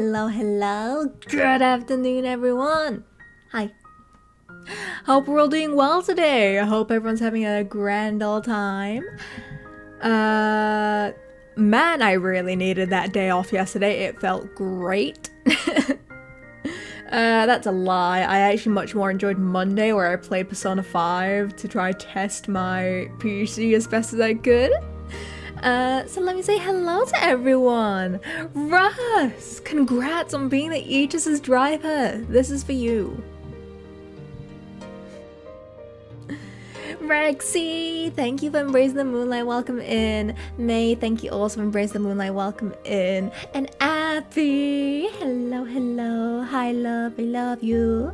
Hello. Good afternoon, everyone. Hi. Hope we're all doing well today. I hope everyone's having a grand old time. Man, I really needed that day off yesterday. It felt great. That's a lie. I actually much more enjoyed Monday, where I played Persona 5 to try test my PC as best as I could. So let me say hello to everyone. Russ, congrats on being the Aegis's driver. This is for you. Rexy, thank you for embracing the moonlight, welcome in. May, thank you also for embracing the moonlight, welcome in. And Abby, hello. Hi love, I love you.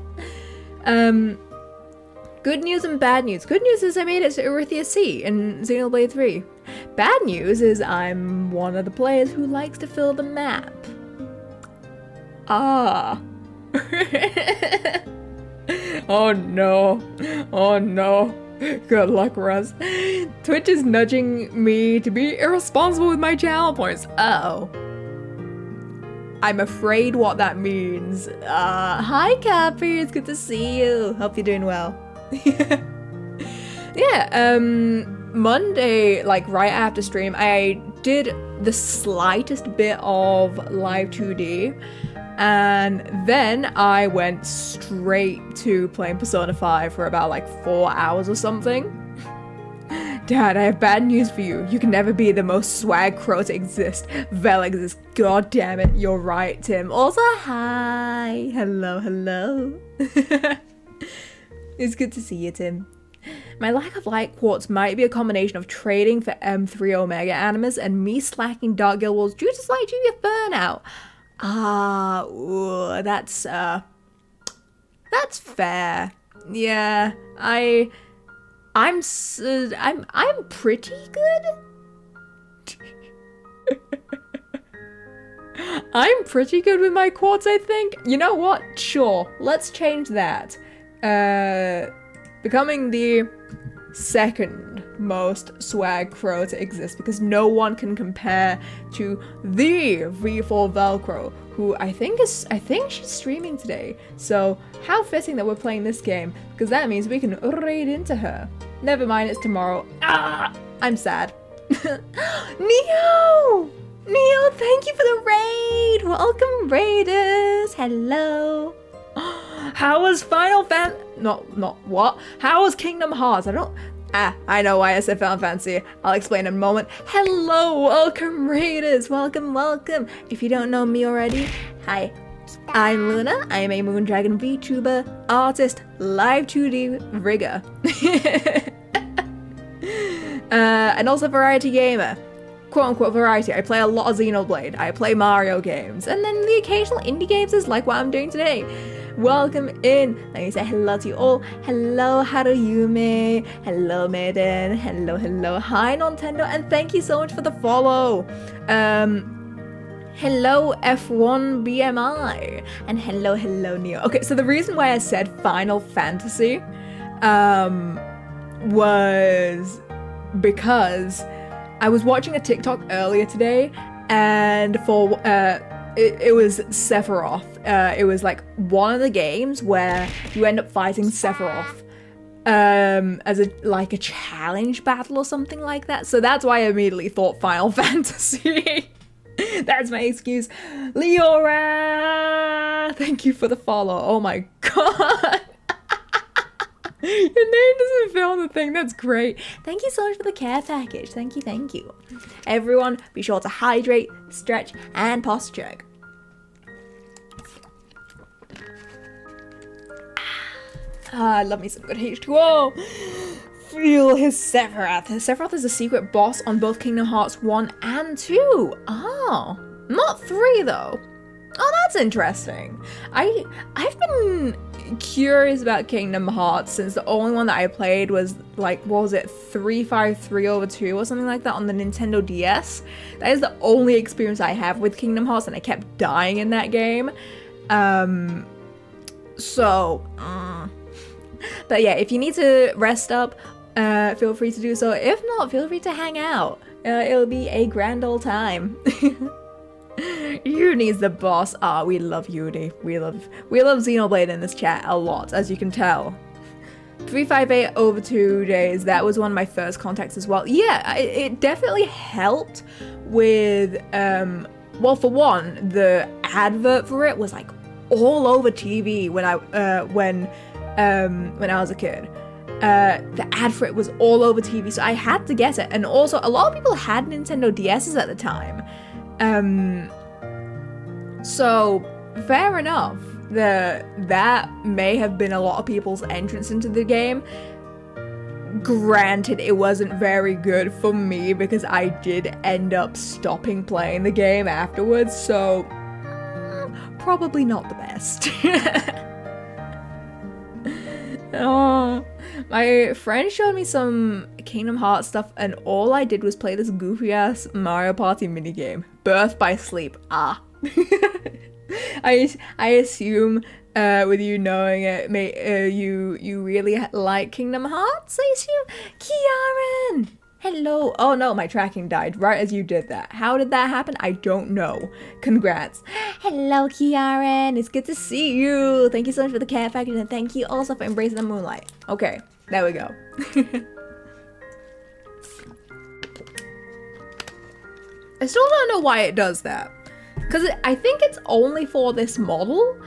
Good news and bad news. Good news is I made it to Erythia Sea in Xenoblade 3. Bad news is I'm one of the players who likes to fill the map. Ah. Oh no. Good luck, Russ. Twitch is nudging me to be irresponsible with my channel points. Uh-oh. I'm afraid what that means. Hi, Cappy. It's good to see you. Hope you're doing well. Yeah, Monday, like right after stream, I did the slightest bit of live 2D, and then I went straight to playing Persona 5 for about like 4 hours or something. Dad, I have bad news for you. You can never be the most swag crow to exist. Vel exists. God damn it. You're right, Tim. Also, hi. Hello. It's good to see you, Tim. My lack of light quartz might be a combination of trading for M3 Omega Animus and me slacking Dark Guild Walls due to slight GBF burnout. That's fair. Yeah, I'm pretty good. I'm pretty good with my quartz, I think. You know what? Sure, let's change that. Becoming the second most swag crow to exist, because no one can compare to the V4 Velcro, who I think she's streaming today. So how fitting that we're playing this game, because that means we can raid into her. Never mind, it's tomorrow. I'm sad. Neo, thank you for the raid. Welcome, raiders. Hello. How was Final Fan? What? How was Kingdom Hearts? I know why I said Final Fantasy. I'll explain in a moment. Hello, welcome raiders. Welcome. If you don't know me already, hi. I'm Luna. I am a Moondragon VTuber, artist, live 2D rigger. And also variety gamer. Quote unquote variety. I play a lot of Xenoblade. I play Mario games. And then the occasional indie games is like what I'm doing today. Welcome in. Let me say hello to you all. Hello, Haruyume. Hello, Maiden. Hello. Hi, Nintendo. And thank you so much for the follow. Hello, F1 BMI. And hello, Neo. Okay, so the reason why I said Final Fantasy was because I was watching a TikTok earlier today, and for it was Sephiroth. It was like one of the games where you end up fighting Sephiroth as a challenge battle or something like that. So that's why I immediately thought Final Fantasy. That's my excuse. Leora, thank you for the follow. Oh my god. Your name doesn't fit on the thing. That's great. Thank you so much for the care package. Thank you. Everyone, be sure to hydrate, stretch, and posture check. I love me some good H2O. Feel his Sephiroth. Sephiroth is a secret boss on both Kingdom Hearts 1 and 2. Oh, not 3 though. Oh, that's interesting. I've been curious about Kingdom Hearts since the only one that I played was like, what was it, 353/2 or something like that on the Nintendo DS. That is the only experience I have with Kingdom Hearts, and I kept dying in that game. But yeah, if you need to rest up, feel free to do so. If not, feel free to hang out. It'll be a grand old time. Uni's the boss. Ah, we love Uni. We love Xenoblade in this chat a lot, as you can tell. 358 over 2 days. That was one of my first contacts as well. Yeah, it definitely helped with well, for one, the advert for it was like all over TV when I was a kid. The ad for it was all over TV, so I had to get it. And also, a lot of people had Nintendo DSs at the time. So fair enough. That may have been a lot of people's entrance into the game. Granted, it wasn't very good for me because I did end up stopping playing the game afterwards, so probably not the best. Oh, my friend showed me some Kingdom Hearts stuff and all I did was play this goofy ass Mario Party minigame. Birth by Sleep. Ah. I assume with you knowing it, you really like Kingdom Hearts, I assume? Kiaren! Hello! Oh no, my tracking died right as you did that. How did that happen? I don't know. Congrats. Hello, Kiaren! It's good to see you! Thank you so much for the care package and thank you also for embracing the moonlight. Okay, there we go. I still don't know why it does that. Because I think it's only for this model,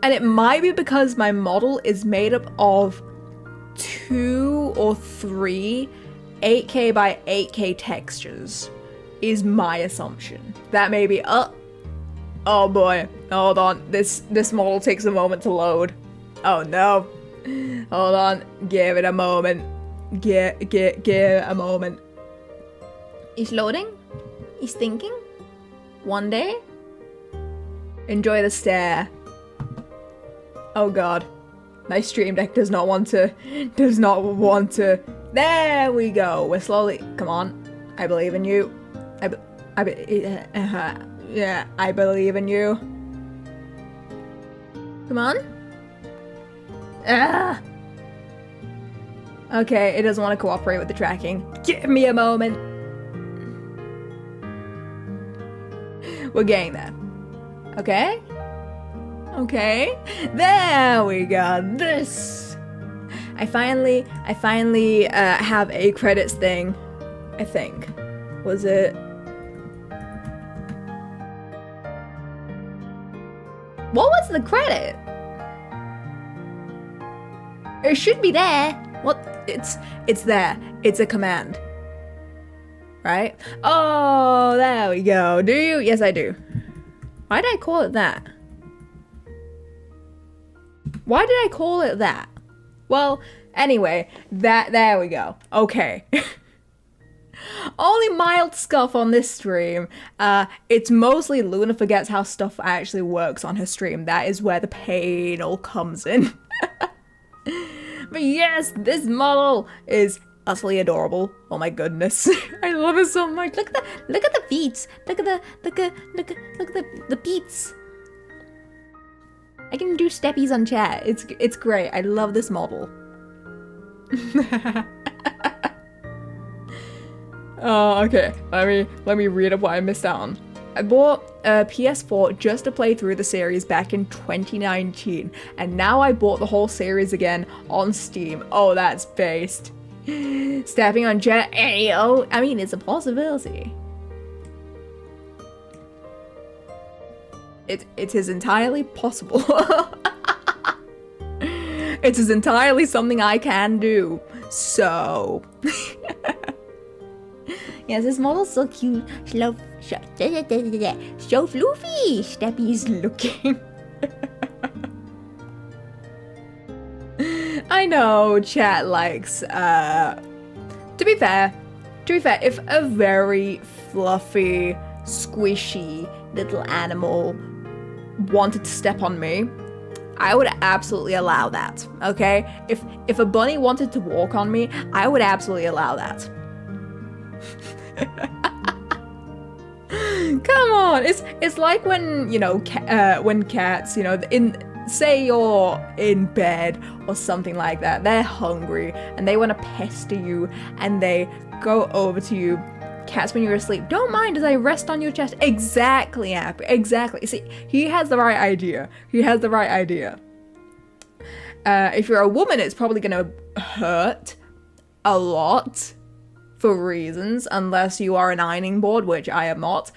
and it might be because my model is made up of 2 or 3 8K by 8K textures, is my assumption. That may be, oh boy, hold on, this model takes a moment to load. Oh no, hold on, give it a moment, give a moment. He's loading, he's thinking. One day? Enjoy the stare. Oh god. My stream deck does not want to. There we go. We're slowly. Come on. I believe in you. Yeah, I believe in you. Come on. Ah. Okay, it doesn't want to cooperate with the tracking. Give me a moment. We're getting there. Okay? Okay. There we go. This. I finally have a credits thing. I think. Was it? What was the credit? It should be there. What? It's there. It's a command. Right? Oh, there we go. Do you? Yes, I do. Why did I call it that? Why did I call it that? Well, anyway, there we go. Okay. Only mild scuff on this stream. It's mostly Luna forgets how stuff actually works on her stream. That is where the pain all comes in. But yes, this model is utterly adorable. Oh my goodness. I love it so much. Look at the feet. Look at the beats. I can do steppies on chat. It's great. I love this model. Oh, okay. Let me read up what I missed out on. I bought a PS4 just to play through the series back in 2019, and now I bought the whole series again on Steam. Oh, that's based. Stepping on chat. Ayo. I mean, it's a possibility. It is entirely possible. It is entirely something I can do. So. Yes, this model's so cute. So floofy. Steppy's looking. I know chat likes, to be fair, if a very fluffy, squishy little animal wanted to step on me, I would absolutely allow that, okay? If a bunny wanted to walk on me, I would absolutely allow that. Come on, it's like when, you know, when cats, you know, say you're in bed or something like that, they're hungry and they want to pester you and they go over to you cats when you're asleep. Don't mind as I rest on your chest. Exactly, App. Exactly. See, he has the right idea. He has the right idea. If you're a woman, it's probably gonna hurt a lot for reasons, unless you are an ironing board, which I am not.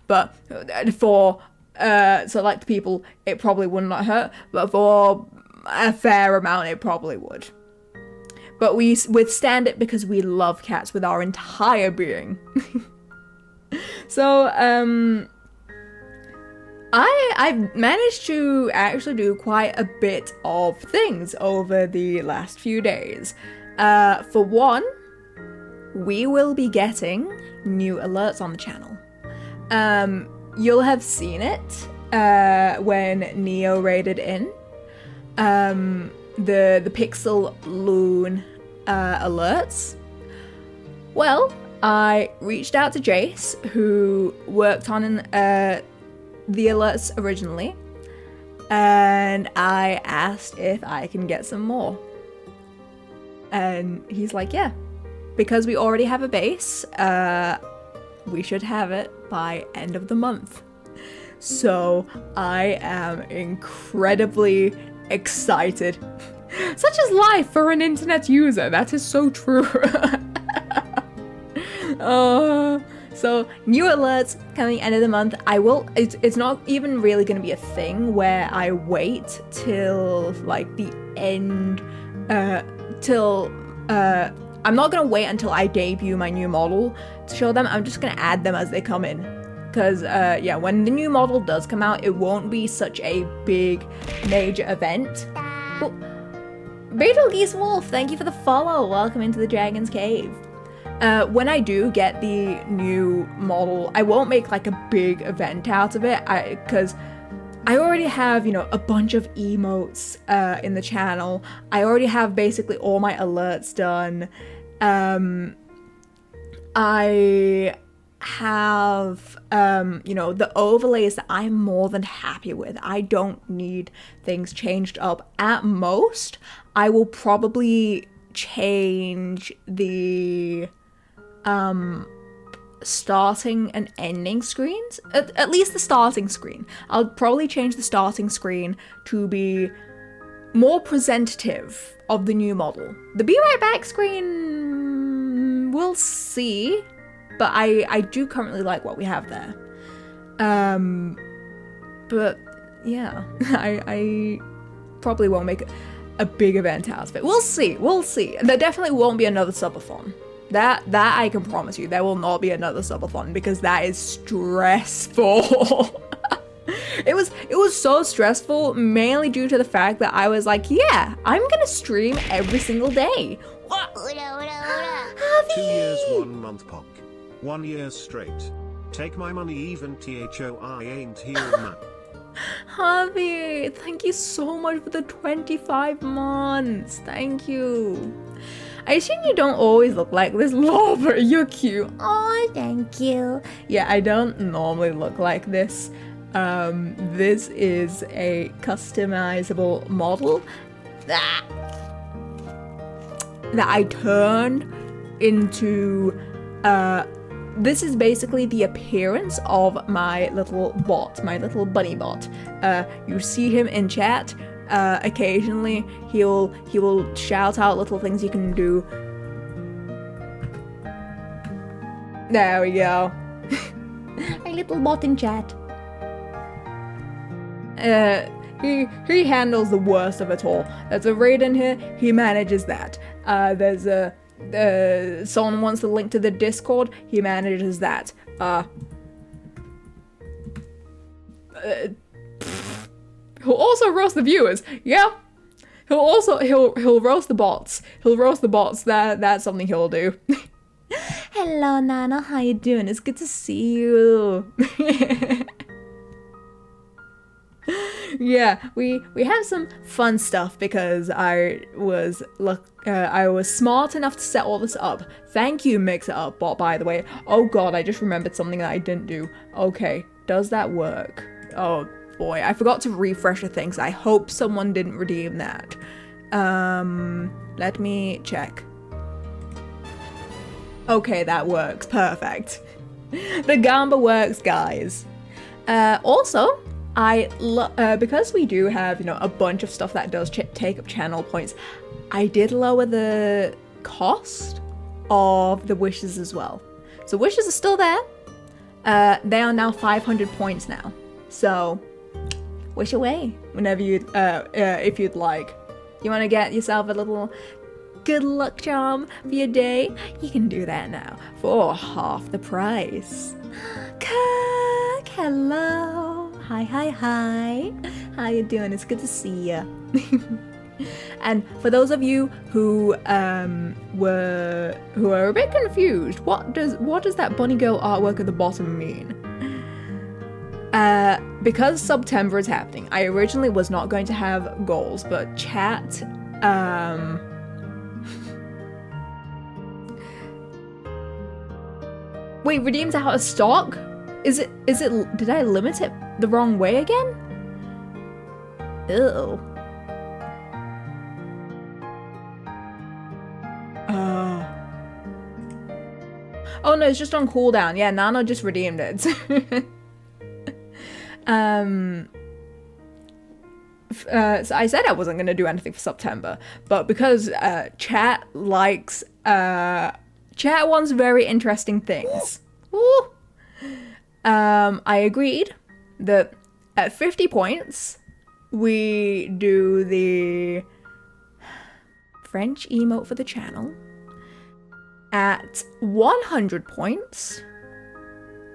But for select people, it probably would not hurt. But for a fair amount, it probably would. But we withstand it because we love cats with our entire being. So, I've managed to actually do quite a bit of things over the last few days. For one, we will be getting new alerts on the channel. You'll have seen it when Neo raided in. The Pixel Loon alerts. Well, I reached out to Jace, who worked on the alerts originally, and I asked if I can get some more. And he's like, yeah, because we already have a base, we should have it by end of the month. So I am incredibly excited. Such is life for an internet user. That is so true. So new alerts coming end of the month. It's not even really going to be a thing where I wait till like the end, I'm not going to wait until I debut my new model to show them. I'm just going to add them as they come in. Because, yeah, when the new model does come out, it won't be such a big, major event. Oh, Betelgeuse Wolf, thank you for the follow. Welcome into the Dragon's Cave. When I do get the new model, I won't make like a big event out of it, because I already have, you know, a bunch of emotes in the channel. I already have basically all my alerts done. I have, you know, the overlays that I'm more than happy with. I don't need things changed up. At most, I will probably change the starting and ending screens, at least the starting screen. I'll probably change the starting screen to be more presentative of the new model. The Be Right Back screen, we'll see, but I do currently like what we have there. But yeah, I probably won't make a big event out of it. We'll see. There definitely won't be another subathon. That I can promise you. There will not be another subathon because that is stressful. It was so stressful, mainly due to the fact that I was like, yeah, I'm gonna stream every single day. 2 years, 1 month POC. 1 year straight. Take my money even THO I ain't here man. Harvey, thank you so much for the 25 months. Thank you. I assume you don't always look like this, Lover. You're cute. Oh, thank you. Yeah, I don't normally look like this. This is a customizable model that I turned into, this is basically the appearance of my little bot, my little bunny bot. You see him in chat. Occasionally, he will shout out little things you can do. There we go. My little bot in chat. He handles the worst of it all. There's a raid in here. He manages that. There's a someone wants the link to the Discord. He manages that. He'll also roast the viewers. Yeah. He'll roast the bots. He'll roast the bots. That's something he'll do. Hello, Nana. How you doing? It's good to see you. Yeah, we have some fun stuff because I was smart enough to set all this up. Thank you, Mix It Up bot, by the way. Oh god, I just remembered something that I didn't do. Okay, does that work? Oh boy, I forgot to refresh the things. I hope someone didn't redeem that. Let me check. Okay, that works. Perfect. The gamba works, guys. Also, because we do have, you know, a bunch of stuff that does take up channel points, I did lower the cost of the wishes as well. So wishes are still there. They are now 500 points now. So wish away whenever you, if you'd like. You want to get yourself a little good luck charm for your day? You can do that now for half the price. Kirk, hello. Hi. How you doing? It's good to see you. And for those of you who are a bit confused, what does that bunny girl artwork at the bottom mean? Because September is happening, I originally was not going to have goals, but chat wait, redeems out of stock? Is it did I limit it the wrong way again? Ew. Oh no, it's just on cooldown. Yeah, Nano just redeemed it. So I said I wasn't gonna do anything for September, but because chat likes chat wants very interesting things. Woo. I agreed that at 50 points we do the French emote for the channel. At 100 points,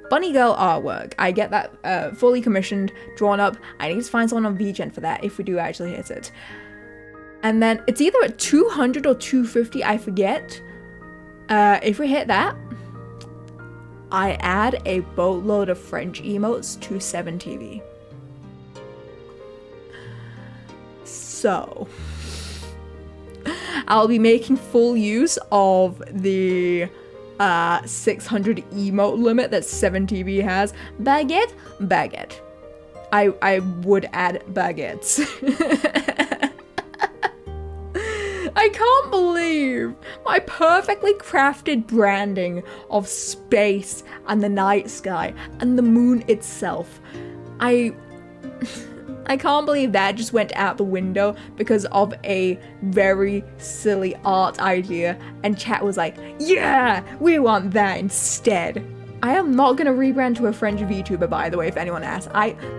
Bunny Girl artwork. I get that fully commissioned, drawn up. I need to find someone on VGen for that if we do actually hit it. And then it's either at 200 or 250, I forget. If we hit that, I add a boatload of French emotes to 7TV. So I'll be making full use of the 600 emote limit that 7TV has. Baguette. I would add baguettes. I can't believe my perfectly crafted branding of space and the night sky and the moon itself. I can't believe that just went out the window because of a very silly art idea, and chat was like, yeah, we want that instead. I am not gonna rebrand to a French VTuber, by the way, if anyone asks.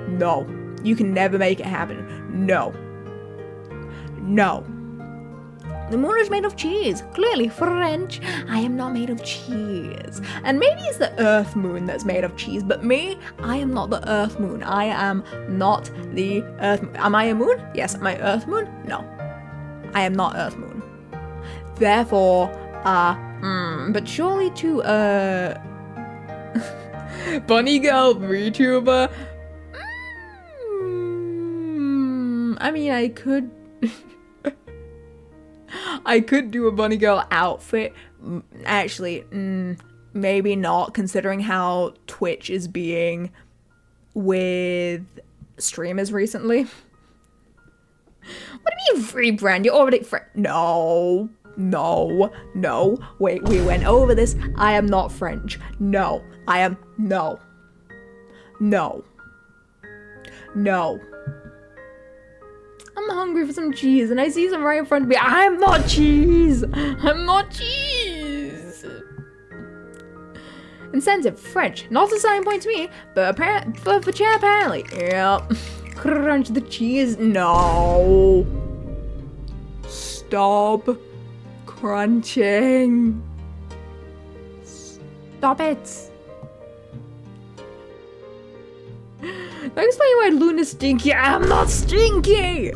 No. You can never make it happen. No. The moon is made of cheese. Clearly French. I am not made of cheese. And maybe it's the Earth moon that's made of cheese, but me, I am not the Earth moon. I am not the Earth moon. Am I a moon? Yes. Am I Earth moon? No. I am not Earth moon. Therefore, but surely to, Bunny Girl VTuber? I mean, I could do a Bunny Girl outfit. Actually, maybe not, considering how Twitch is being with streamers recently. What do you mean rebrand? You're already No. Wait, we went over this. I am not French. No. I'm hungry for some cheese, and I see some right in front of me. I'm not cheese! Incentive, French. Not a selling point to me, but for chat apparently. Yep. Crunch the cheese. No. Stop crunching. Stop it. Don't explain why Luna's stinky. I'm not stinky!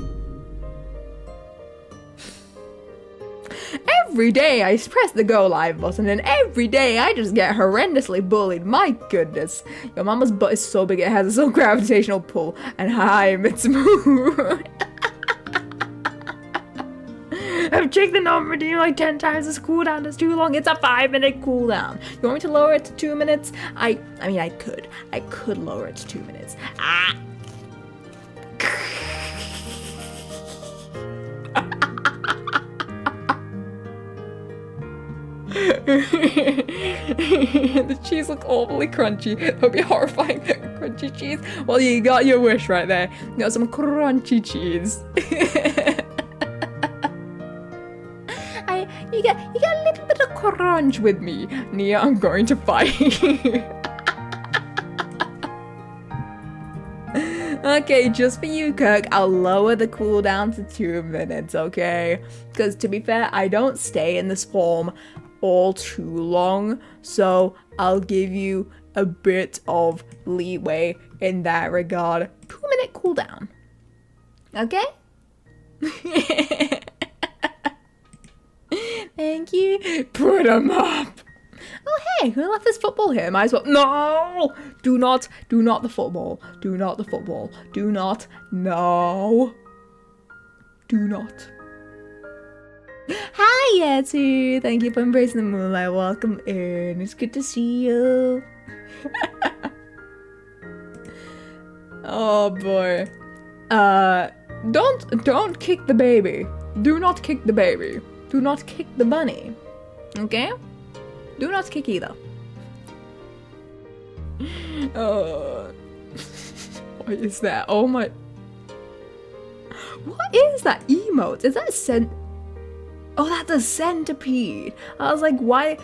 Every day I press the go live button, and every day I just get horrendously bullied. My goodness. Your mama's butt is so big it has its own gravitational pull, and I'm its moon. I've checked the number redeem like 10 times. This cooldown is too long. It's a 5-minute cooldown. You want me to lower it to 2 minutes? I mean, I could. I could lower it to 2 minutes. The cheese looks awfully crunchy. That would be horrifying. Crunchy cheese. Well, you got your wish right there. You got some crunchy cheese. You get a little bit of crunch with me. Nia, I'm going to fight. Okay, just for you, Kirk, I'll lower the cooldown to 2 minutes, okay? Because to be fair, I don't stay in this form all too long, so I'll give you a bit of leeway in that regard. 2-minute cooldown. Okay? Thank you. Put him up. Oh, hey, who left this football here? Might as well. No! Do not the football. Do not the football. Do not. No. Do not. Hi, Yetu. Thank you for embracing the moonlight. Welcome in. It's good to see you. Oh, boy. Don't kick the baby. Do not kick the baby. Do not kick the bunny. Okay? Do not kick either. What is that? Oh my. What is that emote? Is that Oh, that's a centipede. I was like, why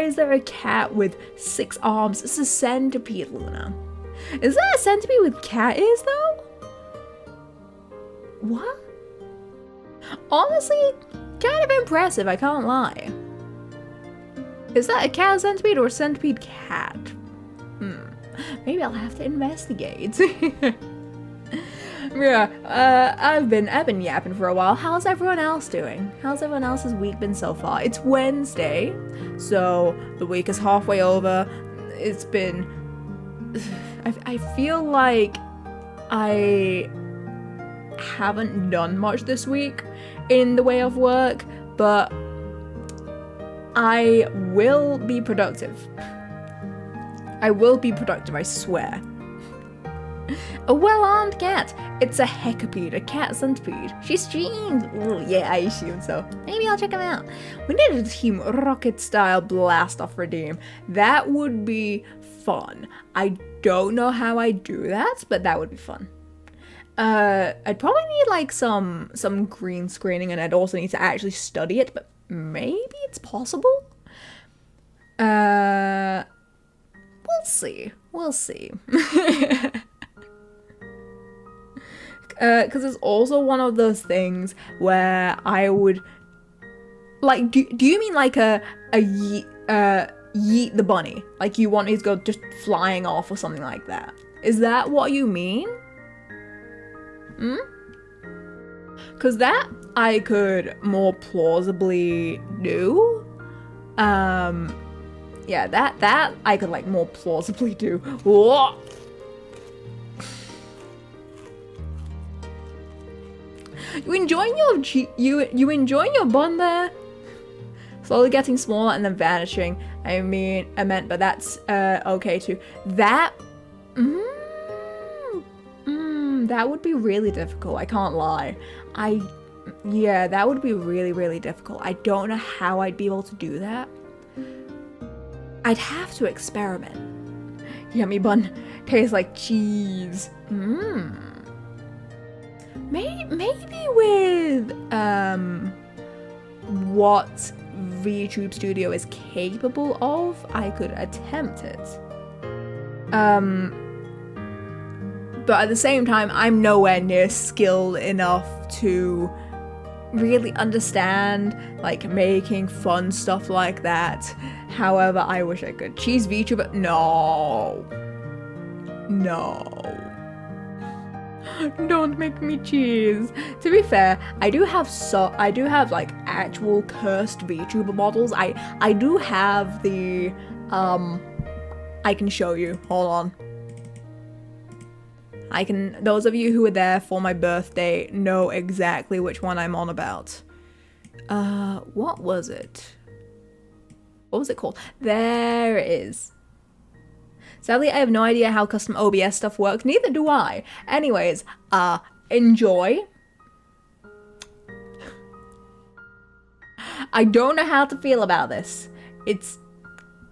is there a cat with 6 arms? It's a centipede, Luna. Is that a centipede with cat ears, though? What? Honestly, kind of impressive, I can't lie. Is that a cat centipede or a centipede cat? Maybe I'll have to investigate. Yeah, I've been yapping for a while. How's everyone else doing? How's everyone else's week been so far? It's Wednesday, so the week is halfway over. It's been... I feel like I haven't done much this week in the way of work, but I will be productive. I will be productive, I swear. A well-armed cat. It's a hecapede, a cat centipede. She streams. Ooh, yeah, I assume so. Maybe I'll check him out. We need a Team Rocket-style blast-off redeem. That would be fun. I don't know how I do that, but that would be fun. I'd probably need like some green screening, and I'd also need to actually study it, but maybe it's possible. We'll see. We'll see. Because it's also one of those things where I would like. Do you mean like a yeet the bunny? Like you want me to go just flying off or something like that? Is that what you mean? Because that I could more plausibly do. Yeah, that I could like more plausibly do. Whoa. You enjoying your bun there? Slowly getting smaller and then vanishing. I meant, but that's okay too. That that would be really difficult. I can't lie. Yeah, that would be really, really difficult. I don't know how I'd be able to do that. I'd have to experiment. Yummy bun tastes like cheese. Maybe with what VTube Studio is capable of, I could attempt it. But at the same time, I'm nowhere near skilled enough to really understand like making fun stuff like that. However, I wish I could. Cheese VTuber? No. Don't make me cheese. To be fair, I do have like actual cursed VTuber models. I do have the I can show you. Hold on. Those of you who were there for my birthday know exactly which one I'm on about. What was it? What was it called? There it is. Sadly, I have no idea how custom OBS stuff works. Neither do I. Anyways, enjoy. I don't know how to feel about this. It's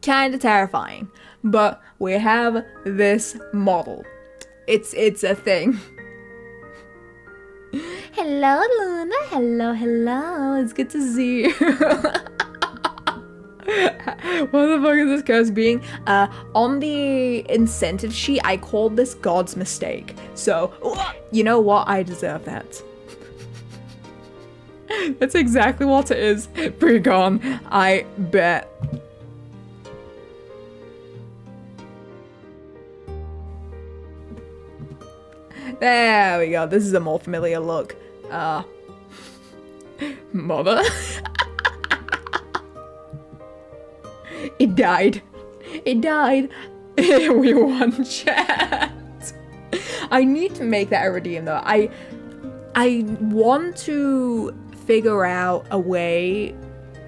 kind of terrifying, but we have this model. It's a thing. Hello, Luna. Hello. It's good to see you. What the fuck is this curse being? On the incentive sheet, I called this God's mistake. So, you know what? I deserve that. That's exactly what it is. Be gone. I bet. There we go. This is a more familiar look. Mother? It died. We won, chat. I need to make that a redeem though. I want to figure out a way,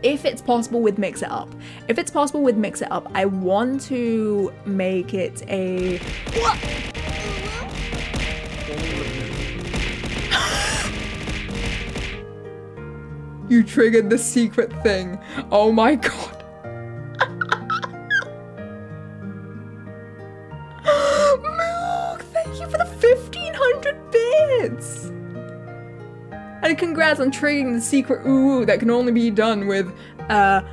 if it's possible with Mix It Up. If it's possible with Mix It Up, I want to make it a... You triggered the secret thing. Oh my god. Mook, thank you for the 1500 bits. And congrats on triggering the secret ooh that can only be done with, what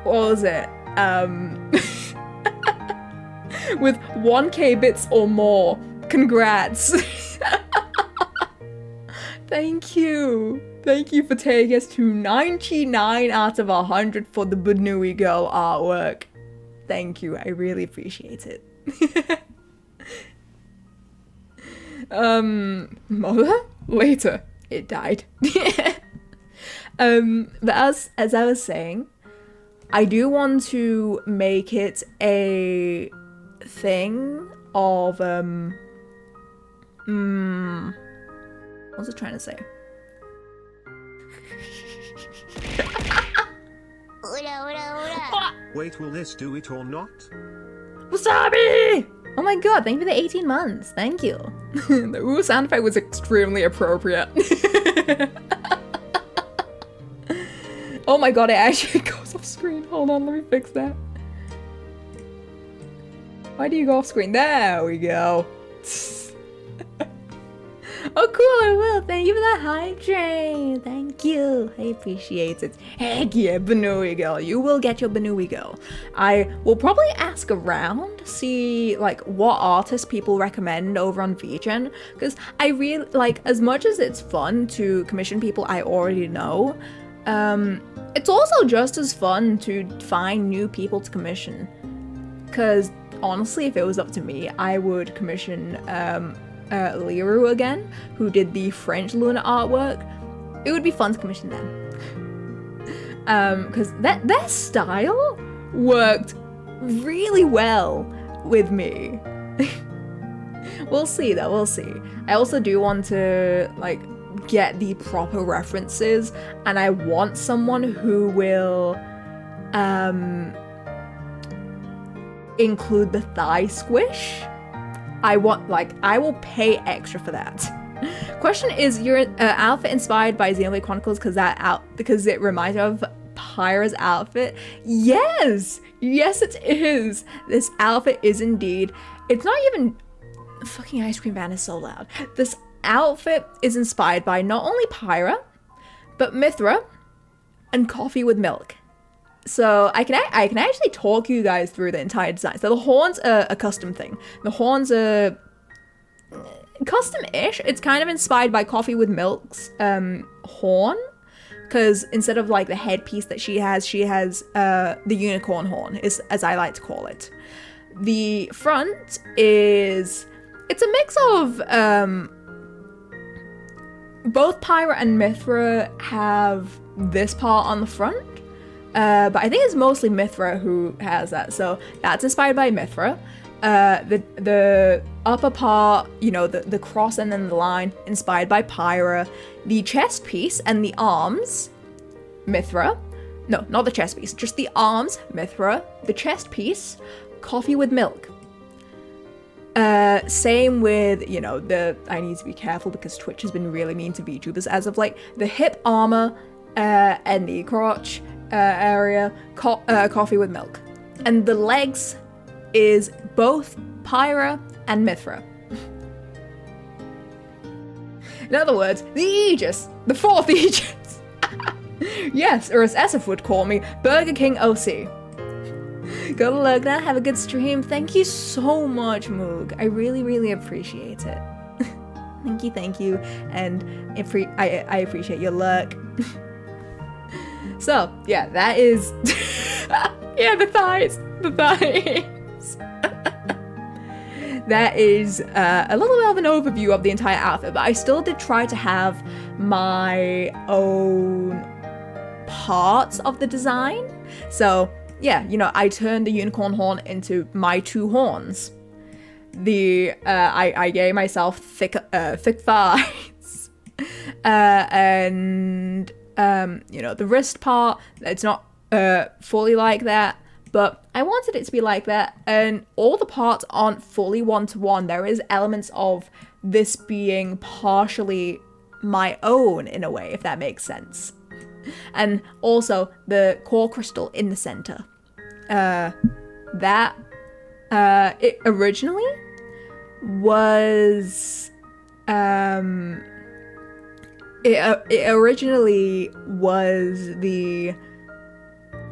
was it? With 1k bits or more. Congrats. Thank you. Thank you for taking us to 99 out of 100 for the Banui Girl artwork. Thank you, I really appreciate it. Mother? Later. It died. But as I was saying, I do want to make it a thing of, what's it trying to say? Wait, will this do it or not? Wasabi! Oh my god, thank you for the 18 months. Thank you. The ooh sound effect was extremely appropriate. Oh my god, it actually goes off screen. Hold on, let me fix that. Why do you go off screen? There we go. Oh cool, I will. Thank you for that hype train. Thank you. I appreciate it. Heck yeah, Banui Girl. You will get your Banui Girl. I will probably ask around, see like what artists people recommend over on VGen, because I really like, as much as it's fun to commission people I already know, it's also just as fun to find new people to commission. Because honestly, if it was up to me, I would commission Liru again, who did the French Luna artwork. It would be fun to commission them. Because their style worked really well with me. We'll see though, we'll see. I also do want to like get the proper references, and I want someone who will include the thigh squish. I will pay extra for that. Question is, your outfit inspired by Xenoblade Chronicles because it reminds me of Pyra's outfit? Yes! Yes, it is! This outfit is indeed... It's not even... Fucking ice cream van is so loud. This outfit is inspired by not only Pyra, but Mythra and Coffee with Milk. So I can actually talk you guys through the entire design. So the horns are a custom thing. The horns are custom-ish. It's kind of inspired by Coffee with Milk's horn, because instead of like the headpiece that she has the unicorn horn, is as I like to call it. The front is, it's a mix of both Pyra and Mythra have this part on the front. But I think it's mostly Mythra who has that, so that's inspired by Mythra. The upper part, you know, the cross and then the line, inspired by Pyra. The chest piece and the arms, Mythra. No, not the chest piece, just the arms, Mythra. The chest piece, Coffee with Milk. Same with, you know, I need to be careful because Twitch has been really mean to VTubers as of late. The hip armor and the crotch area, coffee with milk. And the legs is both Pyra and Mithra. In other words, the Aegis, the fourth Aegis. Yes, or as Esif would call me, Burger King OC. Good luck now, have a good stream. Thank you so much, Moog. I really, really appreciate it. Thank you, and I appreciate your luck. So, yeah, that is... yeah, the thighs. That is a little bit of an overview of the entire outfit, but I still did try to have my own parts of the design. So, yeah, you know, I turned the unicorn horn into my two horns. I gave myself thick thighs. And you know, the wrist part, it's not fully like that, but I wanted it to be like that, and all the parts aren't fully one-to-one. There is elements of this being partially my own in a way, if that makes sense. And also the core crystal in the center. It originally was it originally was the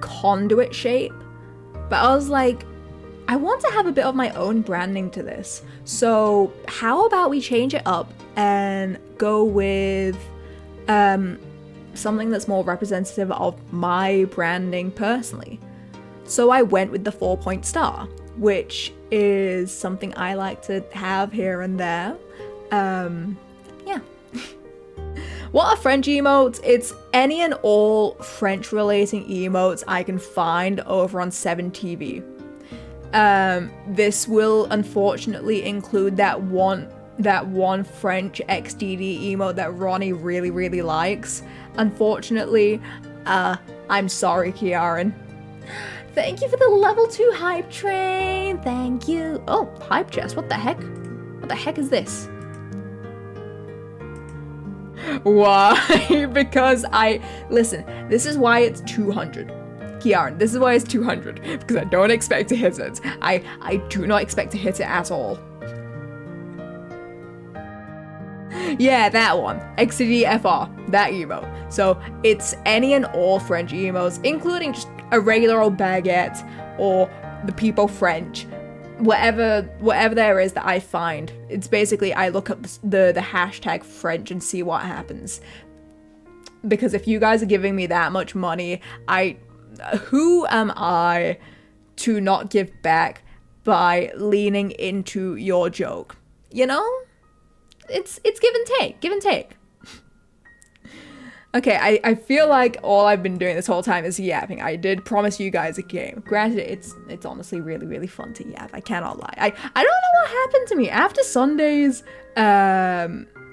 conduit shape, but I was like, I want to have a bit of my own branding to this, so how about we change it up and go with something that's more representative of my branding personally. So I went with the 4-point star, which is something I like to have here and there. Yeah. What are French emotes? It's any and all French relating emotes I can find over on 7TV. This will unfortunately include that one French XDD emote that Ronnie really, really likes. Unfortunately, I'm sorry, Kiaran. Thank you for the level 2 hype train. Thank you. Oh, hype chest. What the heck? What the heck is this? Why? Because listen, this is why it's 200. Kiaran, this is why it's 200. Because I don't expect to hit it. I do not expect to hit it at all. Yeah, that one. XDFR. That emote. So it's any and all French emotes, including just a regular old baguette or the people French. Whatever there is that I find, it's basically I look up the hashtag French and see what happens. Because if you guys are giving me that much money, who am I to not give back by leaning into your joke? You know? It's give and take. Okay, I feel like all I've been doing this whole time is yapping. I did promise you guys a game. Granted, it's honestly really, really fun to yap. I cannot lie. I don't know what happened to me. After Sunday's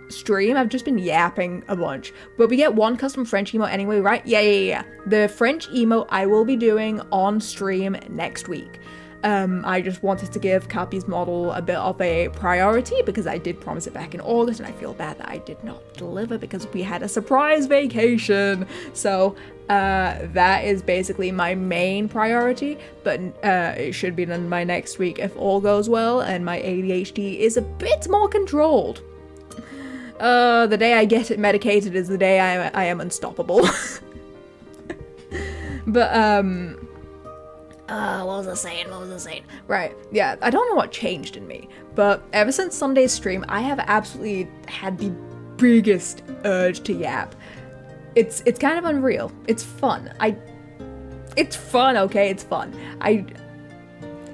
stream, I've just been yapping a bunch. But we get one custom French emote anyway, right? Yeah. The French emote I will be doing on stream next week. I just wanted to give Cappy's model a bit of a priority because I did promise it back in August, and I feel bad that I did not deliver because we had a surprise vacation. So that is basically my main priority, but it should be done by next week if all goes well and my ADHD is a bit more controlled. The day I get it medicated is the day I am unstoppable. But what was I saying? Right, yeah, I don't know what changed in me, but ever since Sunday's stream, I have absolutely had the biggest urge to yap. It's kind of unreal. It's fun. It's fun, okay? It's fun. I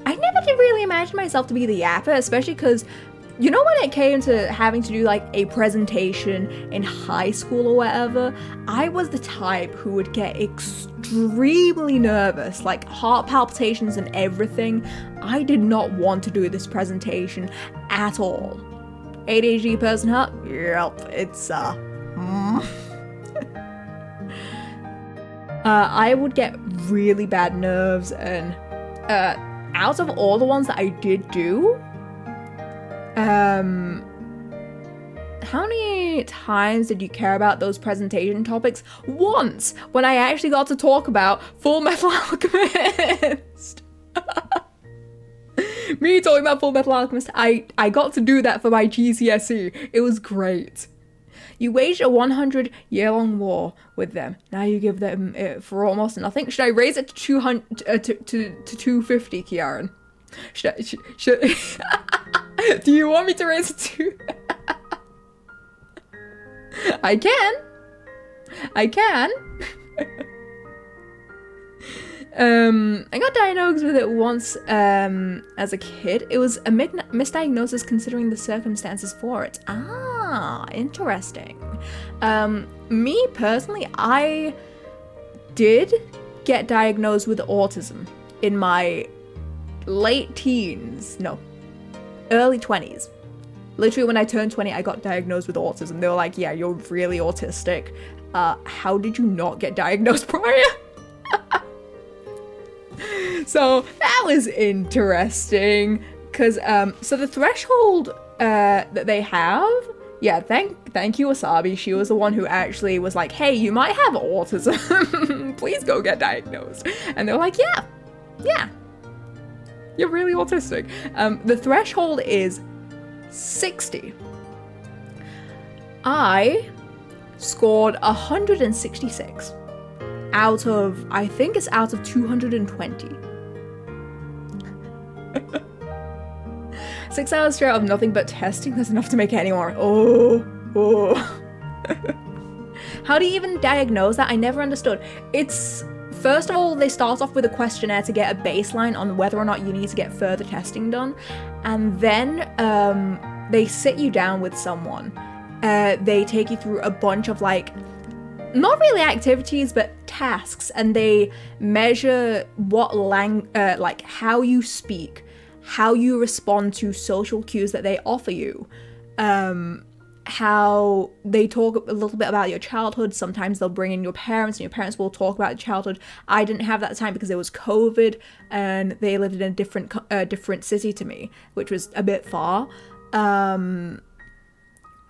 never did really imagine myself to be the yapper, especially because, you know, when it came to having to do like a presentation in high school or whatever, I was the type who would get extremely nervous, like heart palpitations and everything. I did not want to do this presentation at all. ADHD person, huh? Yep, it's I would get really bad nerves, and out of all the ones that I did do, how many times did you care about those presentation topics? Once, when I actually got to talk about Full Metal Alchemist. Me talking about Full Metal Alchemist, I got to do that for my GCSE. It was great. You waged a 100-year-long war with them. Now you give them it for almost nothing. Should I raise it to 200 to 250, Kiaran? Should do you want me to raise it to? I can. I got diagnosed with it once as a kid. It was a misdiagnosis considering the circumstances for it. Ah, interesting. Me personally, I did get diagnosed with autism in my late teens. No, early 20s. Literally when I turned 20, I got diagnosed with autism. They were like, yeah, you're really autistic. How did you not get diagnosed prior? So that was interesting, because so the threshold that they have, yeah, thank you, Wasabi. She was the one who actually was like, hey, you might have autism. Please go get diagnosed. And they were like, yeah, you're really autistic. The threshold is 60. I scored 166 out of, I think it's out of 220. 6 hours straight of nothing but testing, that's enough to make anyone. Oh. How do you even diagnose that? I never understood. It's, first of all, they start off with a questionnaire to get a baseline on whether or not you need to get further testing done. And then they sit you down with someone. They take you through a bunch of like, not really activities, but tasks, and they measure what like how you speak, how you respond to social cues that they offer you, how they talk a little bit about your childhood. Sometimes they'll bring in your parents, and your parents will talk about childhood. I didn't have that time because it was COVID, and they lived in a different city to me, which was a bit far.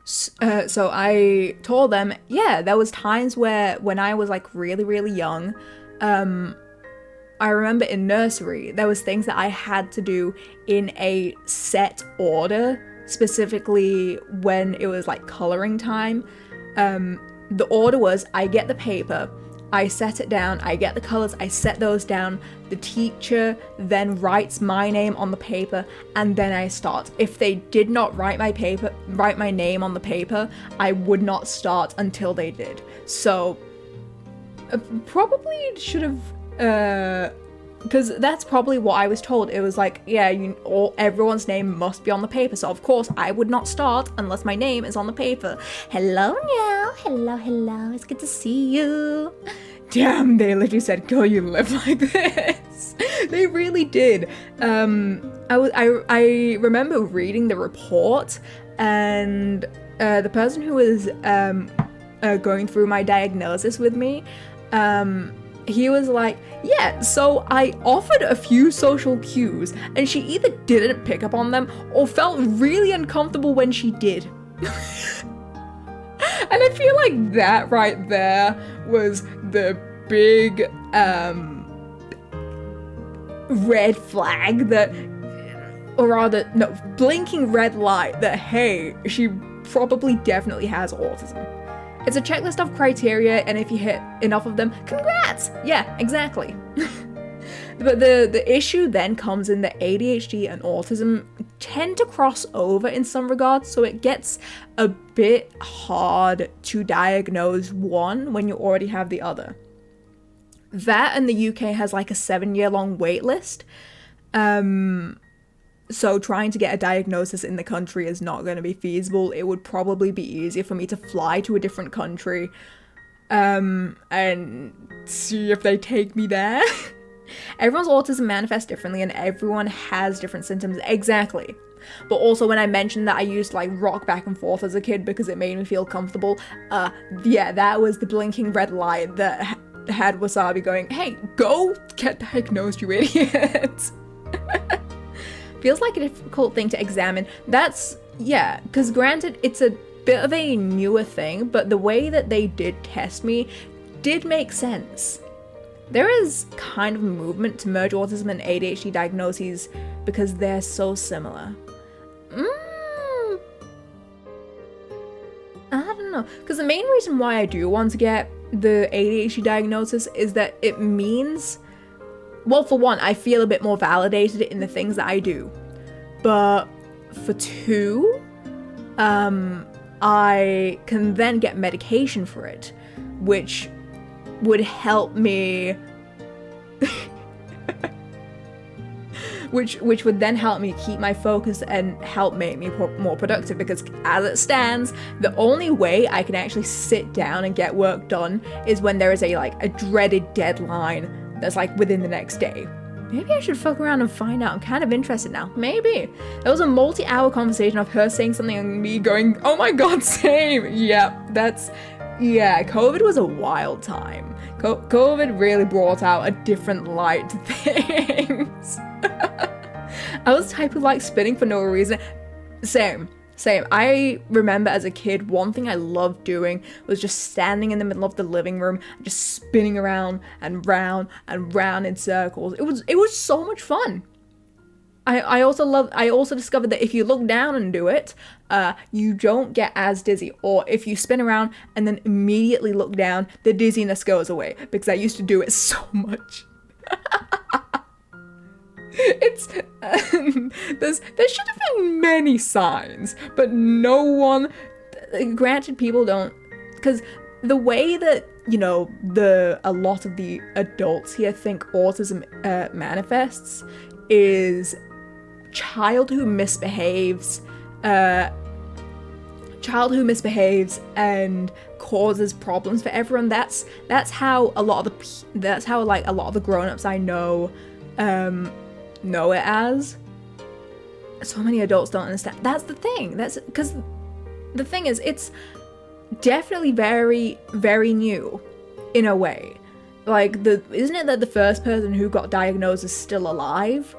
So I told them, yeah, there was times where when I was like really, really young, I remember in nursery, there was things that I had to do in a set order, specifically when it was like coloring time. The order was, I get the paper, I set it down, I get the colors, I set those down, the teacher then writes my name on the paper, and then I start. If they did not write my name on the paper, I would not start until they did. So, probably should have, because that's probably what I was told. It was like, yeah, everyone's name must be on the paper, so of course I would not start unless my name is on the paper. Hello now, hello, it's good to see you. Damn, they literally said, girl, you live like this. They really did. I remember reading the report, and the person who was going through my diagnosis with me, he was like, yeah, so I offered a few social cues, and she either didn't pick up on them or felt really uncomfortable when she did. And I feel like that right there was the big red flag that, or rather, no, blinking red light that, hey, she probably definitely has autism. It's a checklist of criteria, and if you hit enough of them, congrats! Yeah, exactly. But the issue then comes in that ADHD and autism tend to cross over in some regards, so it gets a bit hard to diagnose one when you already have the other. That and the UK has like a 7-year-long wait list. So trying to get a diagnosis in the country is not going to be feasible. It would probably be easier for me to fly to a different country and see if they take me there. Everyone's autism manifests differently, and everyone has different symptoms. Exactly. But also when I mentioned that I used to like rock back and forth as a kid because it made me feel comfortable, yeah, that was the blinking red light that had Wasabi going, hey, go get diagnosed, you idiot. Feels like a difficult thing to examine. That's, yeah, because granted, it's a bit of a newer thing, but the way that they did test me did make sense. There is kind of a movement to merge autism and ADHD diagnoses because they're so similar. I don't know, because the main reason why I do want to get the ADHD diagnosis is that it means, well, for one, I feel a bit more validated in the things that I do. But for two, I can then get medication for it, which would help me which would then help me keep my focus and help make me more productive, because as it stands, the only way I can actually sit down and get work done is when there is a dreaded deadline that's like within the next day. Maybe I should fuck around and find out. I'm kind of interested now. Maybe. There was a multi-hour conversation of her saying something and me going, oh my god, same. Yeah, COVID was a wild time. COVID really brought out a different light to things. I was the type who liked spinning for no reason. Same. I remember as a kid, one thing I loved doing was just standing in the middle of the living room, just spinning around and round and round in circles. It was so much fun. I also discovered that if you look down and do it, you don't get as dizzy. Or if you spin around and then immediately look down, the dizziness goes away, because I used to do it so much. There should have been many signs, but no one, granted, people don't, because the way that, a lot of the adults here think autism manifests is child who misbehaves and causes problems for everyone. That's how a lot of the grown-ups I know it as. So many adults don't understand. That's the thing. That's because the thing is, it's definitely very, very new in a way. Isn't it that the first person who got diagnosed is still alive?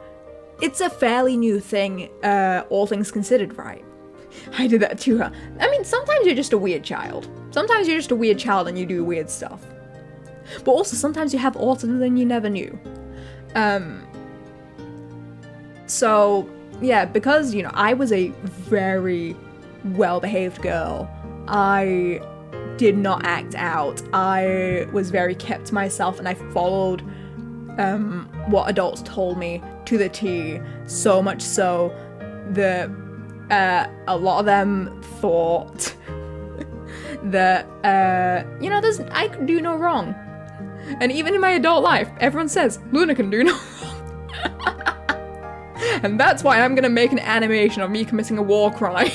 It's a fairly new thing, all things considered, right? I did that to her. I mean, sometimes you're just a weird child. Sometimes you're just a weird child and you do weird stuff. But also, sometimes you have autism and you never knew. So, yeah, because, I was a very well-behaved girl. I did not act out. I was very kept to myself, and I followed what adults told me to the T, so much so that a lot of them thought that, I could do no wrong. And even in my adult life, everyone says, Luna can do no wrong. And that's why I'm gonna make an animation of me committing a war crime.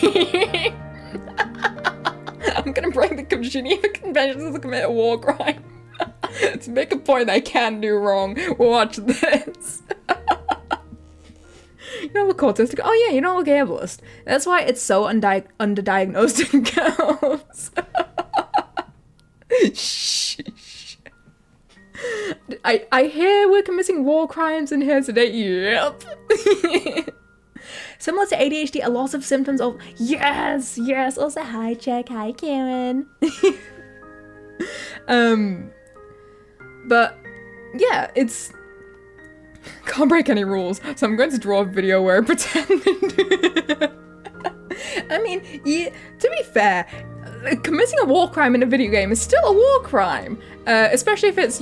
I'm gonna break the Geneva Conventions to commit a war crime. To make a point that I can do wrong. Watch this. You don't look autistic. Oh yeah, you don't look ableist. That's why it's so underdiagnosed in girls. Shh. I hear we're committing war crimes in here today. Yep. Similar to ADHD, a lot of symptoms of yes. Also, hi, Jack. Hi, Karen. But yeah, it's can't break any rules. So I'm going to draw a video where I pretend. I mean, yeah, to be fair, committing a war crime in a video game is still a war crime, especially if it's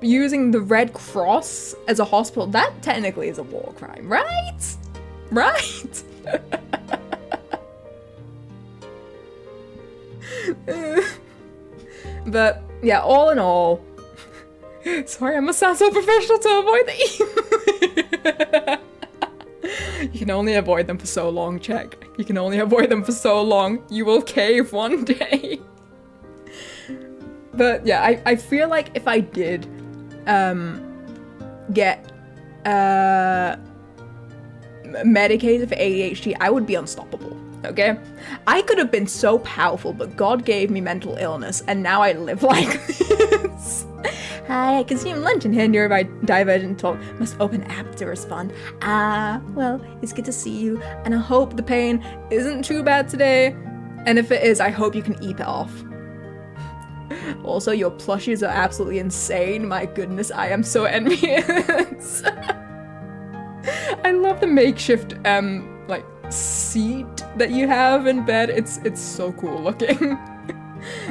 using the Red Cross as a hospital. That technically is a war crime, right? But yeah, all in all, sorry, I must sound so professional to avoid the You can only avoid them for so long, Jack. You can only avoid them for so long. You will cave one day. But yeah, I feel like if I did get medicated for ADHD, I would be unstoppable, okay? I could have been so powerful, but God gave me mental illness, and now I live like this. Hi, I consume lunch and hear nearby Divergent talk. Must open app to respond. Well, it's good to see you, and I hope the pain isn't too bad today. And if it is, I hope you can eat it off. Also, your plushies are absolutely insane. My goodness, I am so envious. I love the makeshift like seat that you have in bed. It's so cool looking.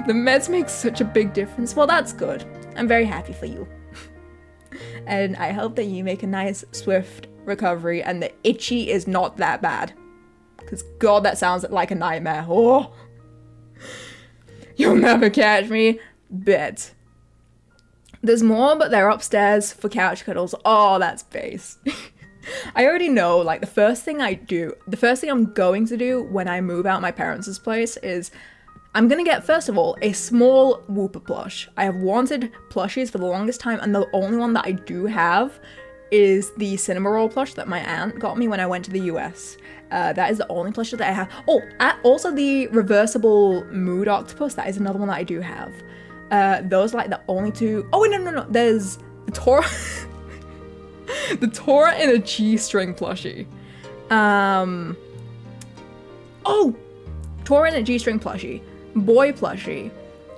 The meds make such a big difference. Well, that's good. I'm very happy for you. And I hope that you make a nice, swift recovery and the itchy is not that bad. Because God, that sounds like a nightmare. Oh. You'll never catch me. Bet. There's more, but they're upstairs for couch cuddles. Oh, that's base. I already know, like, the first thing I'm going to do when I move out my parents' place is I'm gonna get, first of all, a small Whooper plush. I have wanted plushies for the longest time, and the only one that I do have is the Cinnamoroll plush that my aunt got me when I went to the US. That is the only plush that I have. Oh, also the reversible mood octopus, that is another one that I do have. Those are like the only two. Oh, wait, no. There's the Tora. The Tora in a G-string plushie. Oh! Tora in a G-string plushie. Boy plushie.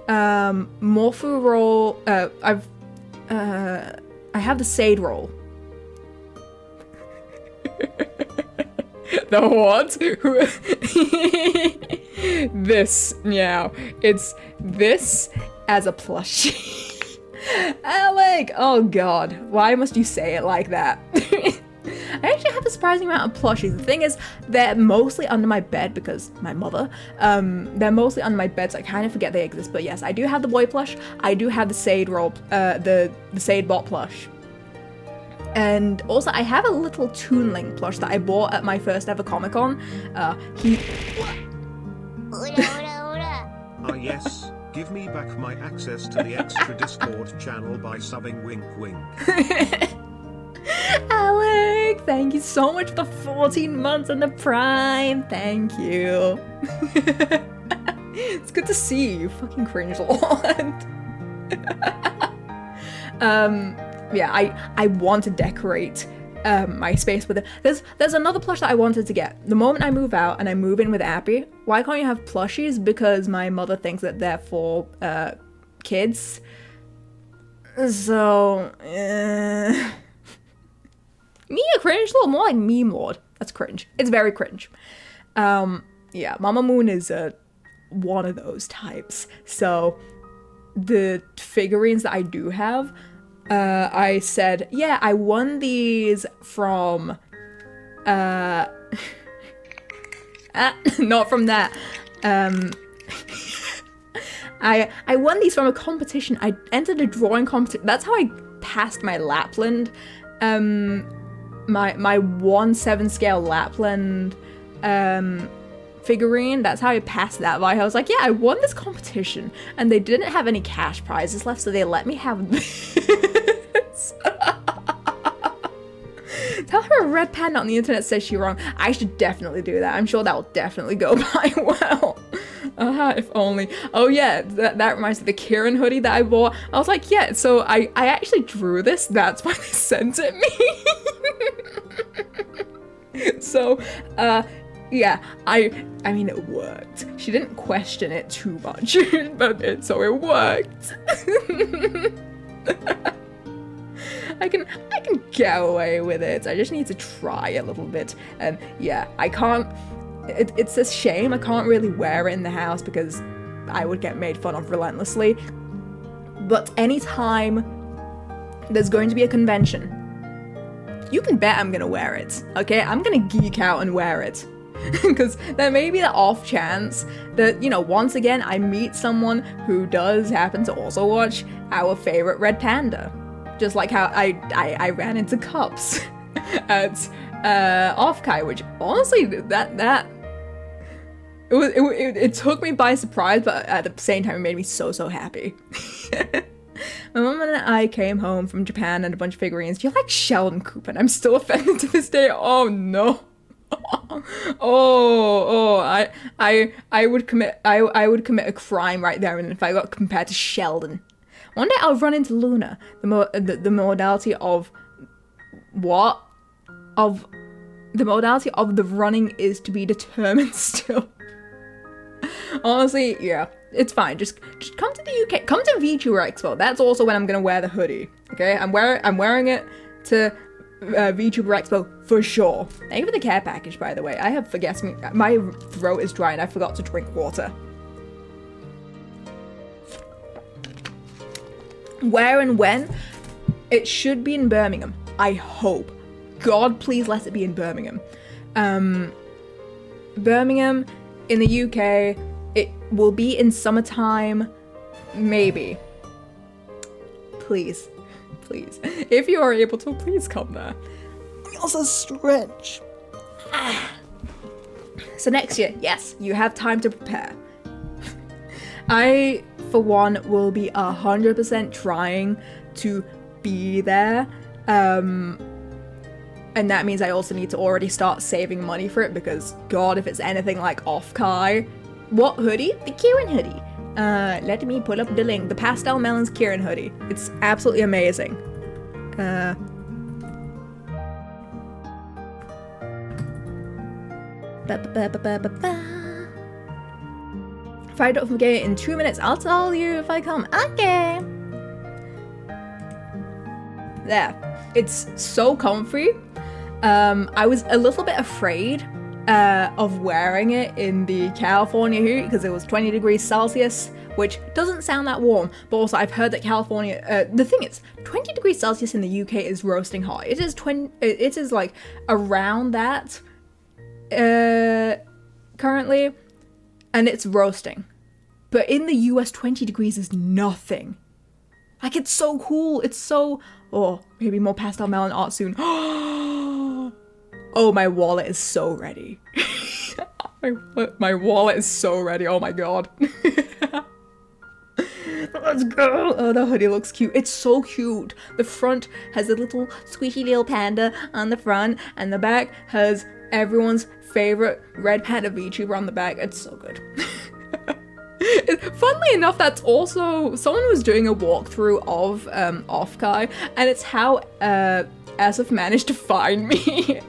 Morpho roll. I have the Sade roll. The what? This, yeah. It's this as a plushie. Alec! Oh god, why must you say it like that? I actually have a surprising amount of plushies. The thing is, they're mostly under my bed because my mother. They're mostly under my bed, so I kind of forget they exist. But yes, I do have the boy plush. I do have the Sade roll, the Sade bot plush. And also, I have a little Toonling plush that I bought at my first ever Comic-Con. Yes. Give me back my access to the extra Discord channel by subbing wink wink. Alec, thank you so much for the 14 months and the Prime. Thank you. It's good to see you, fucking cringe lord. Yeah, I want to decorate my space with it. There's another plush that I wanted to get. The moment I move out and I move in with Abby, why can't you have plushies? Because my mother thinks that they're for kids. So, me a cringe lord? More like meme lord. That's cringe. It's very cringe. Yeah, Mama Moon is one of those types. So, the figurines that I do have, I said, yeah, I won these from, not from that, I won these from a competition. I entered a drawing competition. That's how I passed my Lapland, my 1/7 scale Lapland, figurine. That's how I passed that by. I was like, yeah, I won this competition, and they didn't have any cash prizes left, so they let me have this. Tell her a red panda on the internet says she's wrong. I should definitely do that. I'm sure that will definitely go by well. If only. Oh yeah, that reminds me of the Kieran hoodie that I bought. I was like, yeah, so I actually drew this. That's why they sent it me. So, yeah, I mean, it worked. She didn't question it too much, but so it worked. I can get away with it. I just need to try a little bit. And yeah, I can't. It's a shame I can't really wear it in the house because I would get made fun of relentlessly. But anytime there's going to be a convention, you can bet I'm gonna wear it. Okay, I'm gonna geek out and wear it. Because there may be the off chance that, you know, once again, I meet someone who does happen to also watch our favorite Red Panda. Just like how I ran into Cups at Offkai, which honestly, it took me by surprise, but at the same time, it made me so happy. My mom and I came home from Japan and a bunch of figurines. You're like Sheldon Cooper, and I'm still offended to this day. Oh no. I would commit a crime right there, and if I got compared to Sheldon. One day I'll run into Luna. The modality of what? The modality of the running is to be determined still. Honestly, yeah, it's fine. Just come to the UK. Come to VTuber Expo. That's also when I'm gonna wear the hoodie. Okay, I'm wearing it to VTuber Expo for sure. Thank you for the care package, by the way. I have my throat is dry and I forgot to drink water. Where and when? It should be in Birmingham. I hope. God, please let it be in Birmingham. Birmingham in the UK. It will be in summertime, maybe. Please. Please. If you are able to, please come there. Also stretch. So next year, yes, you have time to prepare. I, for one, will be 100% trying to be there. And that means I also need to already start saving money for it because, God, if it's anything like Off-Kai. What hoodie? The Kieran hoodie. Let me pull up the link. The Pastel Melons Kieran hoodie. It's absolutely amazing. If I don't forget it in 2 minutes, I'll tell you if I come. Okay. There. It's so comfy. I was a little bit afraid of wearing it in the California heat because it was 20 degrees Celsius, which doesn't sound that warm, but also I've heard that California, the thing is, 20 degrees Celsius in the UK is roasting hot. It is like around that currently, and it's roasting. But in the US, 20 degrees is nothing. Like, it's so cool. It's so, oh, maybe more pastel melon art soon. Oh, my wallet is so ready. my wallet is so ready. Oh my God. Let's go. Oh, the hoodie looks cute. It's so cute. The front has a little squishy little panda on the front, and the back has everyone's favorite red panda VTuber on the back. It's so good. Funnily enough, that's also someone was doing a walkthrough of Off-Kai, and it's how Asif managed to find me.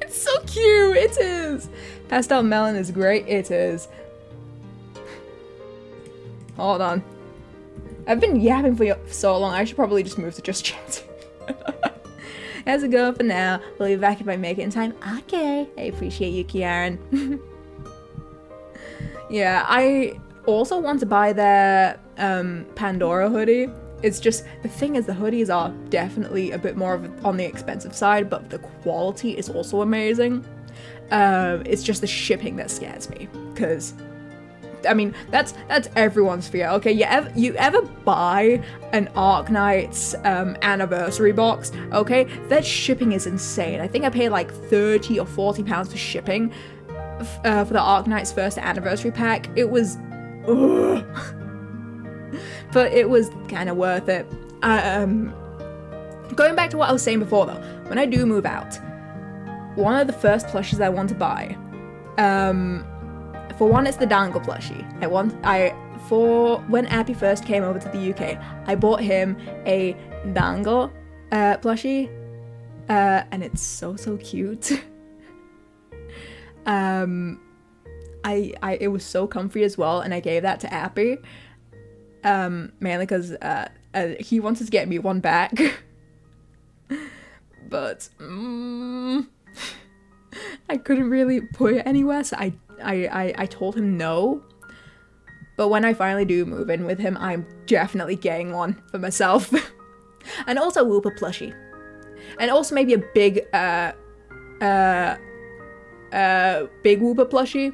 It's so cute. It is. Pastel Melon is great. It is. Hold on. I've been yapping for so long. I should probably just move to just chat. How's it going for now? We'll be back if I make it in time. Okay. I appreciate you, Kiaren. Yeah, I also want to buy their Pandora hoodie. It's just, the thing is, the hoodies are definitely a bit more on the expensive side, but the quality is also amazing. It's just the shipping that scares me, because, I mean, that's everyone's fear. Okay, you ever buy an Arknights anniversary box? Okay, that shipping is insane. I think I paid like 30 or 40 pounds for shipping for the Arknights first anniversary pack. It was, ugh. But it was kind of worth it. Going back to what I was saying before though, when I do move out, one of the first plushies I want to buy, for one, it's the Dangle plushie. For when Appy first came over to the UK, I bought him a Dangle plushie, and it's so cute. It was so comfy as well, and I gave that to Appy. Mainly because he wanted to get me one back, but I couldn't really put it anywhere, so I told him no. But when I finally do move in with him, I'm definitely getting one for myself. And also Wooper plushie, and also maybe a big big Wooper plushie,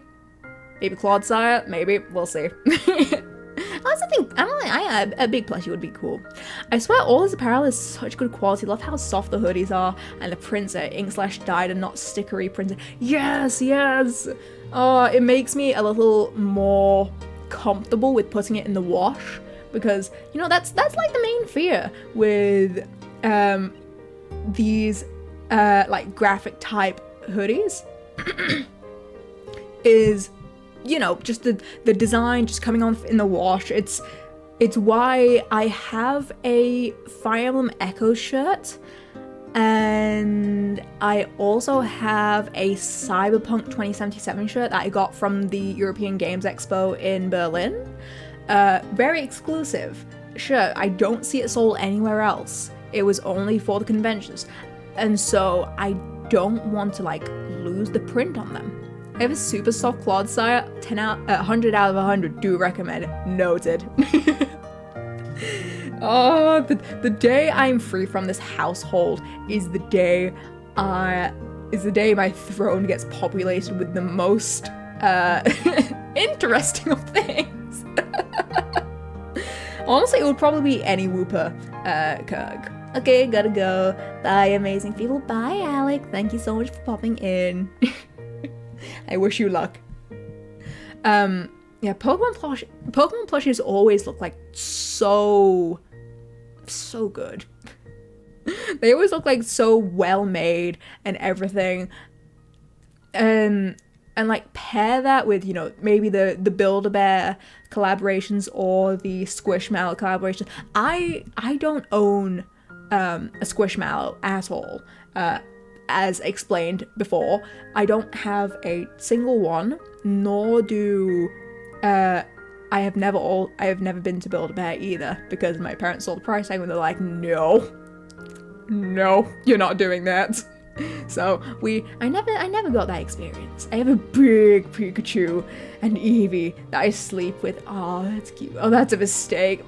maybe Clodsire, maybe, we'll see. I also think, a big plushie would be cool. I swear all his apparel is such good quality. Love how soft the hoodies are, and the prints are ink/dyed and not stickery printed. Yes. Oh, it makes me a little more comfortable with putting it in the wash, because, you know, that's like the main fear with these like graphic type hoodies is, you know, just the design just coming on in the wash. It's why I have a Fire Emblem Echo shirt, And I also have a Cyberpunk 2077 shirt that I got from the European Games Expo in Berlin. Very exclusive shirt. I don't see it sold anywhere else. It was only for the conventions. And so I don't want to like lose the print on them. I have a super soft cloth style, 100 out of 100, do recommend it. Noted. Oh, the day I'm free from this household is the day my throne gets populated with the most interesting of things. Honestly, it would probably be any Wooper, Kirk. Okay, gotta go. Bye, amazing people. Bye, Alec. Thank you so much for popping in. I wish you luck. Yeah, Pokemon plushies always look like so good. They always look like so well made and everything. And like pair that with, you know, maybe the Build-A-Bear collaborations or the Squishmallow collaboration. I don't own a Squishmallow at all. As explained before, I don't have a single one, nor do I have never been to Build-A-Bear either, because my parents saw the price tag and they're like, no, you're not doing that. So I never got that experience. I have a big Pikachu and Eevee that I sleep with. Oh, that's cute. Oh, that's a mistake.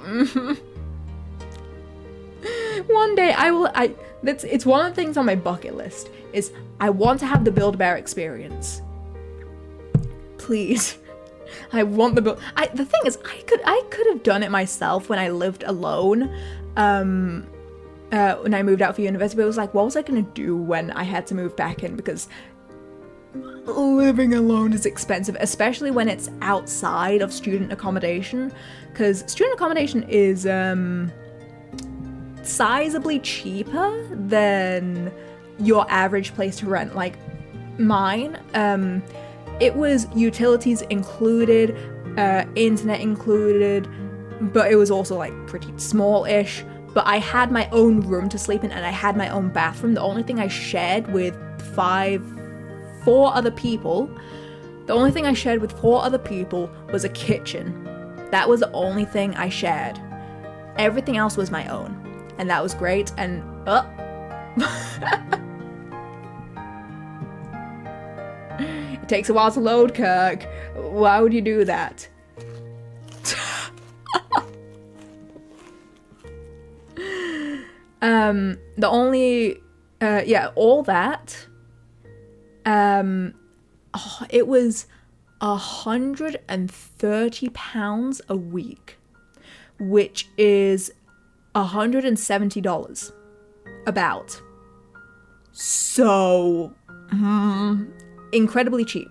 One day it's one of the things on my bucket list is I want to have the Build-A-Bear experience. Please. I want the the thing is, I could have done it myself when I lived alone. When I moved out for university, but it was like, what was I gonna do when I had to move back in? Because living alone is expensive, especially when it's outside of student accommodation. Because student accommodation is sizably cheaper than your average place to rent. Like mine, it was utilities included, internet included, but it was also like pretty small-ish. But I had my own room to sleep in and I had my own bathroom. The only thing I shared with four other people was a kitchen. That was the only thing I shared. Everything else was my own. And that was great. And it takes a while to load, Kirk. Why would you do that? The only, all that, it was £130 a week, which is $170, about. So, incredibly cheap.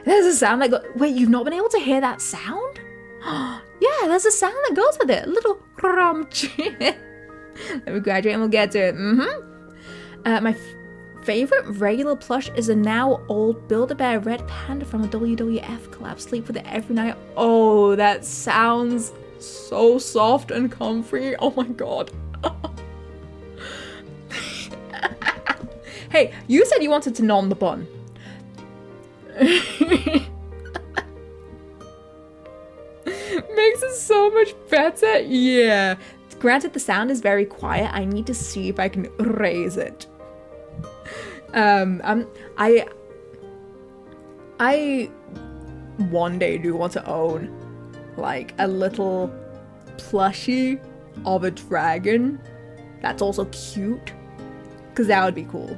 There's a sound that wait, you've not been able to hear that sound? Yeah, there's a sound that goes with it. A little crunch. Let me graduate and we'll get to it. My favorite regular plush is a now old Build-A-Bear Red Panda from a WWF collab. Sleep with it every night. Oh, that sounds so soft and comfy. Oh my god. Hey, you said you wanted to nom the bun. Makes it so much better. Yeah. Granted, the sound is very quiet. I need to see if I can raise it. I one day do want to own like a little plushie of a dragon that's also cute, because that would be cool.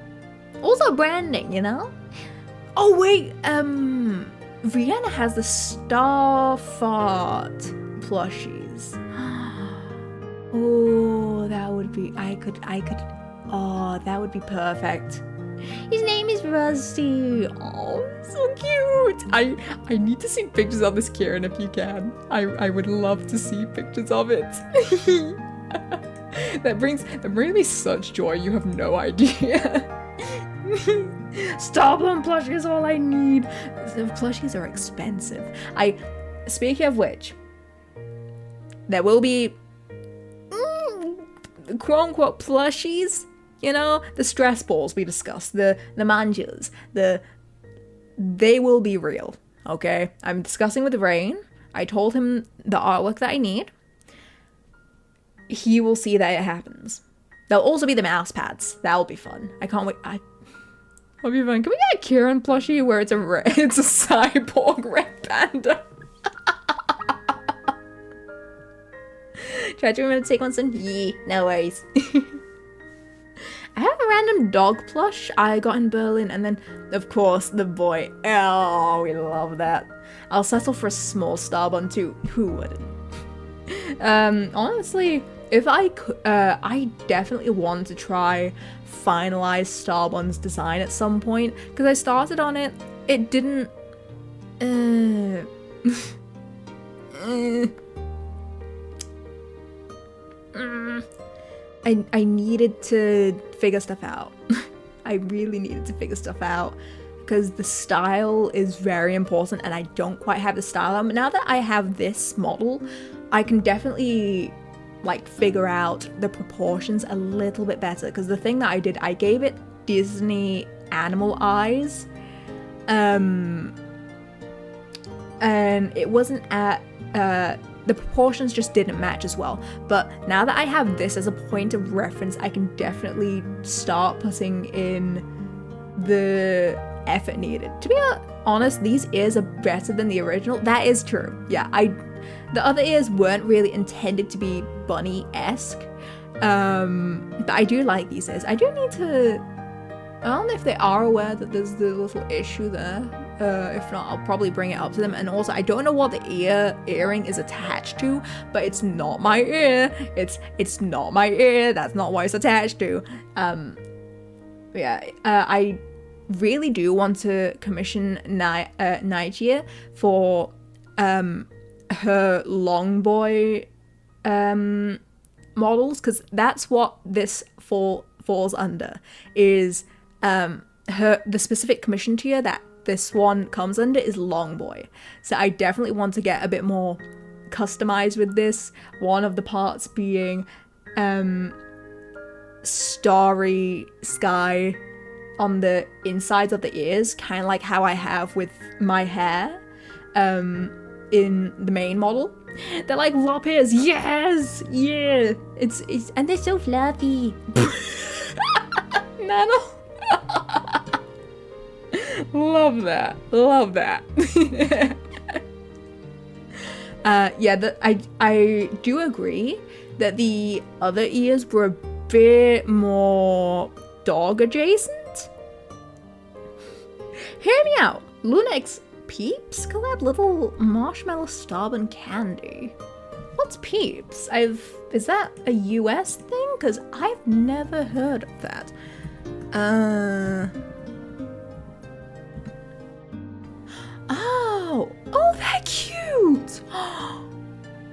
Also branding, you know? Oh wait, Rihanna has the Starfart plushies. Oh, that would be, oh, that would be perfect. His name is Rusty. Oh, so cute. I need to see pictures of this, Kieran, if you can. I would love to see pictures of it. That brings me such joy, you have no idea. Starbloom plushie is all I need. The plushies are expensive. Speaking of which, there will be quote-unquote plushies, you know, the stress balls we discussed, the mandulas, they will be real, okay? I'm discussing with Rain. I told him the artwork that I need. He will see that it happens. There'll also be the mouse pads. That'll be fun. I can't wait. That'll be fun. Can we get a Kieran plushie where it's a cyborg red panda? Try to remember to take one soon. Yeah, no worries. I have a random dog plush I got in Berlin, and then, of course, the boy. Oh, we love that. I'll settle for a small Starbun too. Who wouldn't? Honestly, if I could, I definitely want to try finalize Starbun's design at some point, because I started on it. It didn't. I needed to figure stuff out. I really needed to figure stuff out because the style is very important and I don't quite have the style. Now that I have this model, I can definitely like figure out the proportions a little bit better, because the thing that I did, I gave it Disney animal eyes, and it wasn't at the proportions just didn't match as well. But now that I have this as a point of reference, I can definitely start putting in the effort needed. To be honest, these ears are better than the original. That is true. Yeah, the other ears weren't really intended to be bunny-esque. But I do like these ears. I do need to... I don't know if they are aware that there's the little issue there. If not, I'll probably bring it up to them. And also, I don't know what the earring is attached to, but it's not my ear. It's not my ear. That's not what it's attached to. I really do want to commission Nigeria for her long boy models, because that's what this falls under, is the specific commission tier that this one comes under is long boy. So I definitely want to get a bit more customized with this. One of the parts being starry sky on the insides of the ears, kind of like how I have with my hair in the main model. They're like lop ears. Yes, yeah. It's and they're so fluffy. Nano. Love that. I do agree that the other ears were a bit more dog adjacent. Hear me out. Lunix Peeps collab little marshmallow Starbun candy. What's Peeps? Is that a US thing? Because I've never heard of that. Oh, they're cute.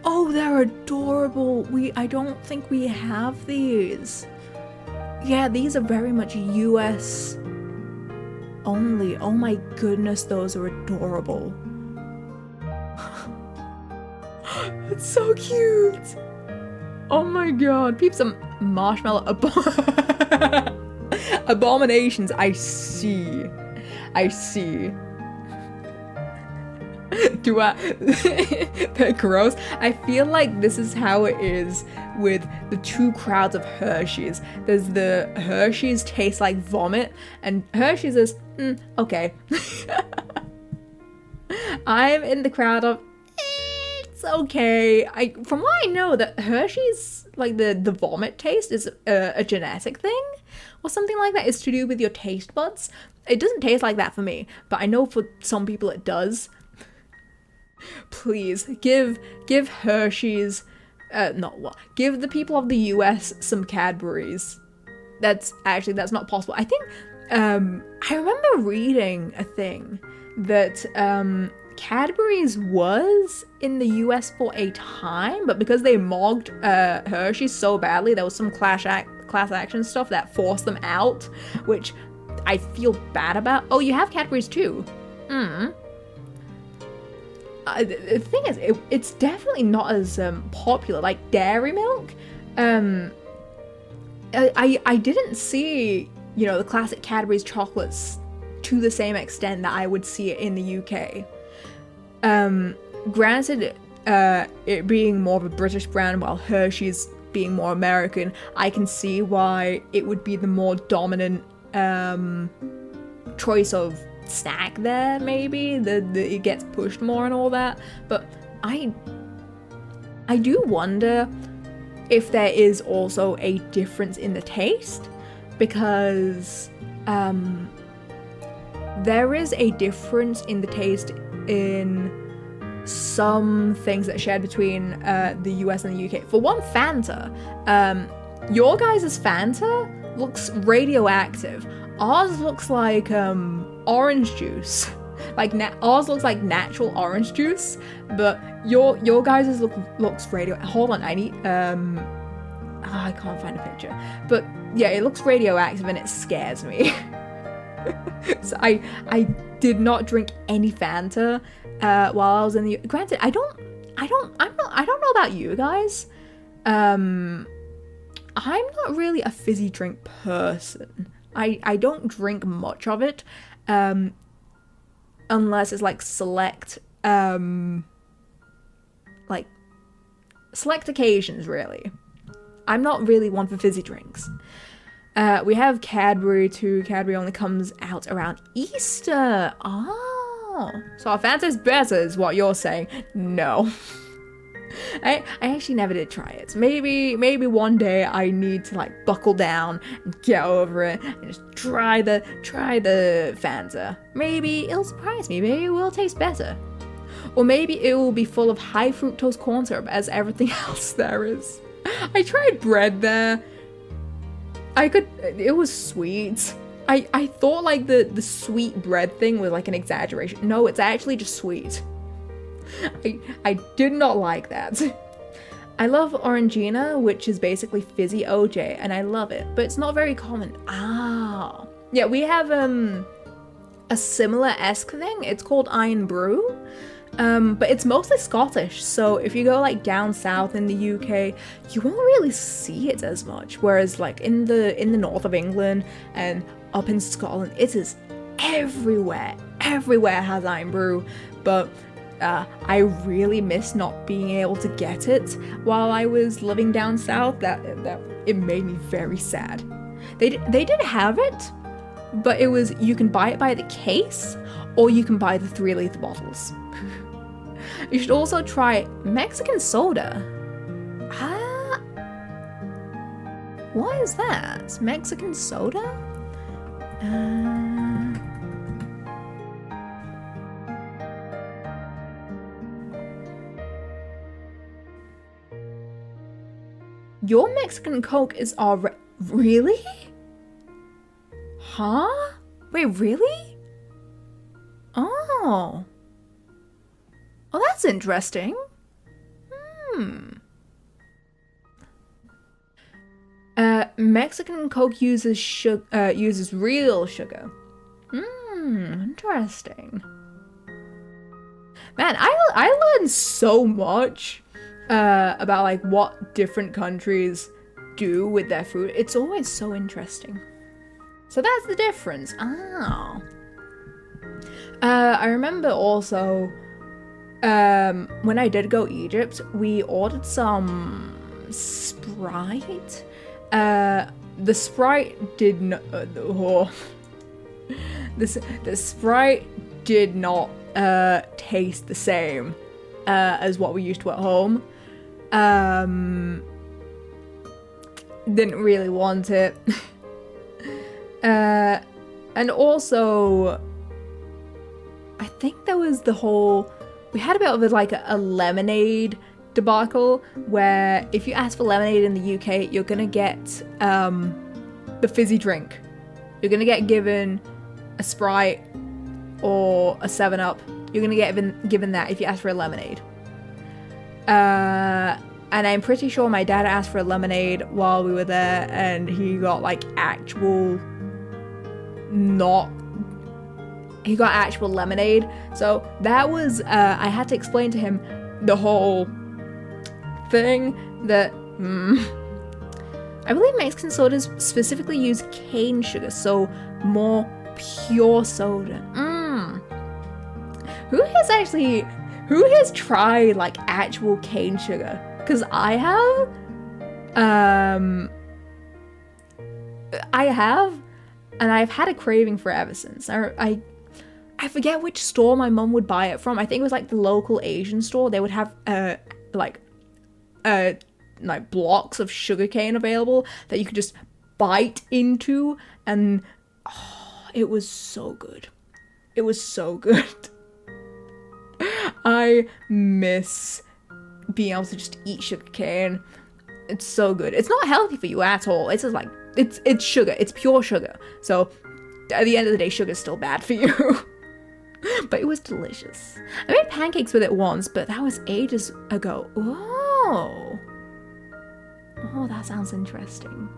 Oh, they're adorable. I don't think we have these. Yeah, these are very much US only. Oh my goodness, those are adorable. It's so cute. Oh my god. Peeps some marshmallow abominations. I see. They're gross. I feel like this is how it is with the two crowds of Hershey's. There's the Hershey's taste like vomit, and Hershey's is okay. I'm in the crowd of it's okay. From what I know, that Hershey's like the vomit taste is a genetic thing or something like that. It's to do with your taste buds. It doesn't taste like that for me, but I know for some people it does. Please give Hershey's give the people of the US some Cadbury's. That's not possible. I think I remember reading a thing that Cadbury's was in the US for a time, but because they mogged Hershey's so badly, there was some class action stuff that forced them out, which I feel bad about. Oh, you have Cadbury's too. The thing is, it's definitely not as popular. Like Dairy Milk, I didn't see, you know, the classic Cadbury's chocolates to the same extent that I would see it in the UK. Granted, it being more of a British brand while Hershey's being more American, I can see why it would be the more dominant choice of snack there, maybe. It gets pushed more and all that. But I do wonder if there is also a difference in the taste, because there is a difference in the taste in some things that are shared between the US and the UK. For one, Fanta. Your guys' Fanta looks radioactive. Ours looks like orange juice. Like ours looks like natural orange juice, but your guys' looks radio. Hold on, I need I can't find a picture. But yeah, it looks radioactive and it scares me. So I did not drink any Fanta while I was in the. Granted, I don't know about you guys. I'm not really a fizzy drink person. I don't drink much of it, unless it's like select occasions, really. I'm not really one for fizzy drinks. We have Cadbury too. Cadbury only comes out around Easter. Oh, so our Fanta's better is what you're saying. No. I actually never did try it. Maybe one day I need to like buckle down and get over it and just try the Fanta. Maybe it'll surprise me. Maybe it will taste better. Or maybe it will be full of high fructose corn syrup as everything else there is. I tried bread there. It was sweet. I thought like the sweet bread thing was like an exaggeration. No, it's actually just sweet. I did not like that. I love Orangina, which is basically fizzy OJ, and I love it, but it's not very common. Ah. Yeah, we have a similar-esque thing. It's called Iron Brew. But it's mostly Scottish, so if you go like down south in the UK, you won't really see it as much. Whereas like in the north of England and up in Scotland, it is everywhere. Everywhere has Iron Brew, but I really miss not being able to get it while I was living down south. That it made me very sad. They did have it, but it was you can buy it by the case or you can buy the 3-litre bottles. You should also try Mexican soda. What is that? Mexican soda? Your Mexican Coke is already... Really? Huh? Wait, really? Oh. Oh, that's interesting. Mexican Coke uses real sugar. Interesting. Man, I learned so much about like what different countries do with their food. It's always so interesting. So that's the difference. Oh. I remember also when I did go Egypt, we ordered some Sprite. The Sprite did not. The Sprite did not taste the same as what we used to at home. Didn't really want it. And also, I think there was the whole. We had a bit of a lemonade debacle where if you ask for lemonade in the UK, you're gonna get the fizzy drink. You're gonna get given a Sprite or a 7-Up. You're gonna get given that if you ask for a lemonade. And I'm pretty sure my dad asked for a lemonade while we were there, and he got actual lemonade. So that was, I had to explain to him the whole thing that, I believe Mexican sodas specifically use cane sugar, so more pure soda. Who has tried like actual cane sugar? Because I have. And I've had a craving for it ever since. I forget which store my mum would buy it from. I think it was like the local Asian store. They would have like blocks of sugarcane available that you could just bite into, and it was so good. It was so good. I miss being able to just eat sugarcane. It's so good. It's not healthy for you at all. It's just like it's sugar. It's pure sugar. So at the end of the day, sugar's still bad for you. But it was delicious. I made pancakes with it once, but that was ages ago. Oh, that sounds interesting.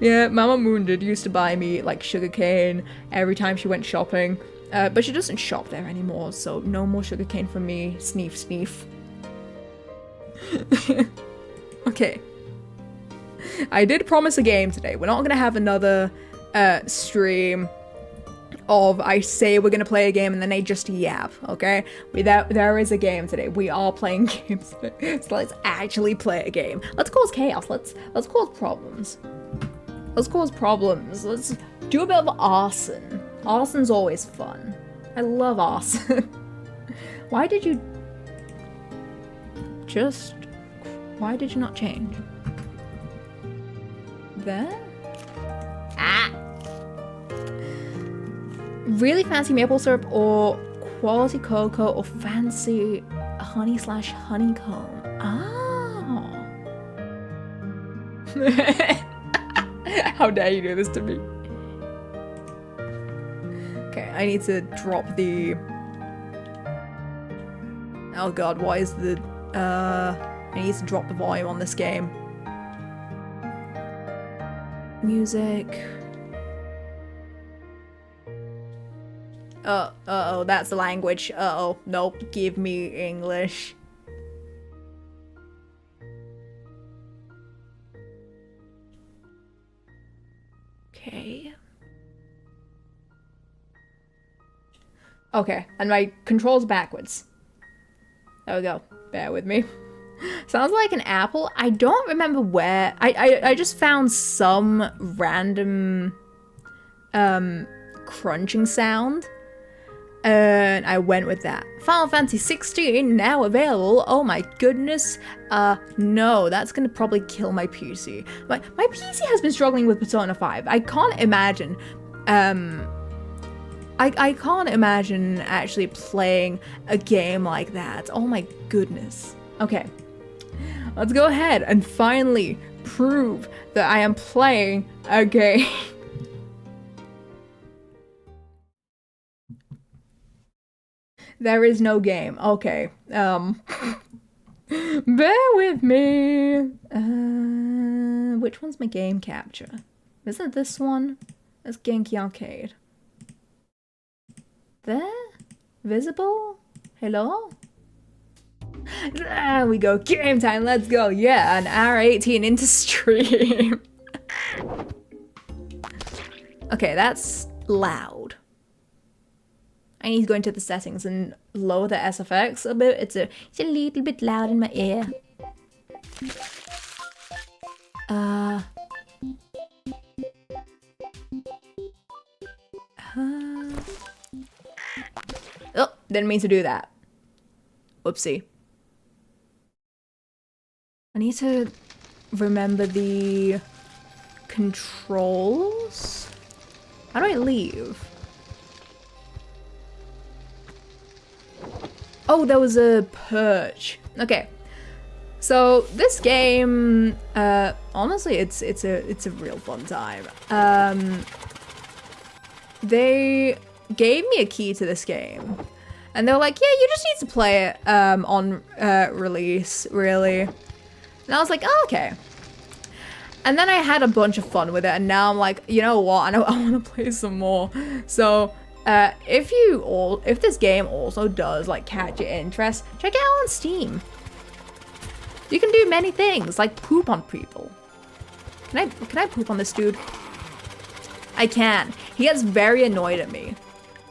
Yeah, Mama Moon used to buy me like sugarcane every time she went shopping. But she doesn't shop there anymore, so no more sugarcane from me. Sneef, sneef. Okay. I did promise a game today. We're not gonna have another stream of I say we're gonna play a game and then they just yap, okay? There is a game today. We are playing games today. So let's actually play a game. Let's cause chaos. Let's cause problems. Let's cause problems. Let's do a bit of arson. Arson's always fun. I love arson. Why did you not change? There? Ah! Really fancy maple syrup or quality cocoa or fancy honey/honeycomb. Oh. How dare you do this to me? Okay, I need to drop the... Oh god, what is the... I need to drop the volume on this game. Music... Uh-oh, that's the language. Uh-oh, nope, give me English. Okay. Okay, and my controls backwards. There we go. Bear with me. Sounds like an apple. I don't remember where. I just found some random crunching sound. And I went with that. Final Fantasy 16 now available. Oh my goodness. No, that's gonna probably kill my PC. My PC has been struggling with Persona 5. I can't imagine. I can't imagine actually playing a game like that. Oh my goodness. Okay. Let's go ahead and finally prove that I am playing a game. There is no game. Okay. Bear with me. Which one's my game capture? Isn't this one? It's Genki Arcade. There? Visible? Hello? There we go. Game time. Let's go. Yeah, an hour 18 into stream. Okay, that's loud. I need to go into the settings and lower the SFX a bit. It's a little bit loud in my ear. Oh, didn't mean to do that. Whoopsie. I need to remember the controls. How do I leave? Oh, there was a perch. Okay, so this game, honestly, it's a real fun time. They gave me a key to this game, and they were like, "Yeah, you just need to play it on release, really." And I was like, "Oh, okay." And then I had a bunch of fun with it, and now I'm like, you know what? I want to play some more. So. If this game also does like catch your interest, check it out on Steam. You can do many things, like poop on people. Can I poop on this dude? I can. He gets very annoyed at me.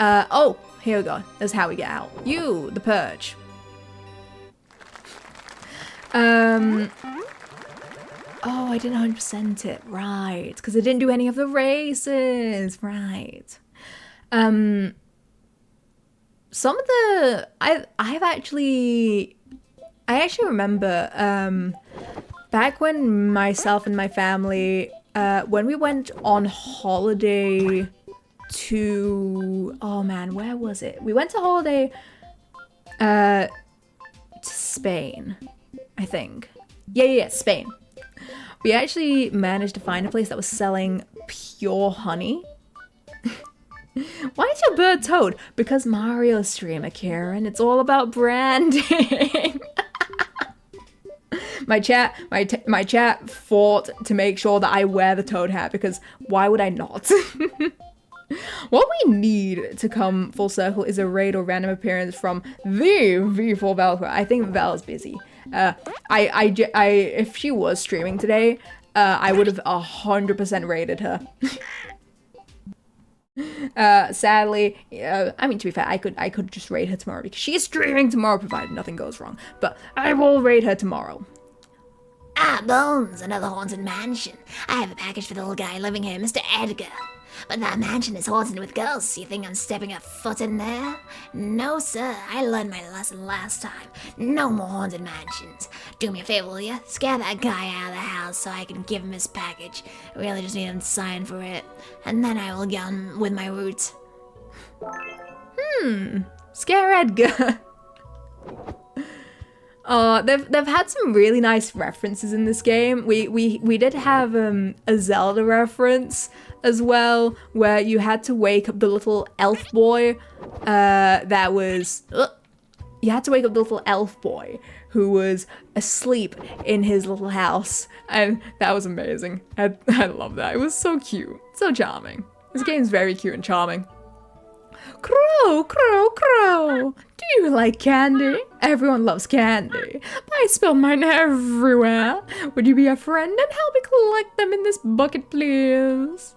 Oh, here we go. That's how we get out. You, the purge. Oh, I didn't 100% it. Right. Because I didn't do any of the races. Right. Some of the... I actually remember, back when myself and my family, when we went on holiday to... Oh man, where was it? We went to holiday, to Spain, I think. Yeah, Spain. We actually managed to find a place that was selling pure honey. Why is your bird toad? Because Mario streamer, Karen. It's all about branding. My chat fought to make sure that I wear the toad hat because why would I not? What we need to come full circle is a raid or random appearance from the V4 Velcro. I think Vel's busy. If she was streaming today, I would have 100% raided her. Sadly, I mean, to be fair, I could just raid her tomorrow because she's streaming tomorrow provided nothing goes wrong. But I will raid her tomorrow. Ah, Bones, another haunted mansion. I have a package for the little guy living here, Mr. Edgar. But that mansion is haunted with ghosts. You think I'm stepping a foot in there? No, sir. I learned my lesson last time. No more haunted mansions. Do me a favor, will you? Scare that guy out of the house so I can give him his package. I really just need him to sign for it. And then I will get on with my route. Scare Edgar. They've had some really nice references in this game. We did have a Zelda reference as well, where you had to wake up the little elf boy. You had to wake up the little elf boy who was asleep in his little house, and that was amazing. I love that. It was so cute, so charming. This game's very cute and charming. Crow, crow, crow. Do you like candy? Everyone loves candy. I spilled mine everywhere. Would you be a friend and help me collect them in this bucket, please?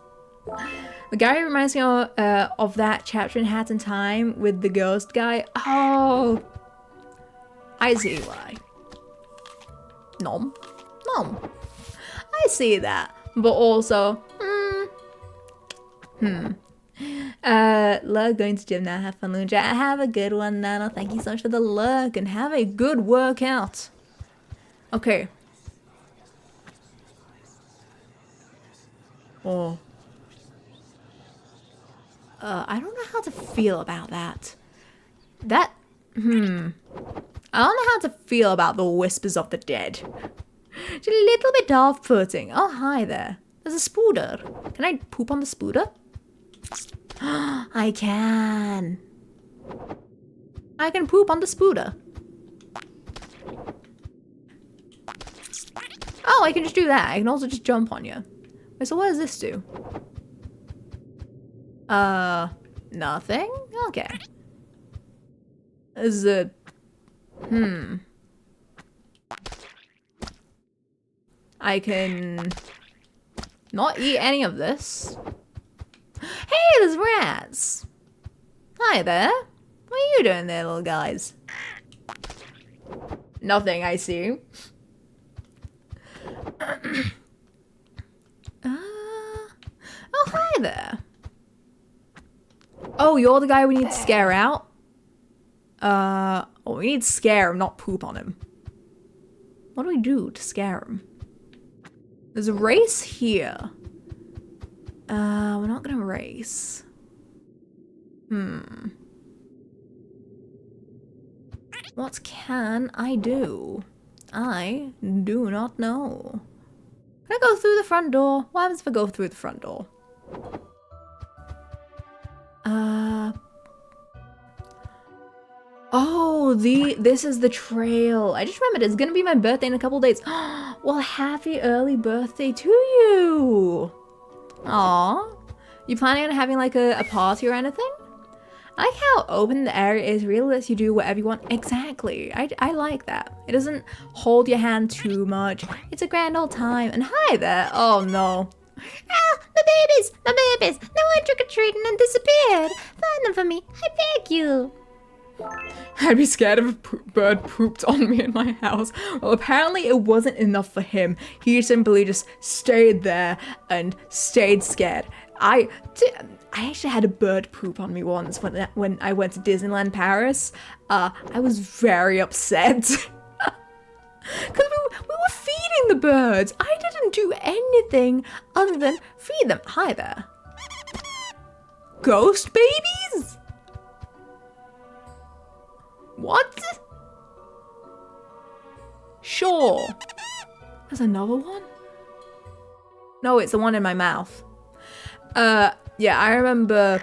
The guy reminds me of that chapter in Hat in Time with the ghost guy. Oh, I see why. Nom. I see that. But also, Lurk going to gym now. Have fun, Lunja. Have a good one, Nano. Thank you so much for the lurk and have a good workout. Okay. Oh. I don't know how to feel about that. I don't know how to feel about the whispers of the dead. It's a little bit off-putting. Oh, hi there. There's a spooder. Can I poop on the spooder? I can. I can poop on the spooder. Oh, I can just do that. I can also just jump on you. Wait, so what does this do? Nothing? Okay. Is it... I can... not eat any of this. Hey, there's rats! Hi there. What are you doing there, little guys? Nothing, I see. Oh, hi there. Oh, you're the guy we need to scare out? Oh, we need to scare him, not poop on him. What do we do to scare him? There's a race here. We're not gonna race. What can I do? I do not know. Can I go through the front door? What happens if I go through the front door? Oh, this is the trail. I just remembered it's gonna be my birthday in a couple days. Well, happy early birthday to you. Aw. You planning on having like a party or anything? I like how open the area is, really lets you do whatever you want. Exactly. I like that. It doesn't hold your hand too much. It's a grand old time. And hi there. Oh no. Ah, my babies! My babies! No one trick-or-treating and disappeared! Find them for me, I beg you! I'd be scared if a bird pooped on me in my house. Well, apparently it wasn't enough for him. He simply just stayed there and stayed scared. I actually had a bird poop on me once when I went to Disneyland Paris. I was very upset. Because we were feeding the birds. I didn't do anything other than feed them. Hi there. Ghost babies? What? Sure. There's another one? No, it's the one in my mouth. Yeah, I remember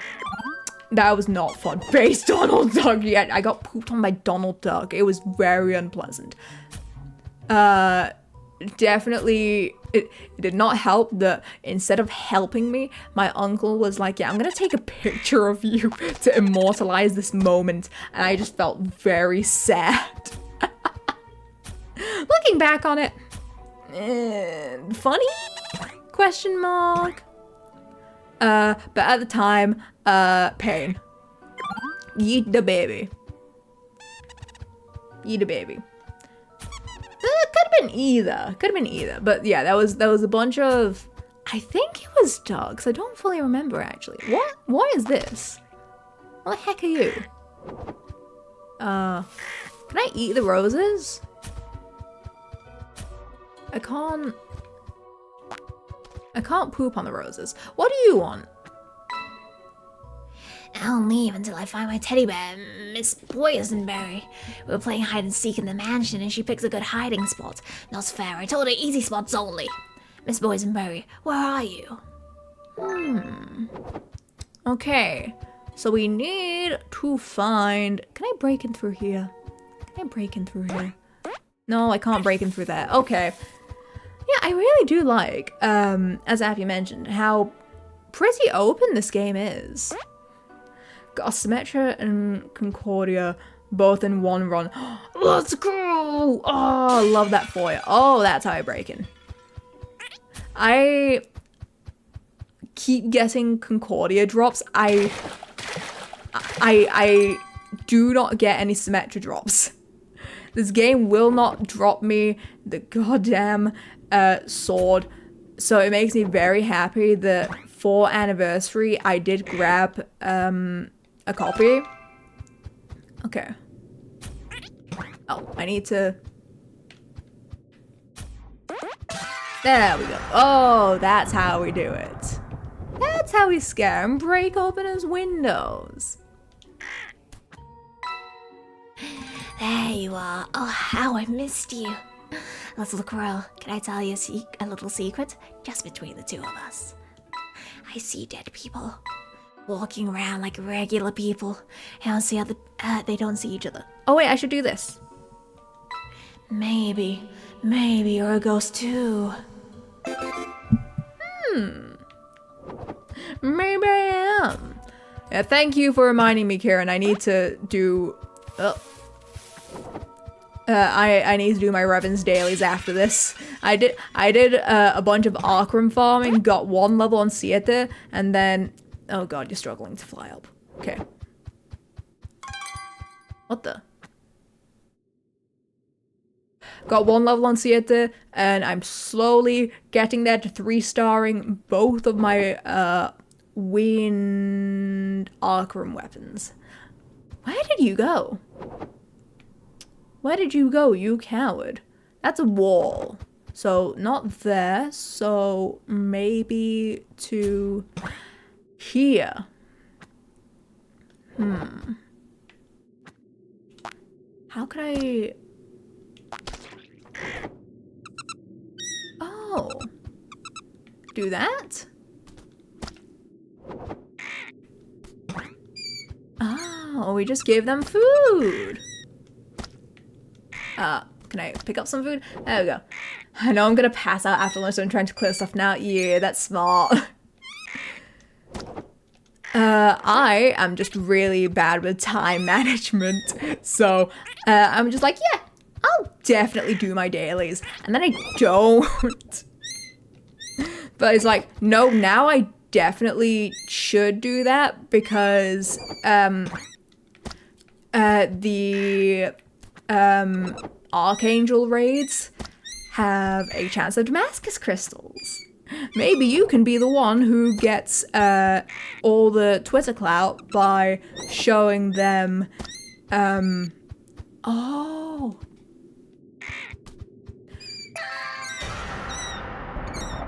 that was not fun. Base Donald Duck. Yeah, I got pooped on by Donald Duck. It was very unpleasant. Definitely, it did not help that instead of helping me, my uncle was like, yeah, I'm gonna take a picture of you to immortalize this moment. And I just felt very sad. Looking back on it, funny? Question mark. But at the time, pain. Eat the baby. Eat a baby. Could have been either. Could have been either. But yeah, that was a bunch of. I think it was ducks. I don't fully remember actually. What is this? What the heck are you? Can I eat the roses? I can't poop on the roses. What do you want? I'll leave until I find my teddy bear, Miss Boysenberry. We were playing hide and seek in the mansion and she picks a good hiding spot. Not fair, I told her easy spots only. Miss Boysenberry, where are you? Okay, so we need to find... Can I break in through here? Can I break in through here? No, I can't break in through there. Okay. Yeah, I really do like, as Appy mentioned, how pretty open this game is. Got Symmetra and Concordia both in one run. Let's go! Oh, love that for you. Oh, that's how I break in. I keep getting Concordia drops. I do not get any Symmetra drops. This game will not drop me the goddamn sword. So it makes me very happy that for anniversary I did grab a copy. Okay. Oh, I need to... There we go. Oh, that's how we do it. That's how we scare and break open his windows. There you are. Oh, how I missed you. Little Crow, can I tell you a little secret? Just between the two of us. I see dead people walking around like regular people. I don't see they don't see each other. Oh wait, I should do this. Maybe you're a ghost too. Maybe I am. Yeah, thank you for reminding me, Kieran. I need to do... I need to do my Revens dailies after this. I did a bunch of Arkham farming, got 1 level on Siete, and then... Oh god, you're struggling to fly up. Okay. What the? Got 1 level on Siete, and I'm slowly getting there to 3-starring both of my wind Arkham weapons. Where did you go? Where did you go, you coward? That's a wall. So, not there. So, maybe to here. How could I... Oh. Do that? Oh, we just gave them food. Can I pick up some food? There we go. I know I'm gonna pass out after lunch, so I'm trying to clear stuff now. Yeah, that's smart. I am just really bad with time management. So I'm just like, yeah, I'll definitely do my dailies. And then I don't. But it's like, no, now I definitely should do that because the Archangel raids have a chance of Damascus crystals. Maybe you can be the one who gets all the Twitter clout by showing them oh.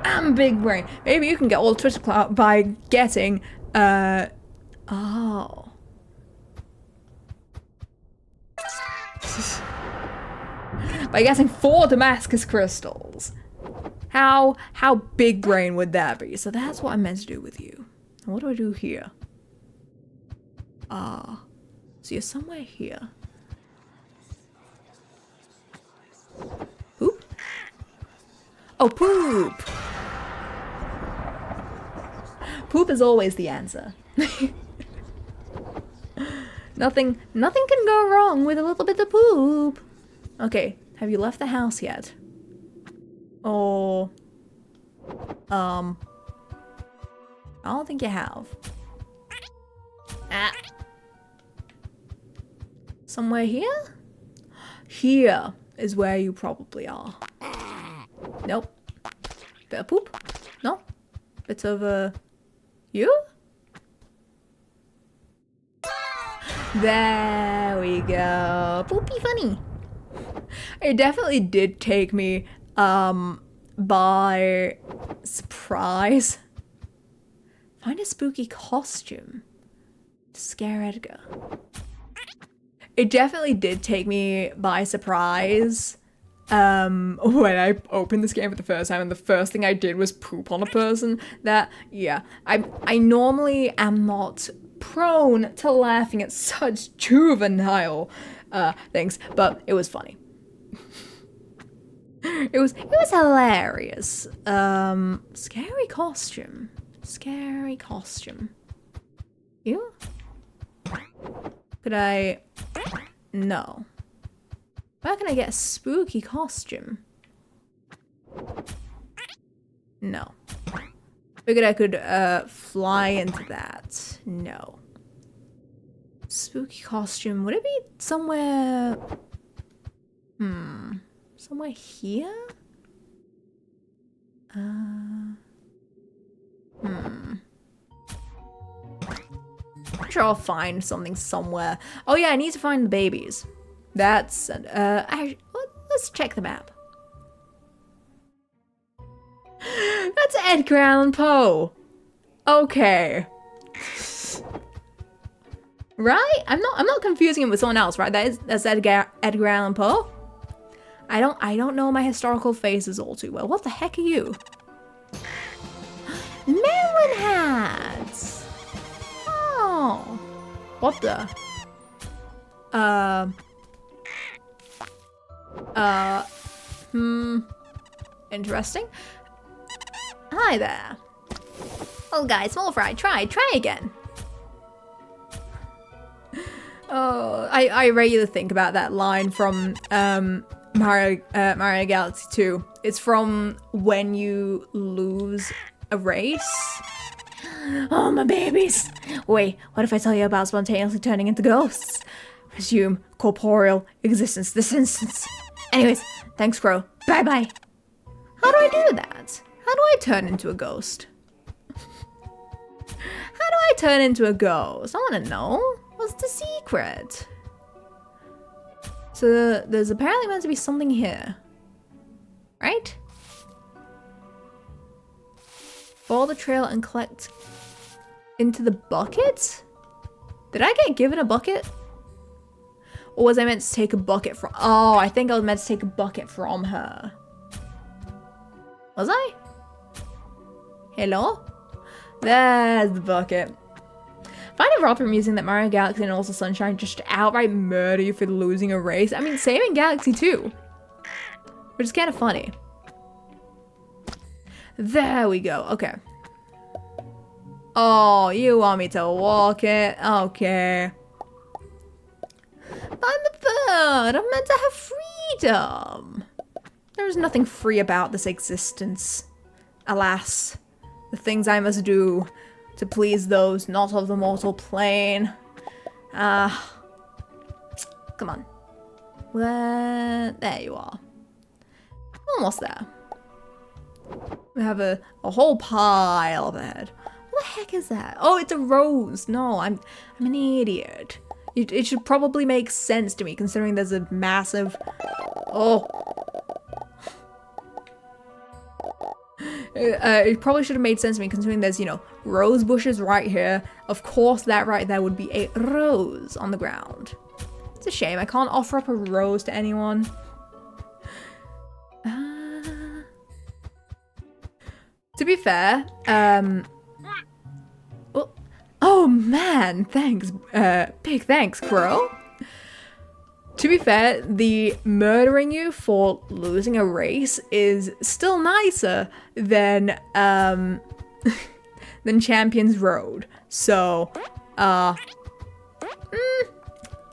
I'm big brain. Maybe you can get all the Twitter clout by getting oh. By getting 4 Damascus crystals. How big brain would that be? So that's what I meant to do with you. And what do I do here? Ah. So you're somewhere here. Poop? Oh, poop! Poop is always the answer. Nothing can go wrong with a little bit of poop. Okay, have you left the house yet? Or, I don't think you have. Ah. Somewhere here? Here is where you probably are. Nope. Bit of poop? No? Bit of, you? There we go. Poopy funny. It definitely did take me, by surprise. Find a spooky costume to scare Edgar. It definitely did take me by surprise when I opened this game for the first time and the first thing I did was poop on a person. That, yeah, I normally am not prone to laughing at such juvenile things, but it was funny. It was hilarious. Scary costume. Scary costume. You? Could I? No. Where can I get a spooky costume? No. Figured I could fly into that. No. Spooky costume. Would it be somewhere? Somewhere here? I'm sure I'll find something somewhere. Oh yeah, I need to find the babies. That's let's check the map. That's Edgar Allan Poe. Okay. Right? I'm not confusing him with someone else, right? That's Edgar Allan Poe. I don't know my historical faces all too well. What the heck are you? Melon hats. Oh. What the? Interesting. Hi there. Oh guys, small fry, try again. Oh, I regularly think about that line from Mario Galaxy 2. It's from when you lose a race. Oh, my babies. Wait, what if I tell you about spontaneously turning into ghosts? Resume corporeal existence this instance. Anyways, thanks, Crow. Bye-bye. How do I do that? How do I turn into a ghost? How do I turn into a ghost? I want to know. What's the secret? So there's apparently meant to be something here. Right? Follow the trail and collect into the bucket? Did I get given a bucket? Or was I meant to take a bucket from... Oh, I think I was meant to take a bucket from her. Was I? Hello? There's the bucket. I find it rather amusing that Mario Galaxy and also Sunshine just outright murder you for losing a race. I mean, same in Galaxy 2. Which is kind of funny. There we go. Okay. Oh, you want me to walk it? Okay. But I'm a bird. I'm meant to have freedom. There's nothing free about this existence. Alas, the things I must do to please those not of the mortal plane. Come on. There you are. Almost there. We have a whole pile up ahead. What the heck is that? Oh, it's a rose. No, I'm an idiot. It should probably make sense to me considering there's a massive... Oh. It probably should have made sense to me considering there's, you know, rose bushes right here. Of course, that right there would be a rose on the ground. It's a shame. I can't offer up a rose to anyone. To be fair, oh man, thanks, big thanks, Crow. To be fair, the murdering you for losing a race is still nicer than Champions Road. So,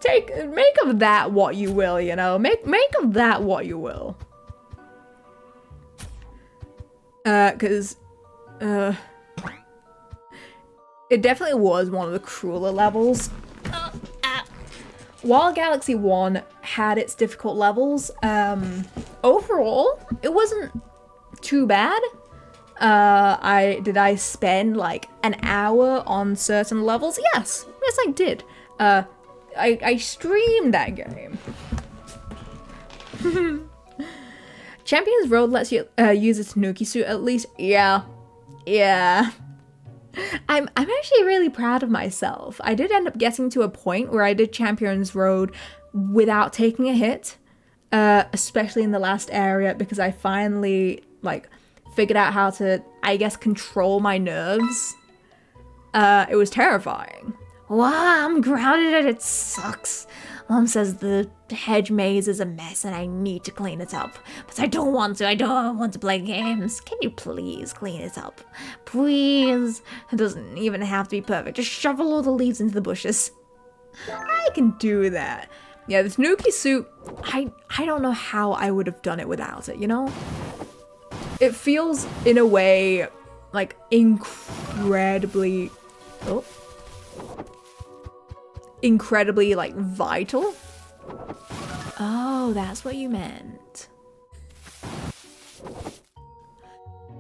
make of that what you will, you know. Make of that what you will. Cause, it definitely was one of the crueler levels. While Galaxy 1 had its difficult levels, overall, it wasn't too bad. Did I spend like an hour on certain levels? Yes, I did. I streamed that game. Champions Road lets you use a Tanuki suit at least. Yeah. I'm actually really proud of myself. I did end up getting to a point where I did Champions Road without taking a hit, especially in the last area because I finally like figured out how to, I guess, control my nerves. It was terrifying. Wow, I'm grounded and it sucks. Mom says the hedge maze is a mess and I need to clean it up. But I don't want to. I don't want to play games. Can you please clean it up? Please. It doesn't even have to be perfect. Just shovel all the leaves into the bushes. I can do that. Yeah, the Tanuki suit, I don't know how I would have done it without it, you know? It feels, in a way, like incredibly... Oh. Incredibly, like, vital. Oh, that's what you meant.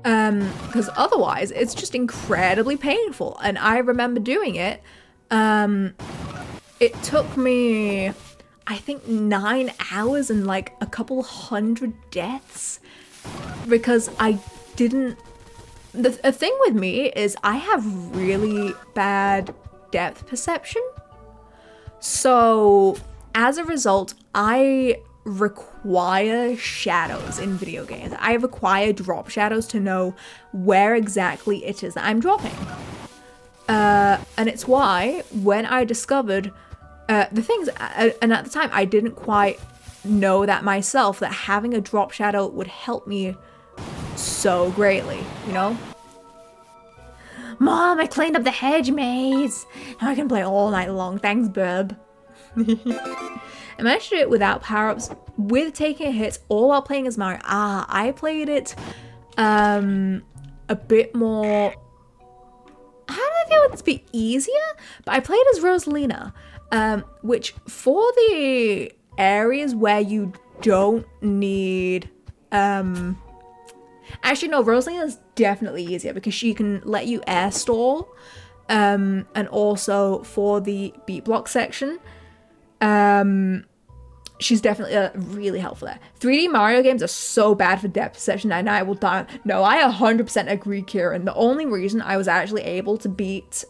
Because otherwise, it's just incredibly painful. And I remember doing it. It took me, I think, 9 hours and, like, a couple hundred deaths. Because I didn't... The thing with me is I have really bad depth perception. So, as a result, I require shadows in video games. I require drop shadows to know where exactly it is that I'm dropping. And it's why, when I discovered the things, and at the time I didn't quite know that myself, that having a drop shadow would help me so greatly, you know? Mom, I cleaned up the hedge maze. Now I can play all night long. Thanks, Burb. I managed to do it without power-ups, with taking hits, all while playing as Mario. I played it a bit more... I don't know if it would be easier, but I played as Rosalina, which for the areas where you don't need... Actually, no, Rosalina is definitely easier because she can let you air stall. And also for the beat block section, she's definitely really helpful there. 3D Mario games are so bad for depth perception, and I will die. No, I 100% agree, Kieran. The only reason I was actually able to beat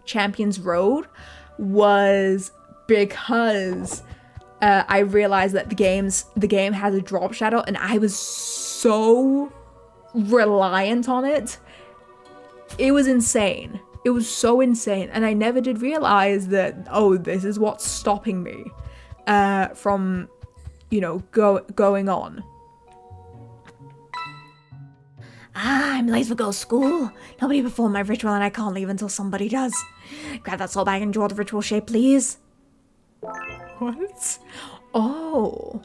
Champions Road was because I realized that the game has a drop shadow, and I was so reliant on it. It was insane. It was so insane, and I never did realize that, oh, this is what's stopping me from, you know, going on. I'm late for girls' school. Nobody performed my ritual and I can't leave until somebody does. Grab that soul bag and draw the ritual shape, please. What? Oh.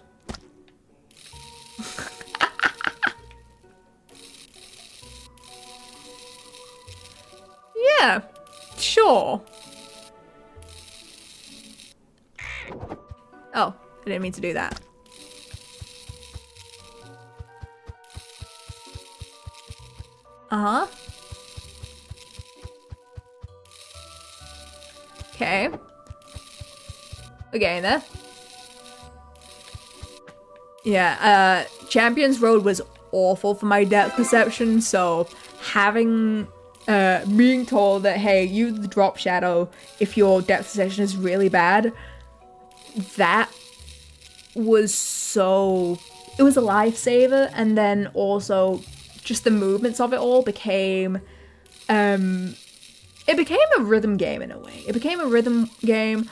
Yeah, sure. Oh, I didn't mean to do that. Uh-huh. Okay. We're getting there. Yeah, Champions Road was awful for my depth perception, so having, being told that, hey, use the drop shadow if your depth perception is really bad, that was so, it was a lifesaver, and then also just the movements of it all became, it became a rhythm game in a way. It became a rhythm game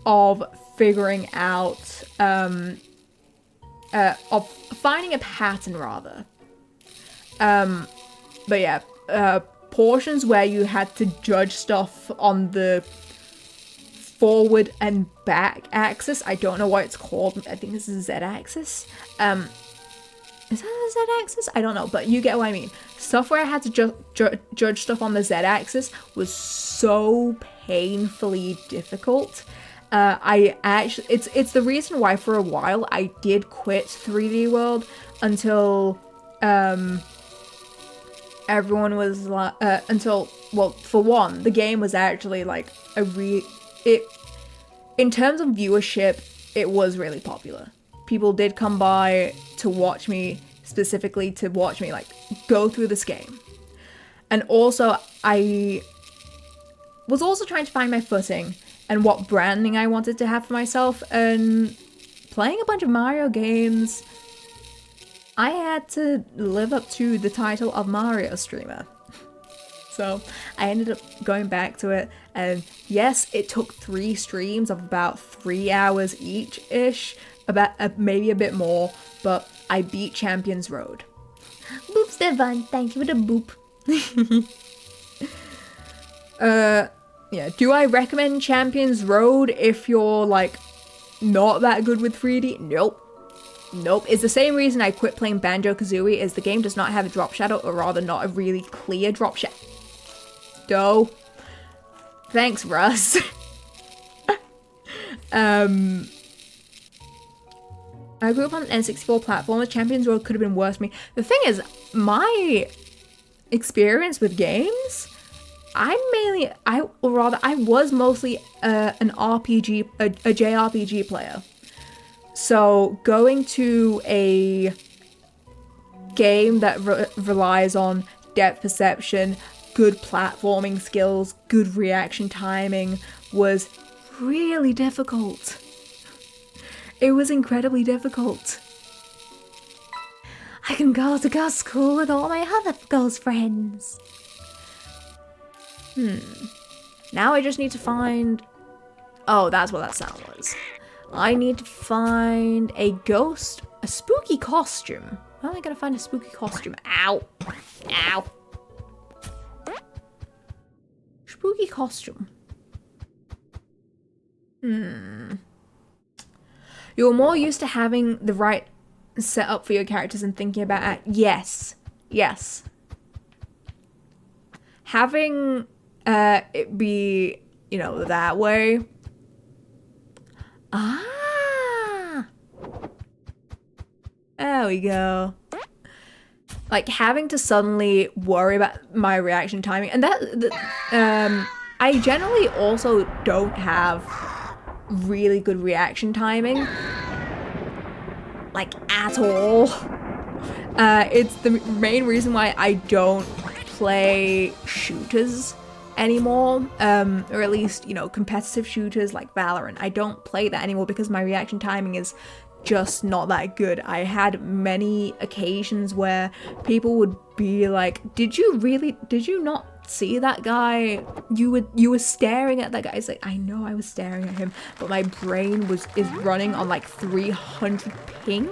of figuring out, of finding a pattern rather. But yeah, portions where you had to judge stuff on the forward and back axis. I don't know what it's called. I think this is Z-axis. Is that the Z-axis? I don't know, but you get what I mean. Stuff where I had to judge stuff on the Z-axis was so painfully difficult. It's the reason why for a while I did quit 3D World until everyone was like well, for one, the game was actually like in terms of viewership, it was really popular. People did come by to watch me, specifically to watch me like go through this game. And also I was also trying to find my footing and what branding I wanted to have for myself, and playing a bunch of Mario games, I had to live up to the title of Mario streamer. So I ended up going back to it, and yes, it took 3 streams of about 3 hours each-ish, about maybe a bit more, but I beat Champions Road. Boop, Stefan. Thank you for the boop. Yeah, do I recommend Champions Road if you're, like, not that good with 3D? Nope. Nope. It's the same reason I quit playing Banjo-Kazooie, is the game does not have a drop shadow, or rather not a really clear drop shadow. Thanks, Russ. I grew up on an N64 platform. Champions Road could have been worse for me. The thing is, my experience with games, I was mostly an RPG, a JRPG player. So going to a game that relies on depth perception, good platforming skills, good reaction timing was really difficult. It was incredibly difficult. I can go to girls' school with all my other girls' friends. Now I just need to find... Oh, that's what that sound was. I need to find a spooky costume. How am I gonna find a spooky costume? Ow. Ow. Spooky costume. You're more used to having the right setup for your characters and thinking about it. Yes. Yes. Having it be, you know, that way. Ah! There we go. Like, having to suddenly worry about my reaction timing. And I generally also don't have really good reaction timing. Like, at all. It's the main reason why I don't play shooters anymore, or at least, you know, competitive shooters like Valorant. I don't play that anymore because my reaction timing is just not that good. I had many occasions where people would be like, did you not see that guy? You were staring at that guy. It's like, I know I was staring at him, but my brain is running on like 300 ping.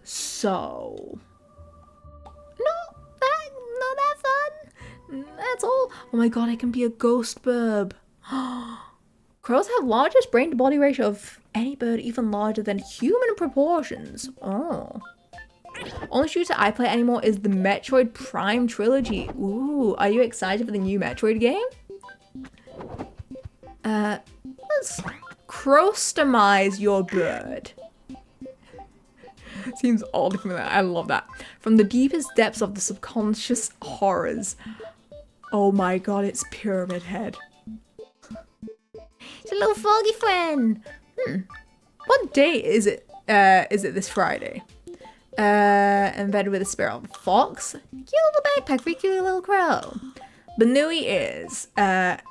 So That's all. Oh my god, I can be a ghost burb. Crows have largest brain to body ratio of any bird, even larger than human proportions. Oh. Only shooter I play anymore is the Metroid Prime trilogy. Ooh, are you excited for the new Metroid game? Let's crostomize your bird. Seems odd from that. I love that. From the deepest depths of the subconscious horrors. Oh my god, it's Pyramid Head. It's a little foggy friend. What day is it? Is it this Friday? Embedded with a sparrow. Fox? Cute little backpack for your cute little crow. Banui is,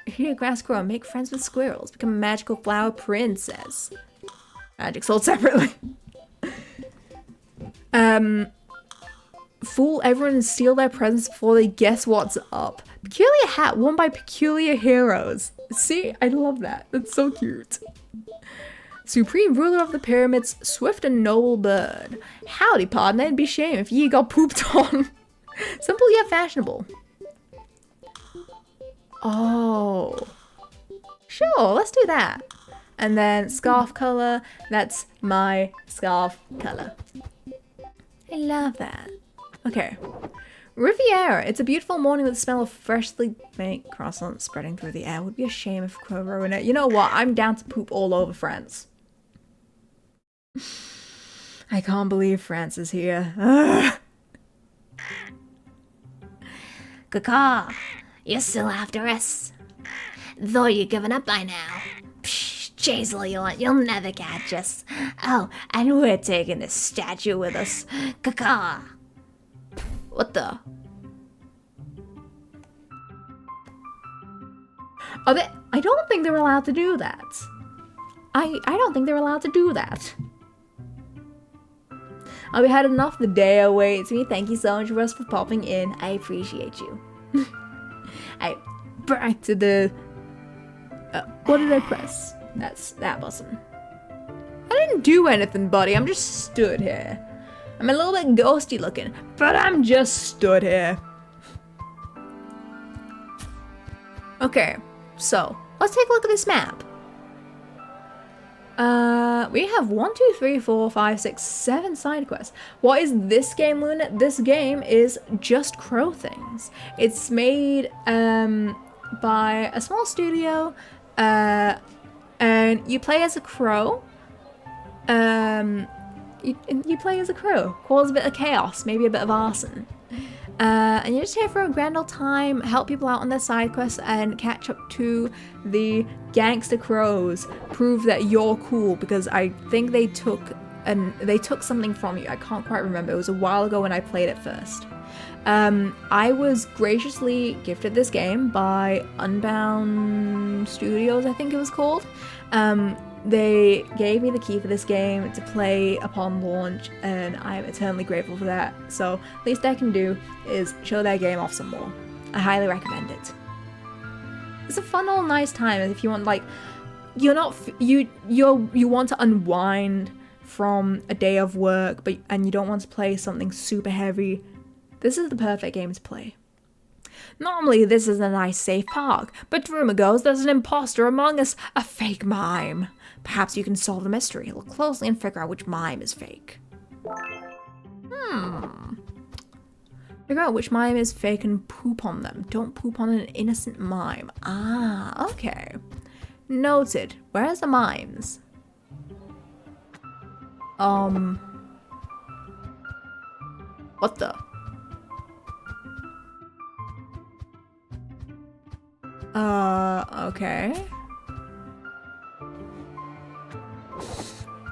here grass grow, make friends with squirrels, become a magical flower princess. Magic sold separately. Fool everyone and steal their presents before they guess what's up. Peculiar hat worn by peculiar heroes. See, I love that. That's so cute. Supreme ruler of the pyramids, swift and noble bird. Howdy, partner, it'd be shame if ye got pooped on. Simple yet fashionable. Oh. Sure, let's do that. And then scarf color, that's my scarf color. I love that. Okay. Riviera. It's a beautiful morning with the smell of freshly baked croissants spreading through the air. Would be a shame if Crow ruined it. You know what? I'm down to poop all over France. I can't believe France is here. Ugh. Caw, you're still after us. Though you're giving up by now. Psh, Jazel, you'll never catch us. Oh, and we're taking this statue with us. Caw. What the? Are they? I don't think they're allowed to do that. I don't think they're allowed to do that. We had enough. The day awaits me. Thank you so much, Russ, for popping in. I appreciate you. Alright, back to the... what did I press? That's that button. I didn't do anything, buddy. I'm just stood here. I'm a little bit ghosty looking, but I'm just stood here. Okay, so let's take a look at this map. We have 1, 2, 3, 4, 5, 6, 7 side quests. What is this game, Luna? This game is Just Crow Things. It's made by a small studio, and you play as a crow. You play as a crow, cause a bit of chaos, maybe a bit of arson. And you're just here for a grand old time, help people out on their side quests, and catch up to the gangster crows. Prove that you're cool, because I think they took something from you. I can't quite remember. It was a while ago when I played it first. I was graciously gifted this game by Unbound Studios, I think it was called. They gave me the key for this game to play upon launch, and I'm eternally grateful for that. So least I can do is show that game off some more. I highly recommend it. It's a fun old nice time if you want, like, you want to unwind from a day of work, and you don't want to play something super heavy. This is the perfect game to play. Normally this is a nice safe park, but rumor goes there's an imposter among us, a fake mime. Perhaps you can solve the mystery, look closely and figure out which mime is fake. Figure out which mime is fake and poop on them. Don't poop on an innocent mime. Ah, okay. Noted. Where's the mimes? What the? Okay.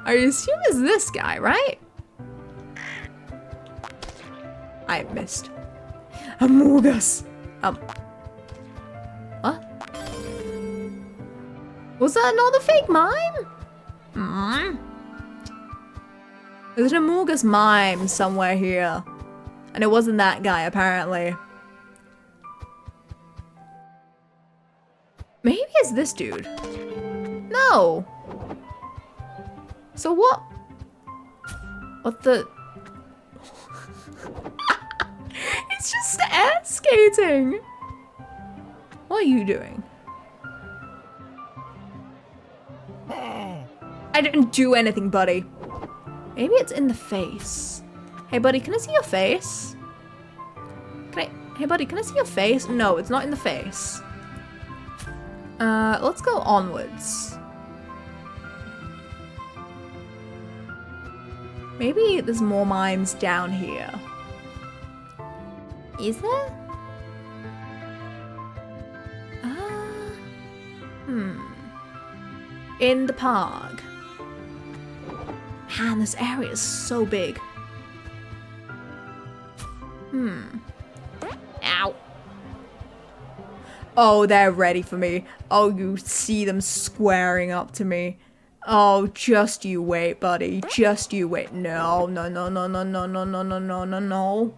I assume it's this guy, right? I missed. Amogus. What? Was that another fake mime? There's an Amogus mime somewhere here. And it wasn't that guy, apparently. Maybe it's this dude. No. So what? What the? It's just air skating. What are you doing? I didn't do anything, buddy. Maybe it's in the face. Hey, buddy, can I see your face? Hey, buddy, can I see your face? No, it's not in the face. Let's go onwards. Maybe there's more mimes down here. Is there? In the park. Man, this area is so big. Ow. Oh, they're ready for me. Oh, you see them squaring up to me. Oh, just you wait, buddy. Just you wait. No, no, no, no, no, no, no, no, no, no, no, no.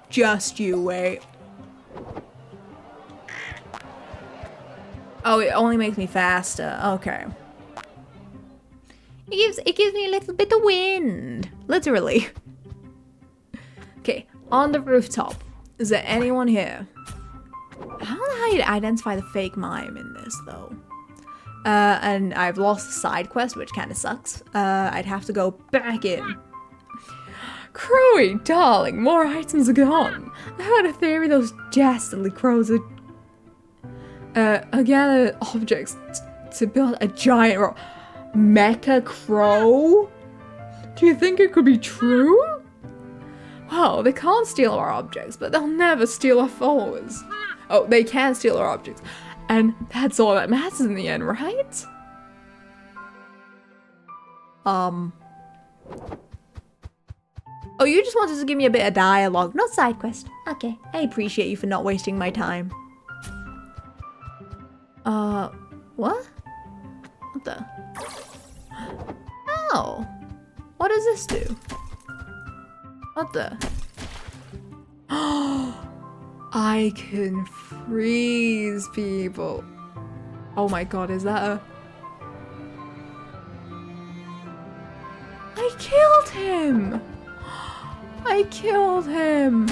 Just you wait. Oh, it only makes me faster. Okay. It gives me a little bit of wind. Literally. Okay, on the rooftop. Is there anyone here? I don't know how you'd identify the fake mime in this, though. And I've lost the side quest, which kind of sucks. I'd have to go back in. Crowy, darling, more items are gone. I had a theory those dastardly crows are gather objects to build a giant mecha crow? Do you think it could be true? Well, they can't steal our objects, but they'll never steal our followers. Oh, they can steal our objects. And that's all that matters in the end, right? Oh, you just wanted to give me a bit of dialogue, not side quest. Okay, I appreciate you for not wasting my time. What? What the? Oh. What does this do? What the? I can freeze people. Oh my god, is that a... I killed him! I killed him!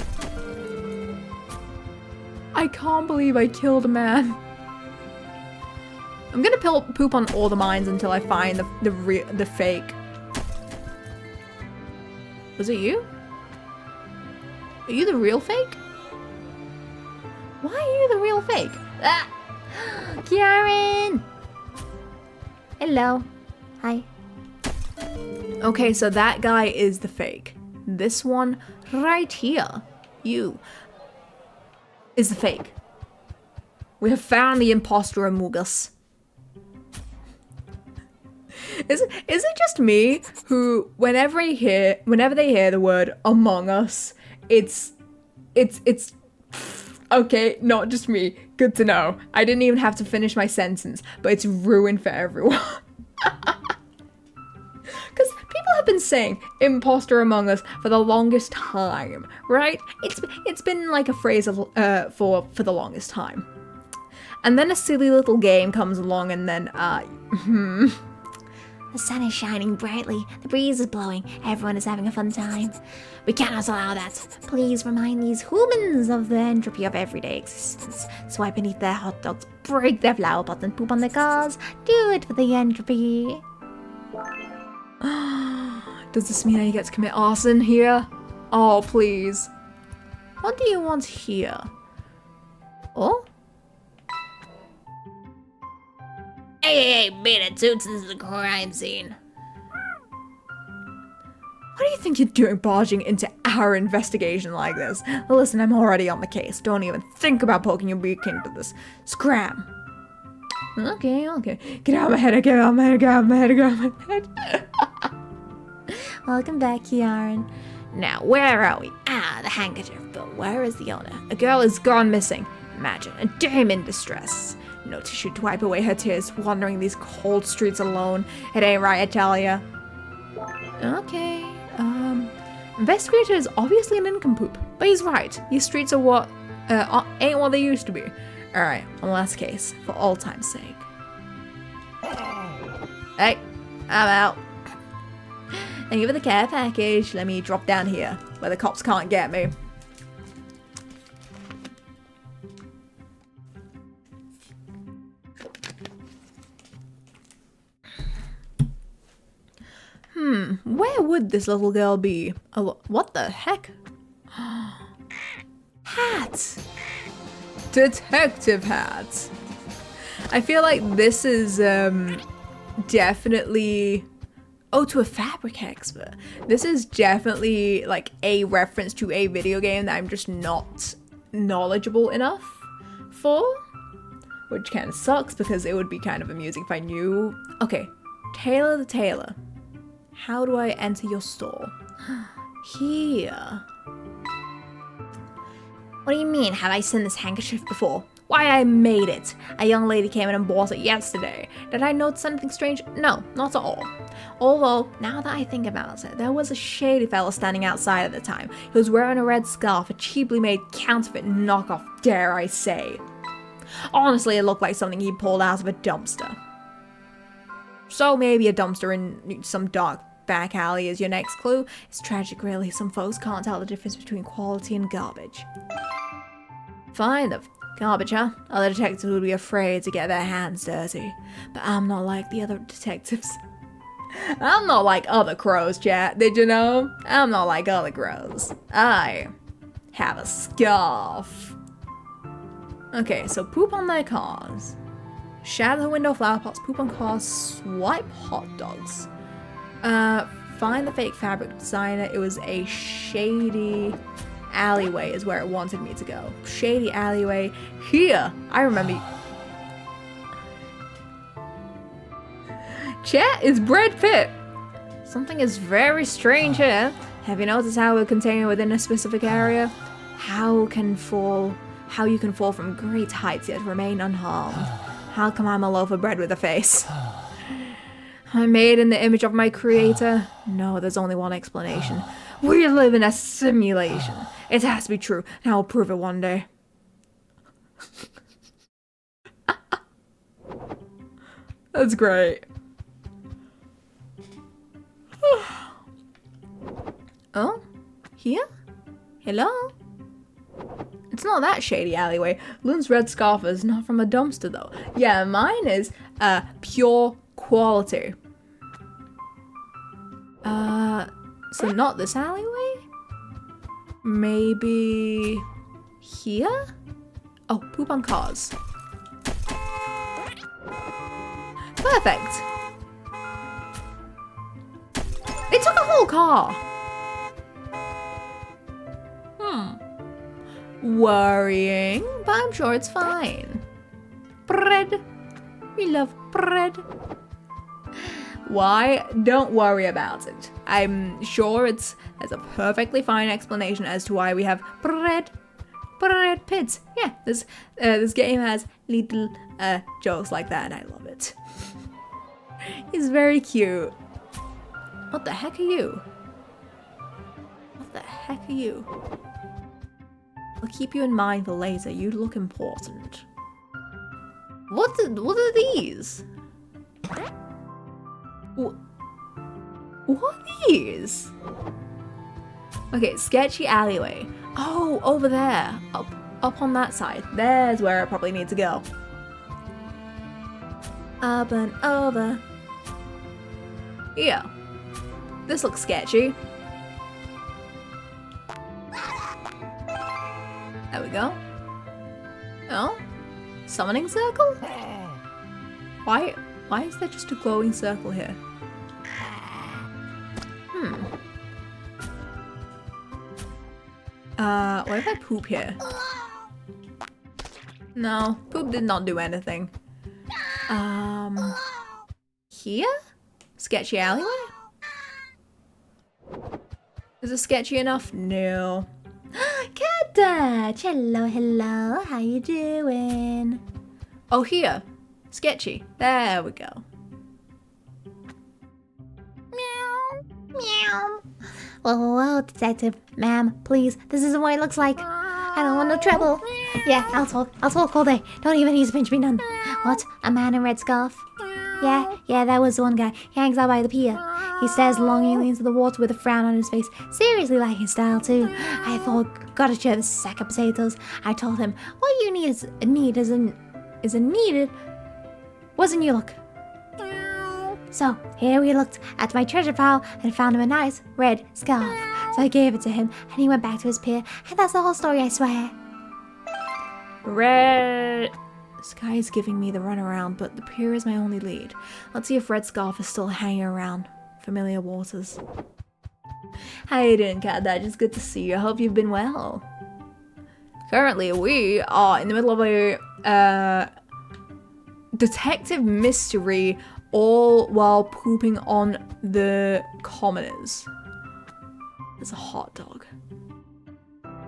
I can't believe I killed a man. I'm gonna poop on all the mines until I find the fake. Was it you? Are you the real fake? Why are you the real fake? Ah! Kieran! Hello. Hi. Okay, so that guy is the fake. This one right here, you, is the fake. We have found the imposter among us. Is it just me who, whenever they hear the word Among Us, it's okay, not just me. Good to know. I didn't even have to finish my sentence, but it's ruined for everyone. Because people have been saying imposter among us for the longest time, right? It's been like a phrase of, for the longest time. And then a silly little game comes along and then, The sun is shining brightly, the breeze is blowing, everyone is having a fun time. We cannot allow that. Please remind these humans of the entropy of everyday existence. Swipe and eat their hot dogs, break their flower pots and poop on their cars. Do it for the entropy. Does this mean I get to commit arson here? Oh, please. What do you want here? Oh? Hey, beat it, Toots, this is a crime scene. What do you think you're doing barging into our investigation like this? Well, listen, I'm already on the case. Don't even think about poking your beak into this. Scram. Okay. Get out of my head, get out of my head, get out of my head, get out of my head. Welcome back, Kiaran. Now, where are we? Ah, the handkerchief, but where is the owner? A girl is gone missing. Imagine, a dame in distress. No tissue to wipe away her tears, wandering these cold streets alone. It ain't right, I tell ya. Okay, investigator is obviously an nincompoop, but he's right. These streets are what, ain't what they used to be. Alright, one last case, for all time's sake. Hey, I'm out. Thank you for the care package. Let me drop down here, where the cops can't get me. Where would this little girl be? Oh, what the heck? Hats! Detective hats! I feel like this is definitely... Oh, to a fabric expert. This is definitely like a reference to a video game that I'm just not knowledgeable enough for. Which kind of sucks because it would be kind of amusing if I knew. Okay, Taylor the Tailor. How do I enter your store? Here. What do you mean, have I seen this handkerchief before? Why, I made it. A young lady came in and bought it yesterday. Did I notice anything strange? No, not at all. Although, now that I think about it, there was a shady fella standing outside at the time. He was wearing a red scarf, a cheaply made counterfeit knockoff, dare I say. Honestly, it looked like something he pulled out of a dumpster. So maybe a dumpster in some dark back alley is your next clue. It's tragic, really. Some folks can't tell the difference between quality and garbage. Fine, the garbage, huh? Other detectives would be afraid to get their hands dirty. But I'm not like the other detectives. I'm not like other crows, chat. Did you know? I'm not like other crows. I have a scarf. Okay, so poop on their cars. Shatter the window flower pots, poop on cars, swipe hot dogs. Find the fake fabric designer. It was a shady alleyway is where it wanted me to go. Shady alleyway. Here! I remember. Chat is Brad Pitt. Something is very strange here. Have you noticed how we're contained within a specific area? How you can fall from great heights yet remain unharmed. How come I'm a loaf of bread with a face? I'm made in the image of my creator. No, there's only one explanation. We live in a simulation. It has to be true, and I'll prove it one day. That's great. Oh? Here? Hello? It's not that shady alleyway. Lynn's red scarf is not from a dumpster though. Yeah, mine is pure quality. So not this alleyway? Maybe here? Oh, poop on cars. Perfect. They took a whole car. Worrying, but I'm sure it's fine. Bread. We love bread. Why? Don't worry about it. I'm sure there's a perfectly fine explanation as to why we have bread pits. Yeah, this game has little jokes like that, and I love it. He's very cute. What the heck are you? What the heck are you? I'll keep you in mind for later. You look important. What are these? What are these? Okay, sketchy alleyway. Oh, over there. Up on that side. There's where I probably need to go. Up and over. Yeah. This looks sketchy. There we go. Oh? Summoning circle? Why is there just a glowing circle here? What if I poop here? No, poop did not do anything. Here? Sketchy alleyway? Is it sketchy enough? No. Cat Dutch, hello, how you doing? Oh, here. Sketchy. There we go. Meow, meow. Whoa, detective, ma'am, please, this isn't what it looks like. I don't want no trouble. Yeah, I'll talk all day. Don't even need to pinch me none. What? A man in red scarf? Yeah, that was the one guy. He hangs out by the pier. He stares longingly into the water with a frown on his face. Seriously like his style too. I thought, gotta share this sack of potatoes. I told him, what you need isn't needed. Wasn't you look? So here we looked at my treasure pile and found him a nice red scarf. So I gave it to him and he went back to his pier, and that's the whole story, I swear. Red... Sky is giving me the runaround, but the pier is my only lead. Let's see if Red Scarf is still hanging around familiar waters. How you doing, Cat Dad? It's good to see you. I hope you've been well. Currently, we are in the middle of a detective mystery, all while pooping on the commoners. There's a hot dog.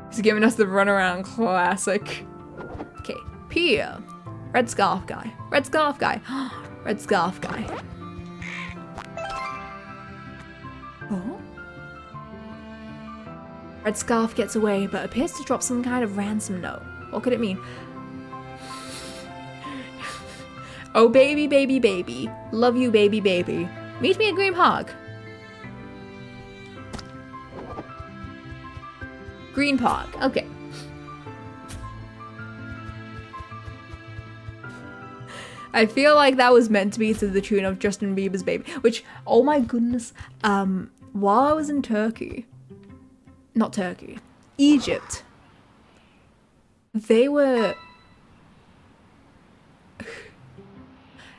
He's giving us the runaround classic. Okay, pier. Red Scarf guy. Red Scarf guy. Red Scarf guy. Oh? Red Scarf gets away, but appears to drop some kind of ransom note. What could it mean? Oh, baby, baby, baby. Love you, baby, baby. Meet me at Green Park. Green Park. Okay. I feel like that was meant to be to the tune of Justin Bieber's Baby, which, oh my goodness, while I was in Egypt,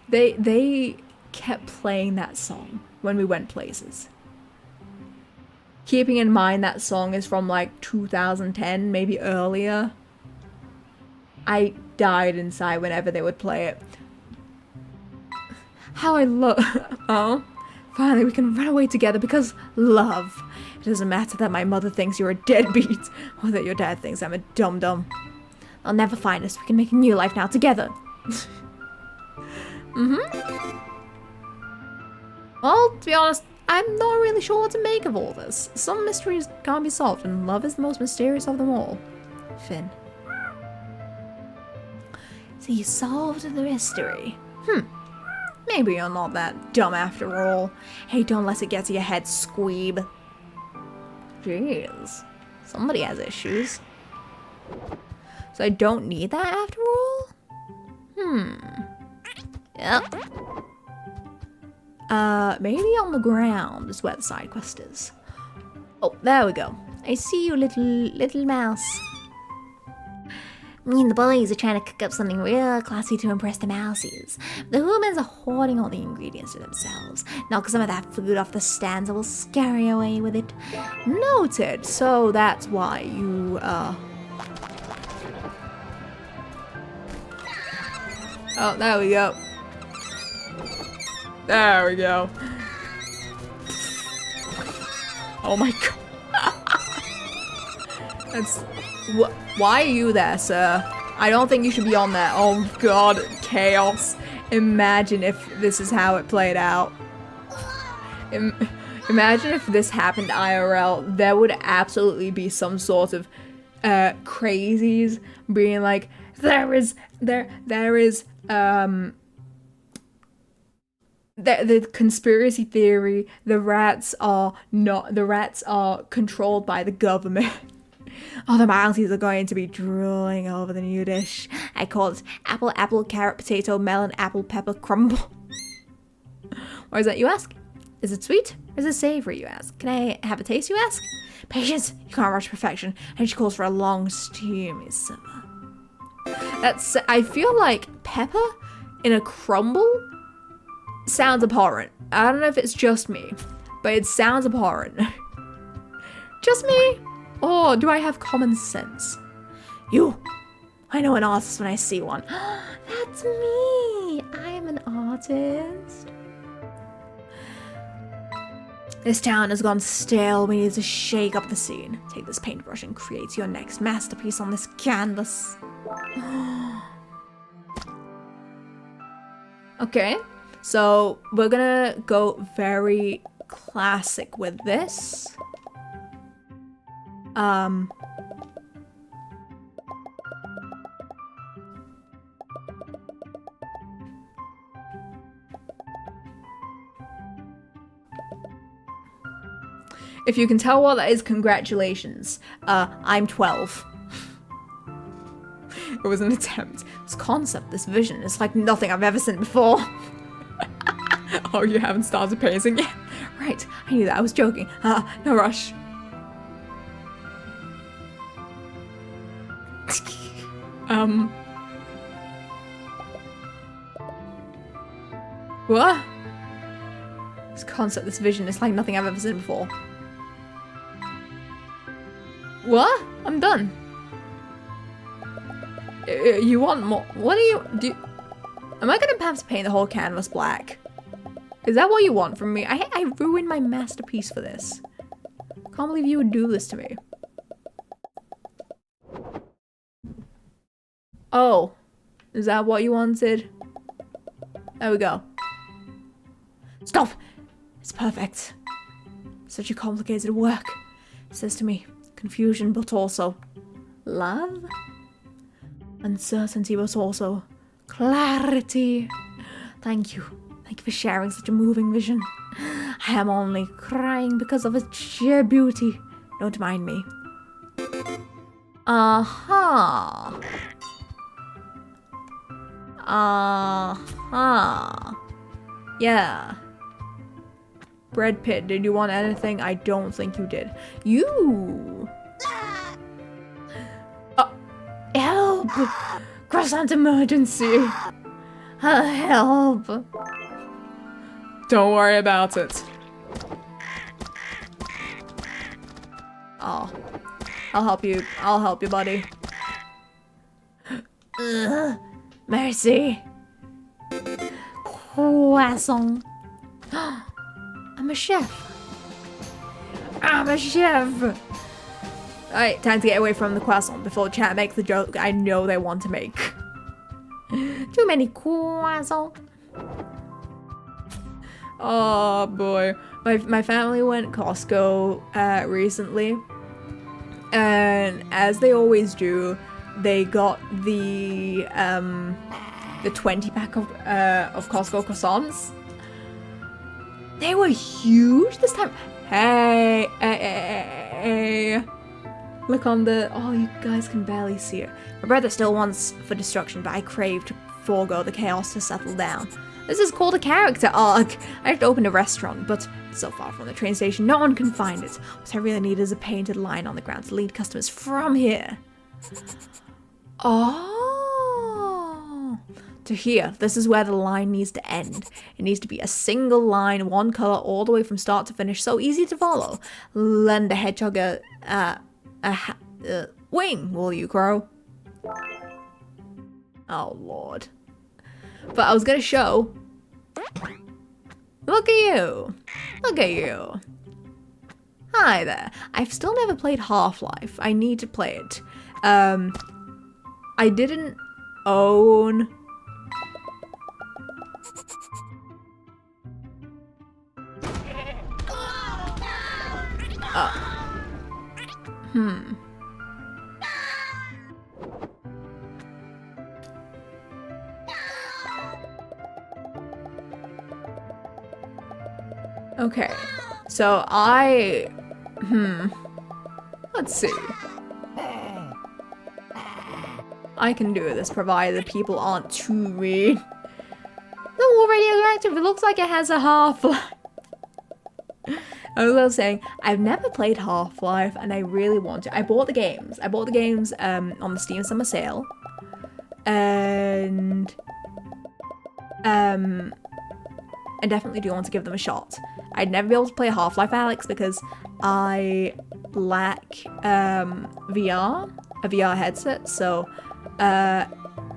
they kept playing that song when we went places. Keeping in mind that song is from like 2010, maybe earlier. I died inside whenever they would play it. How I love... Oh, finally we can run away together because love. It doesn't matter that my mother thinks you're a deadbeat or that your dad thinks I'm a dum-dum. They'll never find us. We can make a new life now together. Well, to be honest, I'm not really sure what to make of all this. Some mysteries can't be solved, and love is the most mysterious of them all. Finn. So you solved the mystery. Maybe you're not that dumb after all. Hey, don't let it get to your head, squeeb. Jeez. Somebody has issues. So I don't need that after all? Yep. Maybe on the ground is where the side quest is. Oh, there we go. I see you, little mouse. Me and the boys are trying to cook up something real classy to impress the mousies. The humans are hoarding all the ingredients to themselves. Knock some of that food off the stands and we'll scurry away with it. Noted. So that's why you, Oh, there we go. There we go. Oh my god. That's... Why are you there, sir? I don't think you should be on there. Oh god, chaos. Imagine if this is how it played out. Imagine if this happened IRL. There would absolutely be some sort of crazies being like, there is the conspiracy theory, the rats are controlled by the government. Oh, the mousies are going to be drooling over the new dish. I call it apple, carrot, potato, melon, apple, pepper, crumble. What is that, you ask? Is it sweet or is it savory, you ask? Can I have a taste, you ask? Patience, you can't rush perfection. And she calls for a long, steamy simmer. I feel like pepper in a crumble sounds abhorrent. I don't know if it's just me, but it sounds abhorrent. Just me? Or do I have common sense? You! I know an artist when I see one. That's me! I am an artist. This town has gone stale. We need to shake up the scene. Take this paintbrush and create your next masterpiece on this canvas. Okay, so we're gonna go very classic with this. If you can tell what that is, congratulations. I'm 12. It was an attempt. This concept, this vision, is like nothing I've ever seen before. Oh, you haven't started pacing yet? Right, I knew that. I was joking. No rush. What? This concept, this vision, it's like nothing I've ever seen before. What? I'm done. You want more? What do you... Am I gonna have to paint the whole canvas black? Is that what you want from me? I ruined my masterpiece for this. Can't believe you would do this to me. Oh. Is that what you wanted? There we go. Stop! It's perfect. Such a complicated work. It says to me, confusion, but also love? Uncertainty, but also clarity. Thank you. Thank you for sharing such a moving vision. I am only crying because of its sheer beauty. Don't mind me. Uh-huh. Uh-huh. Yeah. Brad Pitt, did you want anything? I don't think you did. You! Help! Croissant emergency! Help! Don't worry about it. Oh. I'll help you. I'll help you, buddy. Mercy. Croissant. I'm a chef. I'm a chef. Alright, time to get away from the croissant before chat makes the joke I know they want to make. Too many croissants. Oh boy. My family went Costco recently. And as they always do, they got the 20-pack of Costco croissants. They were huge this time. Hey. Look on the... Oh, you guys can barely see it. My brother still wants for destruction, but I crave to forego the chaos to settle down. This is called a character arc. I just opened a restaurant, but it's so far from the train station, no one can find it. What I really need is a painted line on the ground to lead customers from here. Oh. To here, this is where the line needs to end. It needs to be a single line, one color, all the way from start to finish, so easy to follow. Lend a hedgehog a wing, will you, Crow? Oh, Lord. But I was gonna show. Look at you. Look at you. Hi there. I've still never played Half-Life. I need to play it. I didn't own... Okay, so let's see. I can do this, provided the people aren't too mean. No, radioactive, it looks like it has a half-life. I was saying, I've never played Half-Life, and I really want to. I bought the games on the Steam Summer Sale. And I definitely do want to give them a shot. I'd never be able to play Half-Life Alyx because I lack a VR headset, so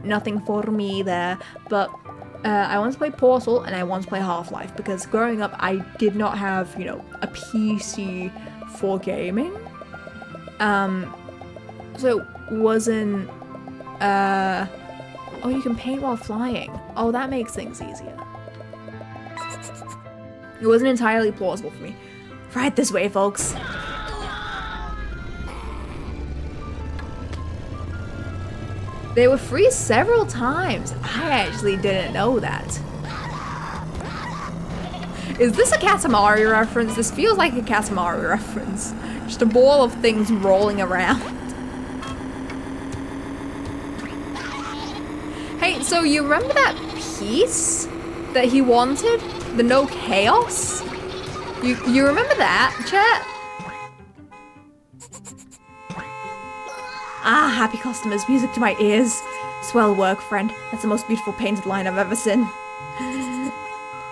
nothing for me there. But I want to play Portal and I want to play Half-Life because growing up I did not have, you know, a PC for gaming. So it wasn't oh, you can paint while flying. Oh, that makes things easier. It wasn't entirely plausible for me. Right this way, folks. They were free several times. I actually didn't know that. Is this a Katamari reference? This feels like a Katamari reference. Just a ball of things rolling around. Hey, so you remember that piece that he wanted? The no chaos? You remember that, chat? Ah, happy customers, music to my ears. Swell work, friend. That's the most beautiful painted line I've ever seen.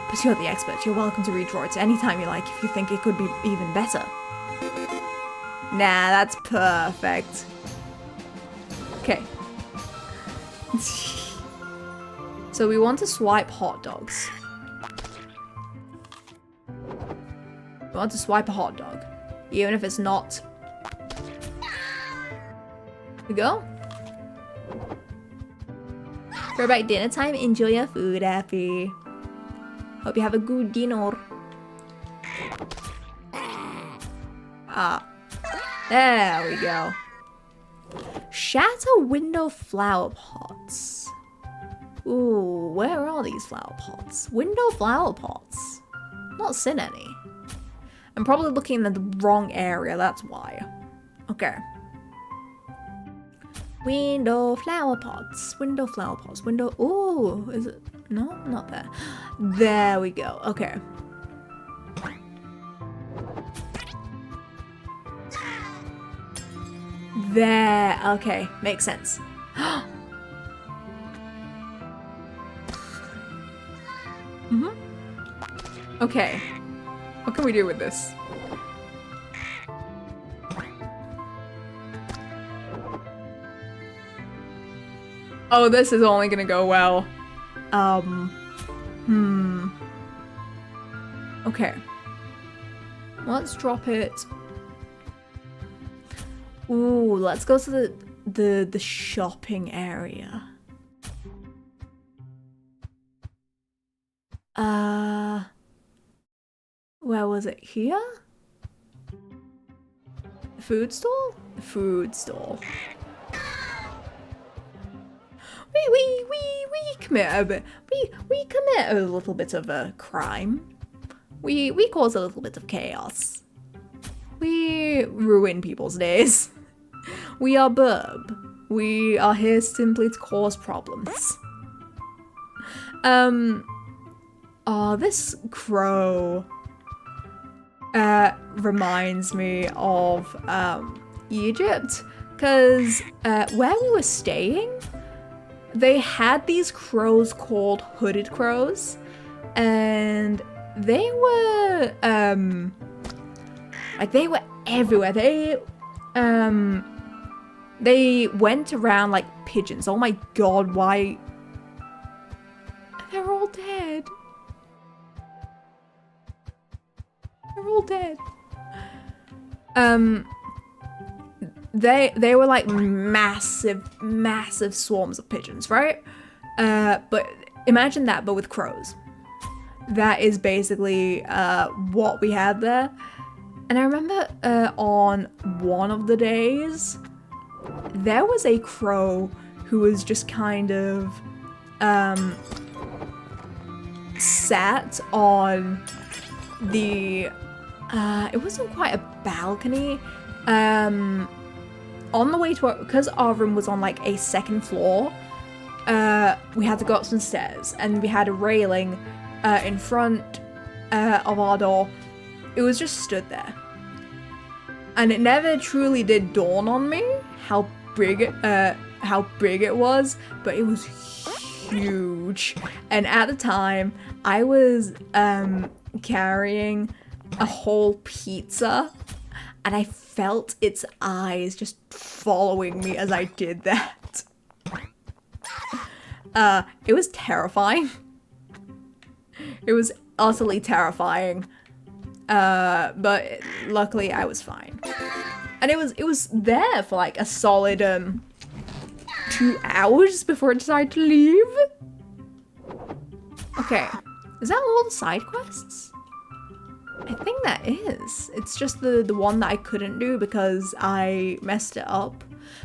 But you're the expert. You're welcome to redraw it anytime you like if you think it could be even better. Nah, that's perfect. Okay. So we want to swipe hot dogs. We want to swipe a hot dog. Even if it's not. Here we go. Throwback dinner time. Enjoy your food, Happy. Hope you have a good dinner. Ah. There we go. Shatter window flower pots. Ooh, where are these flower pots? Window flower pots. Not seen any. I'm probably looking in the wrong area, that's why. Okay. Window flower pots. Window flower pots. Window. Ooh, is it? No, not there. There we go. Okay. There. Okay, makes sense. Okay. What can we do with this? Oh, this is only gonna go well. Okay. Let's drop it. Ooh, let's go to the shopping area. Where was it? Here? The food stall? The food stall. We commit a bit. We commit a little bit of a crime. We cause a little bit of chaos. We ruin people's days. We are Burb. We are here simply to cause problems. Oh, this crow reminds me of Egypt, because where we were staying, they had these crows called hooded crows, and they were like, they were everywhere. They went around like pigeons. Oh my god, why? They're all dead. They're all dead. They were like massive swarms of pigeons, right? But imagine that, but with crows. That is basically what we had there. And I remember on one of the days, there was a crow who was just kind of sat on the it wasn't quite a balcony, on the way to because our room was on like a second floor. We had to go up some stairs, and we had a railing in front of our door. It was just stood there, and it never truly did dawn on me how big it was, but it was huge. And at the time, I was carrying a whole pizza, and I felt its eyes just following me as I did that. It was terrifying. It was utterly terrifying. But luckily I was fine. And it was there for like a solid 2 hours before it decided to leave. Okay, is that all the side quests? I think that is. It's just the one that I couldn't do because I messed it up.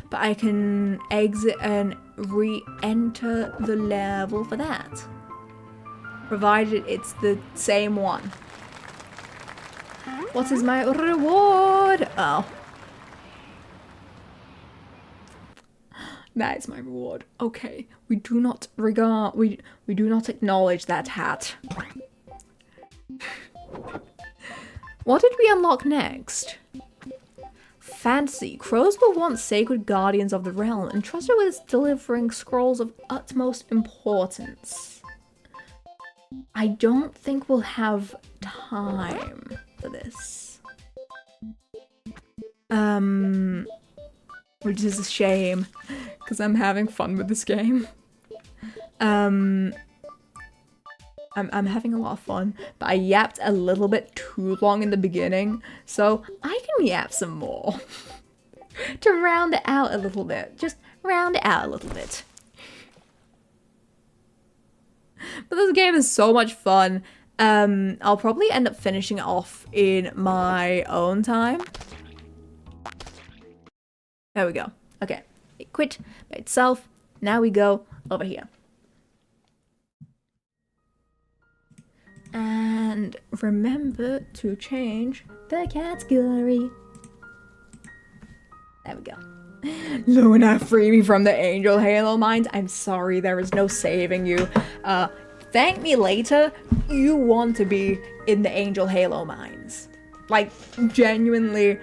But I can exit and re-enter the level for that. Provided it's the same one. What is my reward? Oh. That is my reward. Okay. We do not regard, we do not acknowledge that hat. What did we unlock next? Fantasy. Crows were once sacred guardians of the realm, entrusted with delivering scrolls of utmost importance. I don't think we'll have time for this. Which is a shame, because I'm having fun with this game. I'm having a lot of fun, but I yapped a little bit too long in the beginning, so I can yap some more. To round it out a little bit. Just round it out a little bit. But this game is so much fun. I'll probably end up finishing it off in my own time. There we go. Okay. It quit by itself. Now we go over here. And remember to change the category. There we go. Luna, free me from the Angel Halo mines. I'm sorry, there is no saving you. Thank me later. You want to be in the Angel Halo mines. Like, genuinely,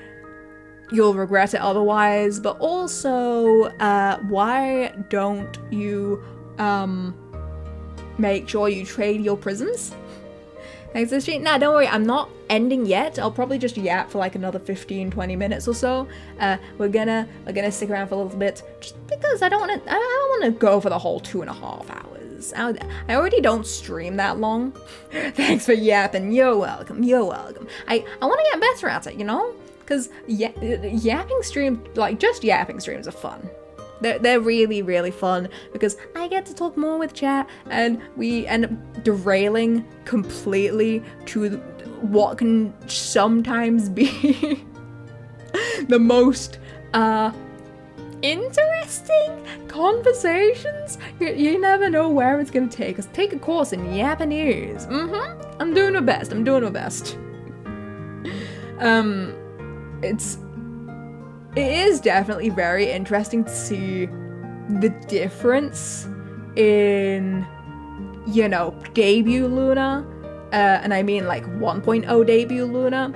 you'll regret it otherwise. But also, why don't you, make sure you trade your prisms? Thanks for the stream. Nah, don't worry, I'm not ending yet. I'll probably just yap for like another 15-20 minutes or so. We're gonna stick around for a little bit, just because I don't wanna go for the whole 2.5 hours. I already don't stream that long. Thanks for yapping. You're welcome. You're welcome. I wanna get better at it, you know? Because yapping streams, like just yapping streams are fun. They're really, really fun because I get to talk more with chat and we end up derailing completely to what can sometimes be the most interesting conversations. You never know where it's gonna take us. Take a course in Japanese. I'm doing my best. I'm doing my best. It is definitely very interesting to see the difference in, you know, debut Luna, and I mean like 1.0 debut Luna,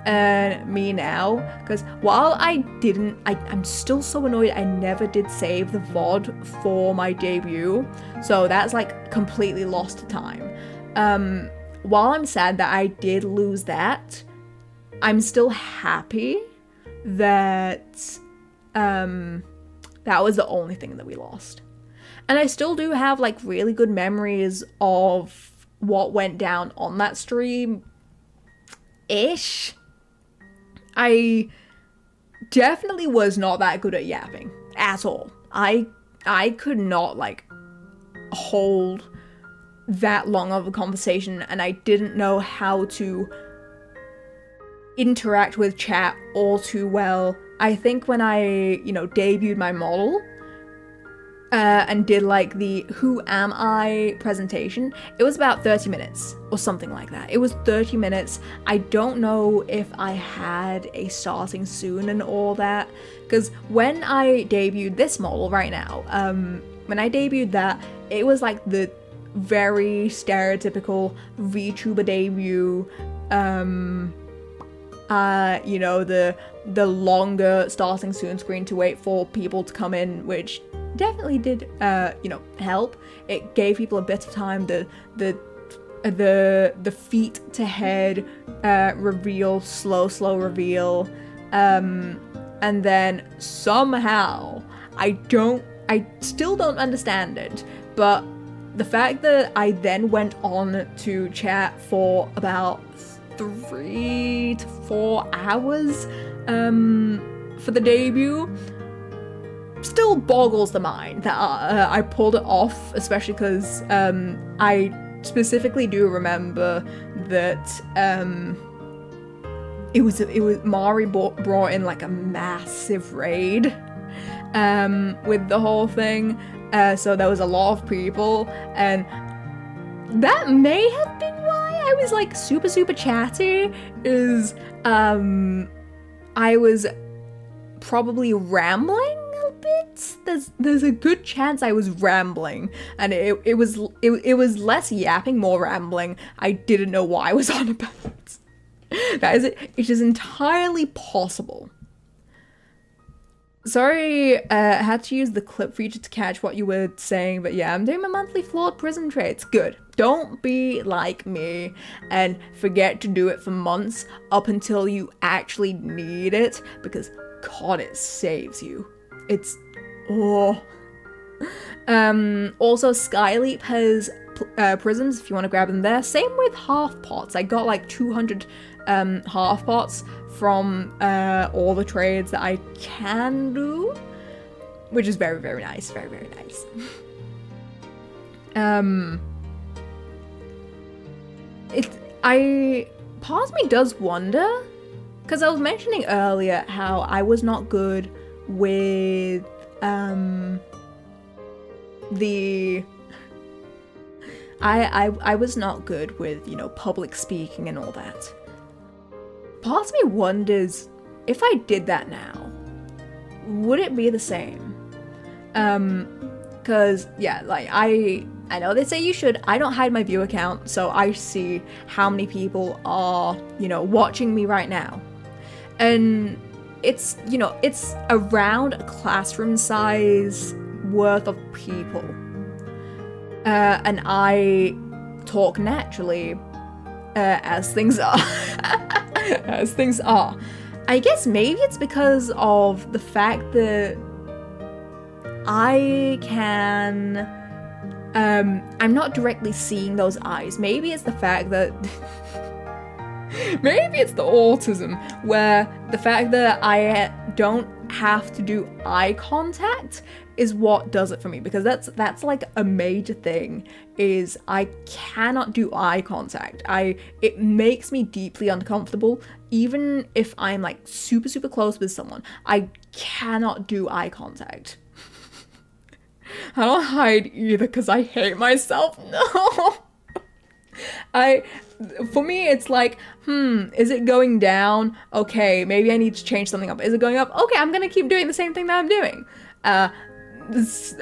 and me now, because while I'm still so annoyed I never did save the VOD for my debut, so that's like completely lost to time. While I'm sad that I did lose that, I'm still happy that that was the only thing that we lost. And I still do have like really good memories of what went down on that stream ish. I definitely was not that good at yapping at all. I could not like hold that long of a conversation, and I didn't know how to interact with chat all too well. I think when I, you know, debuted my model and did like the Who Am I presentation, it was about 30 minutes or something like that. It was 30 minutes. I don't know if I had a starting soon and all that, because when I debuted this model right now, when I debuted that, it was like the very stereotypical VTuber debut, you know, the longer starting soon screen to wait for people to come in, which definitely did, you know, help. It gave people a bit of time. The feet to head reveal, slow reveal, and then somehow I still don't understand it, but the fact that I then went on to chat for about 3 to 4 hours for the debut still boggles the mind that I pulled it off, especially because I specifically do remember that it was Mari brought in like a massive raid with the whole thing, so there was a lot of people, and that may have been why I was like super chatty, is I was probably rambling a bit. There's a good chance I was rambling, and it was less yapping, more rambling. I didn't know what I was on about. That is it. It is entirely possible. Sorry, I had to use the clip feature to catch what you were saying, but yeah, I'm doing my monthly flawed prison trades. Good. Don't be like me and forget to do it for months up until you actually need it, because God, it saves you. It's, oh. Also, Skyleap has prisms if you want to grab them there. Same with half pots. I got like 200 half pots from all the trades that I can do, which is very, very nice. Very, very nice. Part of me does wonder, because I was mentioning earlier how I was not good with I was not good with, you know, public speaking and all that. Part of me wonders, if I did that now, would it be the same? Cause yeah, like I know they say you should. I don't hide my viewer count, so I see how many people are, you know, watching me right now. And it's, you know, it's around a classroom size worth of people. And I talk naturally, as things are. As things are. I guess maybe it's because of the fact that I can, I'm not directly seeing those eyes. Maybe it's the fact that, maybe it's the autism, where the fact that I don't have to do eye contact is what does it for me, because that's like a major thing, is I cannot do eye contact. It makes me deeply uncomfortable. Even if I'm like super, super close with someone, I cannot do eye contact. I don't hide either because I hate myself. No. For me, it's like, is it going down? Okay, maybe I need to change something up. Is it going up? Okay, I'm gonna keep doing the same thing that I'm doing. It's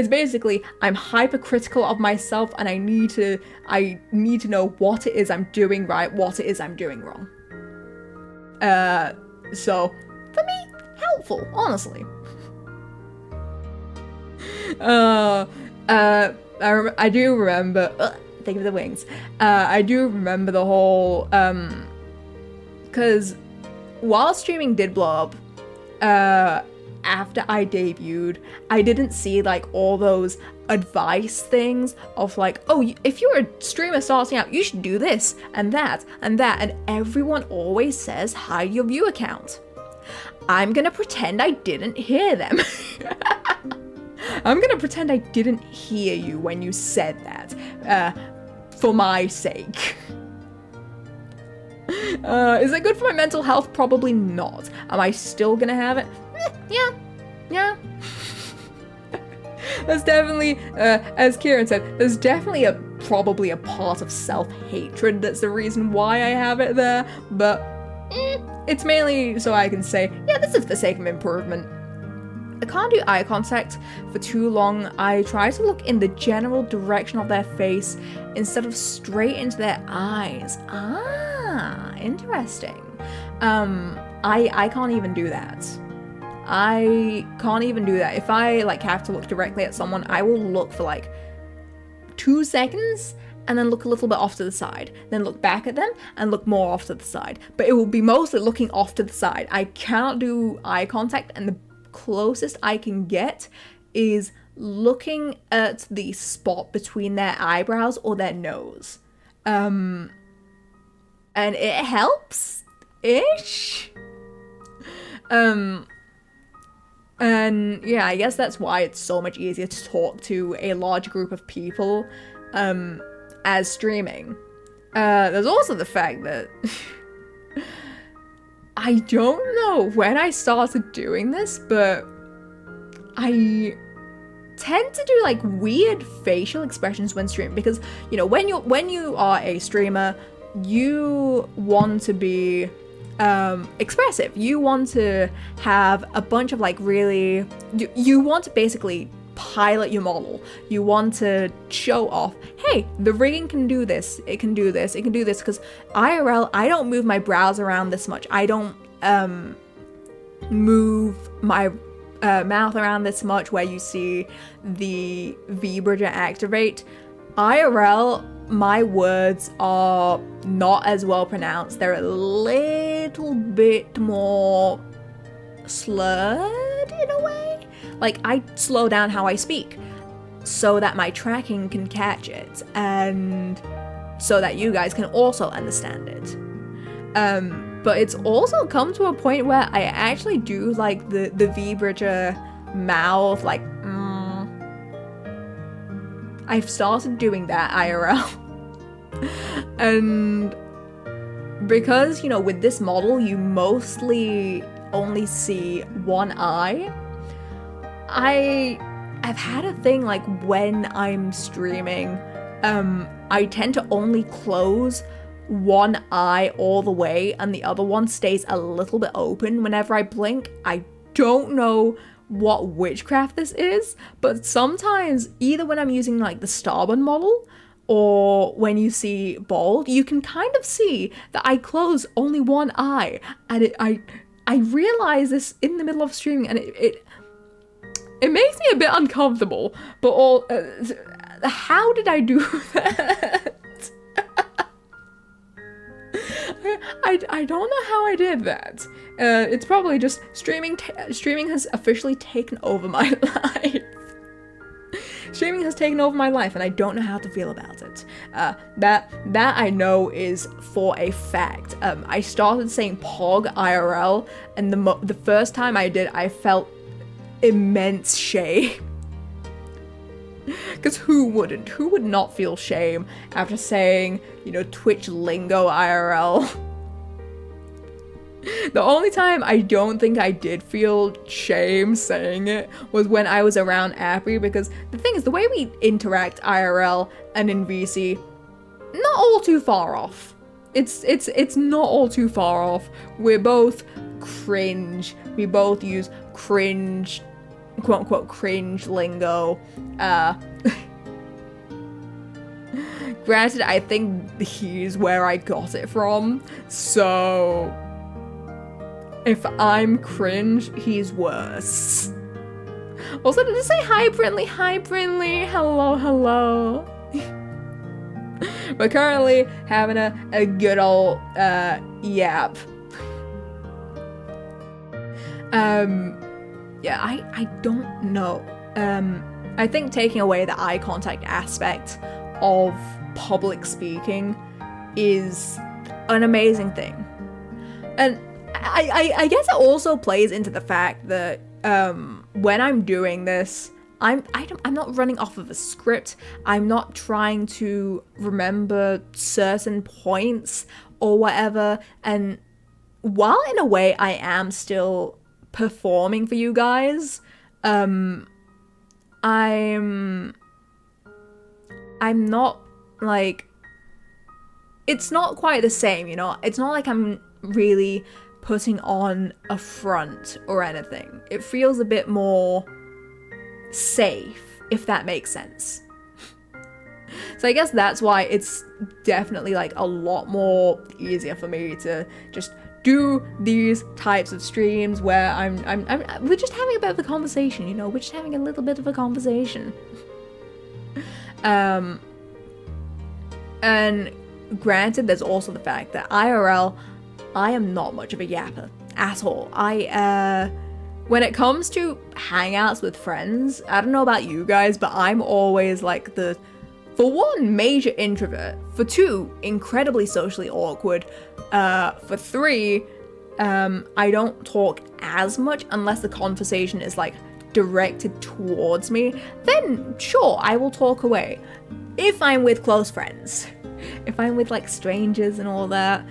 basically, I'm hypercritical of myself, and I need to know what it is I'm doing right, what it is I'm doing wrong. So for me, helpful, honestly. I do remember. Think of the wings. I do remember the whole, because while streaming did blow up, after I debuted, I didn't see like all those advice things of like, oh, if you're a streamer starting out, you should do this and that and that, and everyone always says hide your viewer count. I'm gonna pretend I didn't hear them. I'm gonna pretend I didn't hear you when you said that, for my sake. Is it good for my mental health? Probably not. Am I still gonna have it? Yeah. There's definitely, as Kieran said, there's definitely probably a part of self-hatred that's the reason why I have it there, but it's mainly so I can say, yeah, this is for the sake of improvement. I can't do eye contact for too long. I try to look in the general direction of their face instead of straight into their eyes. Ah, interesting. I can't even do that. I can't even do that. If I like have to look directly at someone, I will look for like 2 seconds and then look a little bit off to the side, then look back at them and look more off to the side. But it will be mostly looking off to the side. I cannot do eye contact, and the closest I can get is looking at the spot between their eyebrows or their nose. And it helps ish. And yeah, I guess that's why it's so much easier to talk to a large group of people as streaming. There's also the fact that I don't know when I started doing this, but I tend to do like weird facial expressions when streaming, because you know, when you are a streamer, you want to be expressive. You want to have a bunch of like really, you want to basically pilot your model. You want to show off, hey, the rigging can do this, it can do this, it can do this, because IRL, I don't move my brows around this much. I don't move my mouth around this much where you see the V-Bridger activate. IRL, my words are not as well pronounced. They're a little bit more slurred in a way. Like, I slow down how I speak so that my tracking can catch it and so that you guys can also understand it. But it's also come to a point where I actually do like the V-Bridger mouth, like, I've started doing that IRL. And because, you know, with this model, you mostly only see one eye, I've had a thing like when I'm streaming, I tend to only close one eye all the way and the other one stays a little bit open whenever I blink. I don't know what witchcraft this is, but sometimes either when I'm using like the Starbun model or when you see Bald, you can kind of see that I close only one eye, and I realize this in the middle of streaming, and it makes me a bit uncomfortable. But how did I do that? I don't know how I did that. It's probably just streaming has officially taken over my life. Streaming has taken over my life, and I don't know how to feel about it. That I know is for a fact. I started saying Pog IRL, and the first time I did, I felt immense shame. Because who wouldn't? Who would not feel shame after saying, you know, Twitch lingo IRL? The only time I don't think I did feel shame saying it was when I was around Appy, because the thing is, the way we interact IRL and in VC, not all too far off. It's not all too far off. We're both cringe. We both use cringe, quote unquote cringe lingo. Granted, I think he's where I got it from, so if I'm cringe, he's worse. Also, did it say hi, Brinley? Hi, Brinley. Hello, hello. We're currently having a good old yap. Yeah, I don't know. I think taking away the eye contact aspect of public speaking is an amazing thing. And I guess it also plays into the fact that when I'm doing this, I'm not running off of a script. I'm not trying to remember certain points or whatever. And while in a way I am still performing for you guys, I'm not like, it's not quite the same, you know? It's not like I'm really putting on a front or anything. It feels a bit more safe, if that makes sense. So I guess that's why it's definitely like a lot more easier for me to just do these types of streams where we're just having a bit of a conversation, you know? We're just having a little bit of a conversation. And granted, there's also the fact that IRL, I am not much of a yapper at all. When it comes to hangouts with friends, I don't know about you guys, but I'm always like the, for one, major introvert, for two, incredibly socially awkward, for three, I don't talk as much unless the conversation is like directed towards me. Then sure, I will talk away. If I'm with close friends. If I'm with like strangers and all that,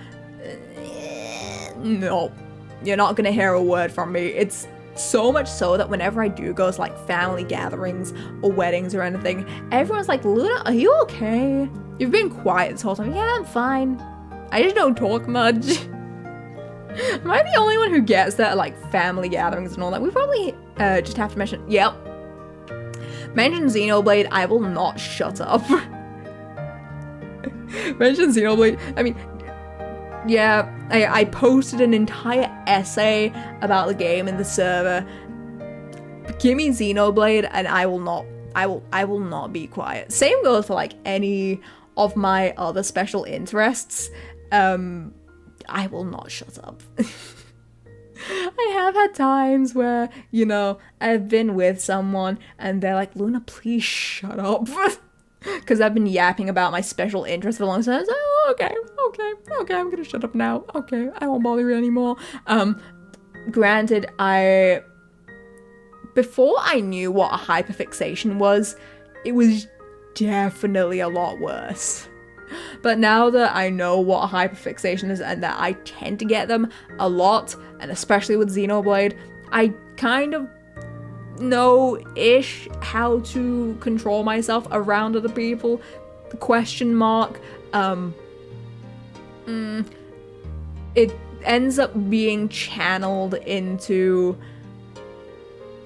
no, you're not gonna hear a word from me. It's so much so that whenever I do go to like family gatherings or weddings or anything, everyone's like, Luna, are you okay? You've been quiet this whole time. Yeah, I'm fine. I just don't talk much. Am I the only one who gets that at, like, family gatherings and all that? We probably just have to mention... Yep. Mention Xenoblade, I will not shut up. Mention Xenoblade, I mean... Yeah, I posted an entire essay about the game in the server. Give me Xenoblade and I will not be quiet. Same goes for, like, any of my other special interests. I will not shut up. I have had times where, you know, I've been with someone and they're like, Luna, please shut up. Because I've been yapping about my special interest for a long time. I was like, oh, okay, I'm gonna shut up now. Okay, I won't bother you anymore. Granted, before I knew what a hyperfixation was, it was definitely a lot worse. But now that I know what a hyperfixation is and that I tend to get them a lot, and especially with Xenoblade, I kind of know-ish how to control myself around other people. Question mark. It ends up being channeled into,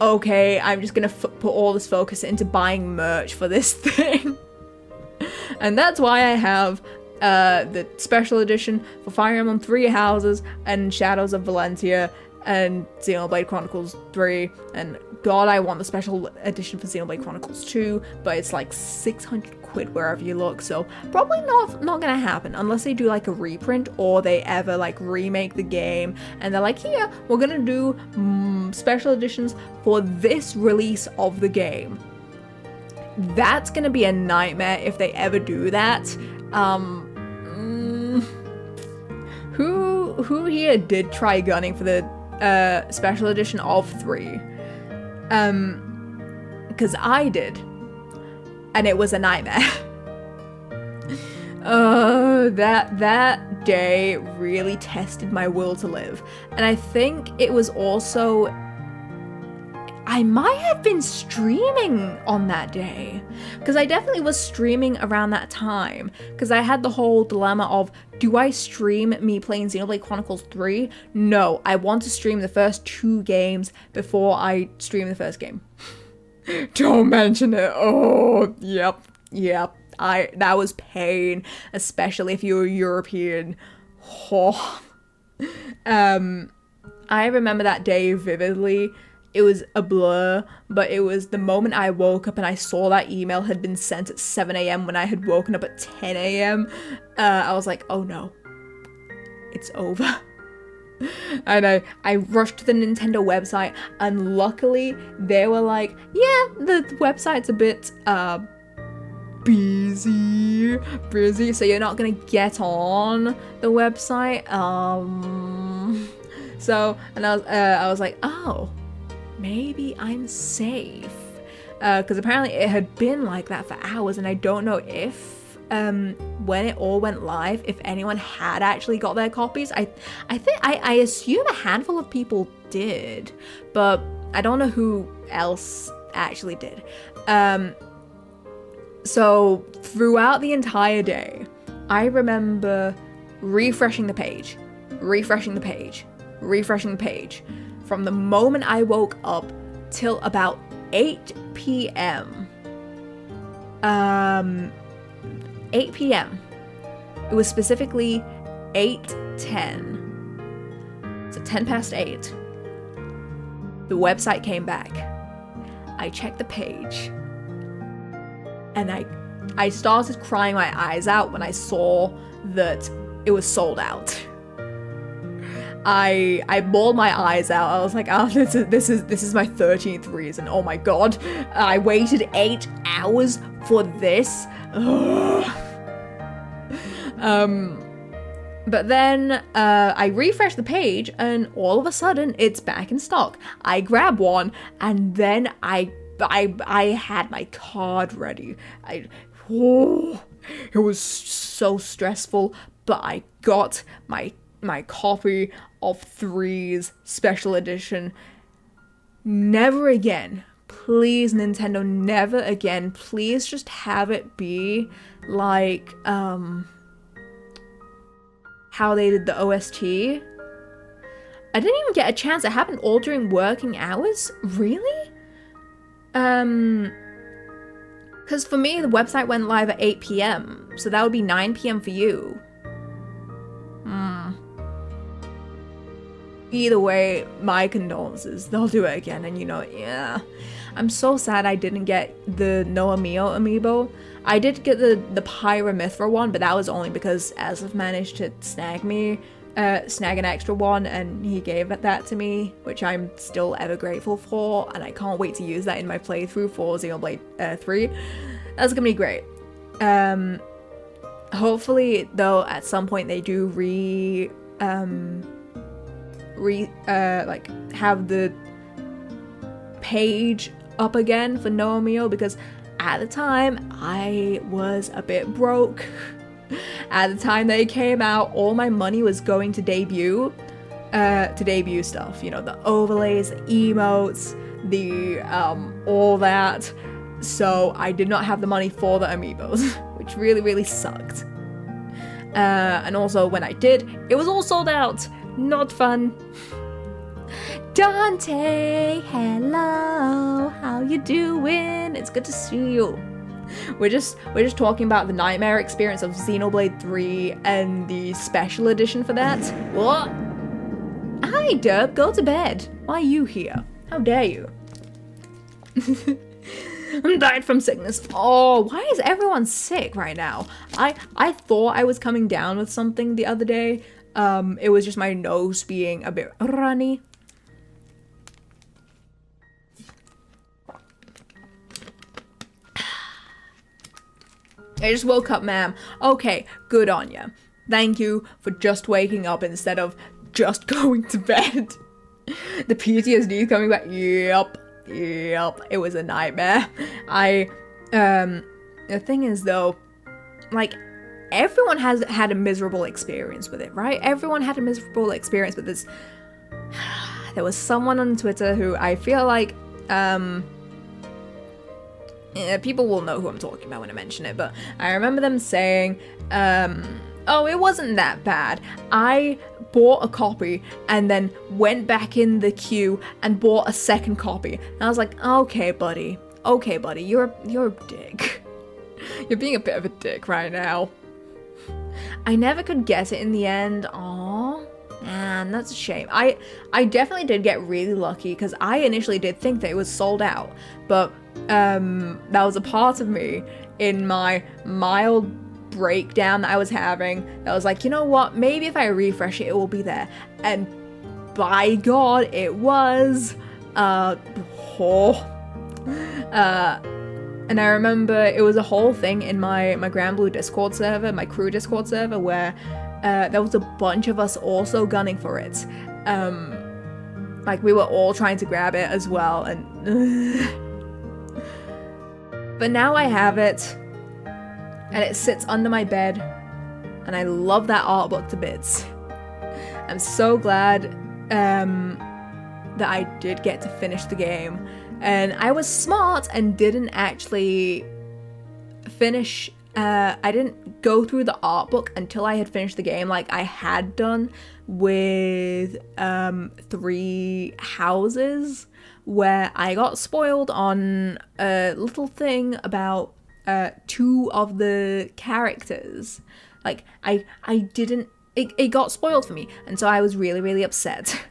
okay, I'm just gonna put all this focus into buying merch for this thing. And that's why I have the special edition for Fire Emblem Three Houses and Shadows of Valentia and Xenoblade Chronicles 3, and god, I want the special edition for Xenoblade Chronicles 2, but it's like 600 quid wherever you look, so probably not gonna happen unless they do like a reprint or they ever like remake the game and they're like, here, we're gonna do special editions for this release of the game. That's gonna be a nightmare if they ever do that. Who here did try gunning for the special edition of 3? Because I did, and it was a nightmare. That day really tested my will to live, and I think it was also, I might have been streaming on that day, because I definitely was streaming around that time, because I had the whole dilemma of, do I stream me playing Xenoblade Chronicles 3? No, I want to stream the first 2 games before I stream the first game. Don't mention it. Oh, yep. That was pain, especially if you were European. Oh. I remember that day vividly. It was a blur, but it was the moment I woke up and I saw that email had been sent at 7 a.m. when I had woken up at 10 a.m. I was like, oh no, it's over. And I rushed to the Nintendo website, and luckily they were like, yeah, the website's a bit busy, so you're not gonna get on the website. So, and I was like, oh, maybe I'm safe, because apparently it had been like that for hours, and I don't know if when it all went live, if anyone had actually got their copies. I assume a handful of people did, but I don't know who else actually did. So throughout the entire day, I remember refreshing the page from the moment I woke up till about 8 p.m. 8 p.m. It was specifically 8:10. So 10 past 8. The website came back. I checked the page. And I started crying my eyes out when I saw that it was sold out. I bawled my eyes out. I was like, oh, this is my 13th reason. Oh my god. I waited 8 hours for this. Ugh. But then I refreshed the page, and all of a sudden it's back in stock. I grab one, and then I had my card ready. It was so stressful, but I got my copy of 3's special edition. Never again. Please, Nintendo, never again. Please just have it be like how they did the OST. I didn't even get a chance. It happened all during working hours? Really? Because for me, the website went live at 8 p.m. So that would be 9 p.m. for you. Either way, my condolences. They'll do it again, and yeah. I'm so sad I didn't get the Noah Mio amiibo. I did get the Pyra one, but that was only because Asif managed to snag an extra one, and he gave that to me, which I'm still ever grateful for, and I can't wait to use that in my playthrough for Xenoblade 3. That's gonna be great. Hopefully, though, at some point they do have the page up again for Noah Mio, because at the time I was a bit broke. At the time they came out, all my money was going to debut stuff, the overlays, the emotes, the all that. So I did not have the money for the amiibos, which really, really sucked. And also when I did, it was all sold out. Not fun. Dante, hello, how you doing? It's good to see you. We're just talking about the nightmare experience of Xenoblade 3 and the special edition for that. What? Hi, Derp, go to bed. Why are you here? How dare you? I'm dying from sickness. Oh, why is everyone sick right now? I thought I was coming down with something the other day. It was just my nose being a bit runny. I just woke up, ma'am. Okay, good on ya. Thank you for just waking up instead of just going to bed. The PTSD coming back. Yep. It was a nightmare. The thing is though, like, everyone has had a miserable experience with it, right? Everyone had a miserable experience with this. There was someone on Twitter who I feel like, people will know who I'm talking about when I mention it, but I remember them saying, oh, it wasn't that bad. I bought a copy and then went back in the queue and bought a second copy. And I was like, okay, buddy, you're a dick. You're being a bit of a dick right now. I never could get it in the end. Aww. Man, that's a shame. I definitely did get really lucky because I initially did think that it was sold out, but that was a part of me in my mild breakdown that I was having that was like, you know what, maybe if I refresh it, it will be there. And by God, it was. And I remember it was a whole thing in my Granblue Discord server, my crew Discord server, where there was a bunch of us also gunning for it. Like, we were all trying to grab it as well, and but now I have it, and it sits under my bed, and I love that art book to bits. I'm so glad that I did get to finish the game, and I was smart and didn't actually finish. I didn't go through the art book until I had finished the game, like I had done with 3 Houses, where I got spoiled on a little thing about 2 of the characters. Like, I didn't, it got spoiled for me, and so I was really, really upset.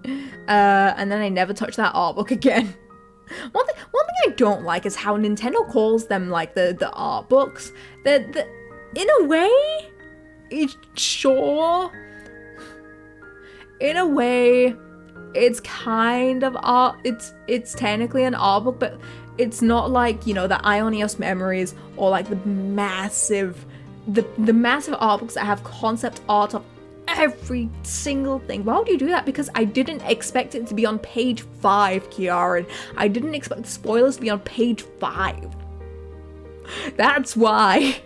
And then I never touched that art book again. One thing I don't like is how Nintendo calls them, like, the art books. In a way, it's sure. In a way, it's kind of art. It's technically an art book, but it's not like, you know, the Ionios Memories or like the massive art books that have concept art of every single thing. Why would you do that? Because I didn't expect it to be on page 5, Kiara. I didn't expect the spoilers to be on page 5. That's why.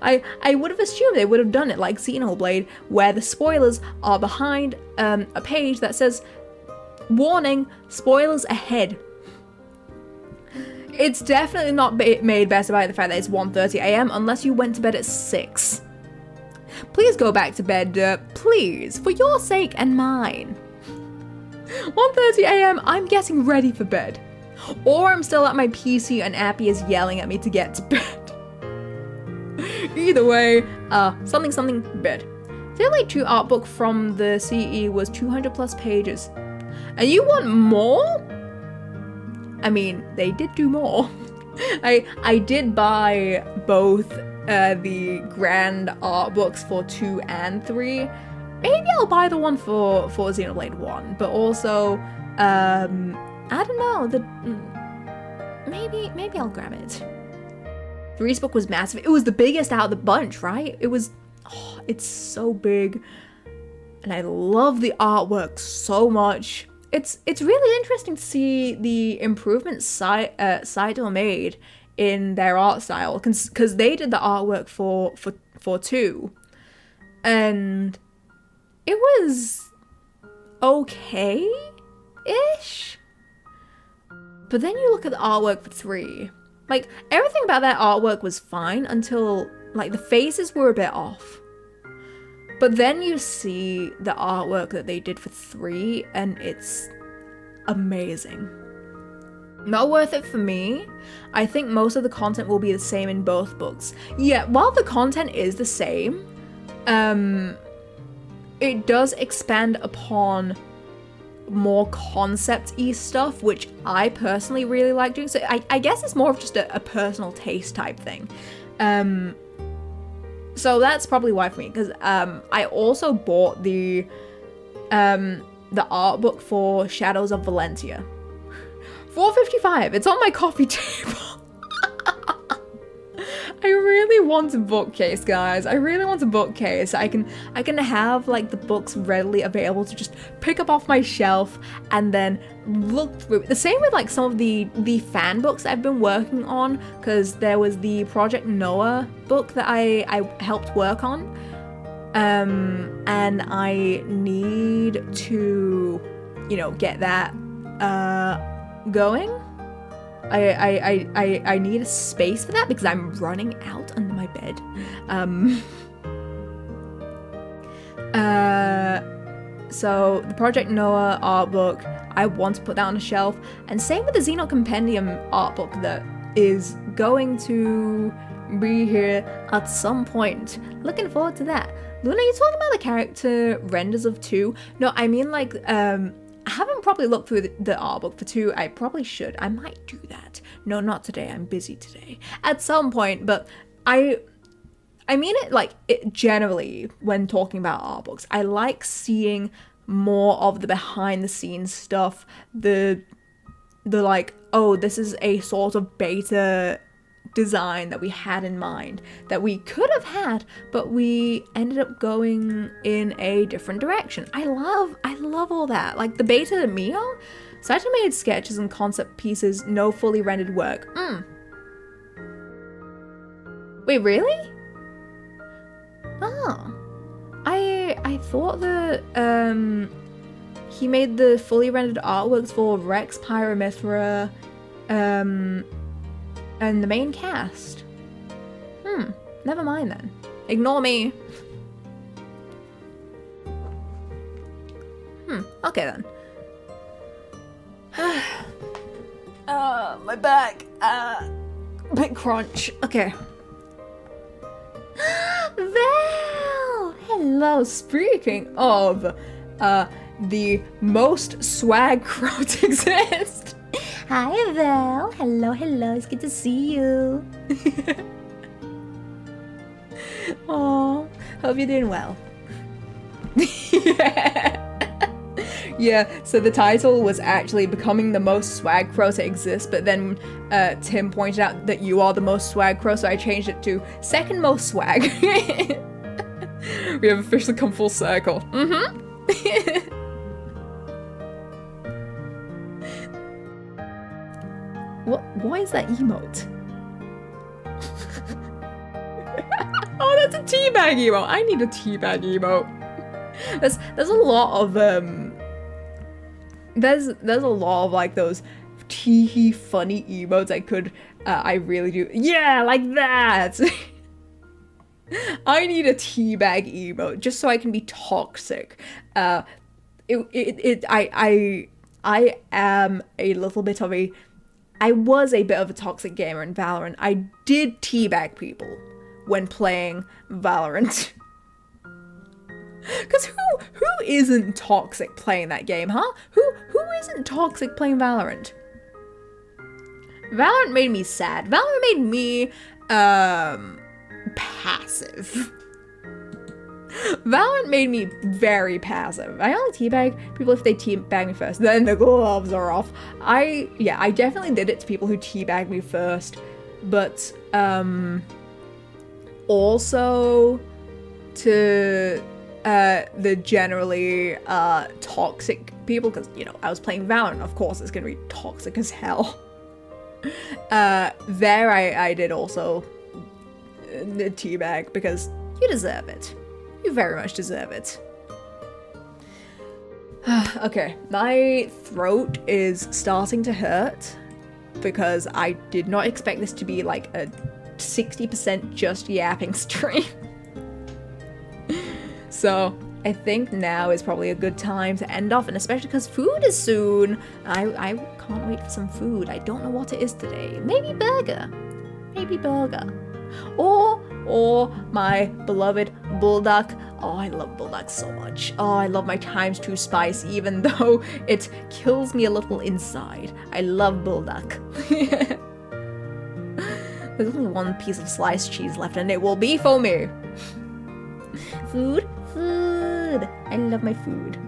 I would have assumed they would have done it like Xenoblade, where the spoilers are behind a page that says, warning, spoilers ahead. It's definitely not made better by the fact that it's 1:30 a.m. unless you went to bed at 6. Please go back to bed, please, for your sake and mine. 1:30 a.m. I'm getting ready for bed. Or I'm still at my PC and Appy is yelling at me to get to bed. Either way, something, bed. Fairly 2 art book from the CE was 200 plus pages. And you want more? I mean, they did do more. I did buy both the grand art books for 2 and 3. Maybe I'll buy the one for Xenoblade 1, but also, I don't know, maybe I'll grab it. 3's book was massive. It was the biggest out of the bunch, right? It was, it's so big. And I love the artwork so much. It's really interesting to see the improvements Saito made in their art style, because they did the artwork for 2. And it was okay-ish. But then you look at the artwork for 3. Like, everything about that artwork was fine until, like, the faces were a bit off. But then you see the artwork that they did for 3, and it's amazing. Not worth it for me. I think most of the content will be the same in both books. Yeah, while the content is the same, it does expand upon more concept-y stuff, which I personally really like doing. So I guess it's more of just a personal taste type thing. So that's probably why for me, because I also bought the art book for Shadows of Valentia. $4.55. It's on my coffee table. I really want a bookcase, guys. I really want a bookcase. I can have like the books readily available to just pick up off my shelf and then look through. The same with like some of the fan books I've been working on, because there was the Project Noah book that I helped work on, and I need to, get that going. I need a space for that because I'm running out under my bed. So the Project Noah art book, I want to put that on a shelf, and same with the Xeno Compendium art book that is going to be here at some point. Looking forward to that. Luna, you talking about the character renders of 2? No, I mean like I haven't probably looked through the art book for 2. I probably should. I might do that. No, not today. I'm busy today. At some point, but I mean it like generally when talking about art books. I like seeing more of the behind the scenes stuff. The like, oh, this is a sort of beta design that we had in mind that we could have had, but we ended up going in a different direction. I love all that. Like the beta Mio, Saito made sketches and concept pieces, no fully rendered work. Wait, really? Oh, I thought that he made the fully rendered artworks for Rex, Pyromithra, and the main cast. Never mind then. Ignore me. Okay then. My back. Bit crunch. Okay. Val! Hello, speaking of the most swag crow to exist. Hi, Val. Hello, it's good to see you. Aw, hope you're doing well. Yeah, so the title was actually becoming the most swag crow to exist, but then Tim pointed out that you are the most swag crow, so I changed it to second most swag. We have officially come full circle. What is that emote? Oh, that's a teabag emote. I need a teabag emote. There's a lot of there's a lot of like those teehee funny emotes I really do. Yeah, like that. I need a teabag emote just so I can be toxic. I am a little bit of a... I was a bit of a toxic gamer in Valorant. I did teabag people when playing Valorant. Because who isn't toxic playing that game, huh? Who isn't toxic playing Valorant? Valorant made me sad. Valorant made me, passive. Valorant made me very passive. I only teabag people if they teabag me first. Then the gloves are off. I definitely did it to people who teabag me first. But, also to... the generally toxic people, because, you know, I was playing Valorant, of course it's gonna be toxic as hell. There I did also the teabag, because you deserve it. You very much deserve it. Okay, my throat is starting to hurt, because I did not expect this to be like a 60% just yapping stream. So I think now is probably a good time to end off, and especially because food is soon. I can't wait for some food. I don't know what it is today. Maybe burger. Maybe burger. Or my beloved bulldog. Oh, I love bulldog so much. Oh, I love my times 2 spice, even though it kills me a little inside. I love bulldog. There's only one piece of sliced cheese left, and it will be for me. Food. I love my food.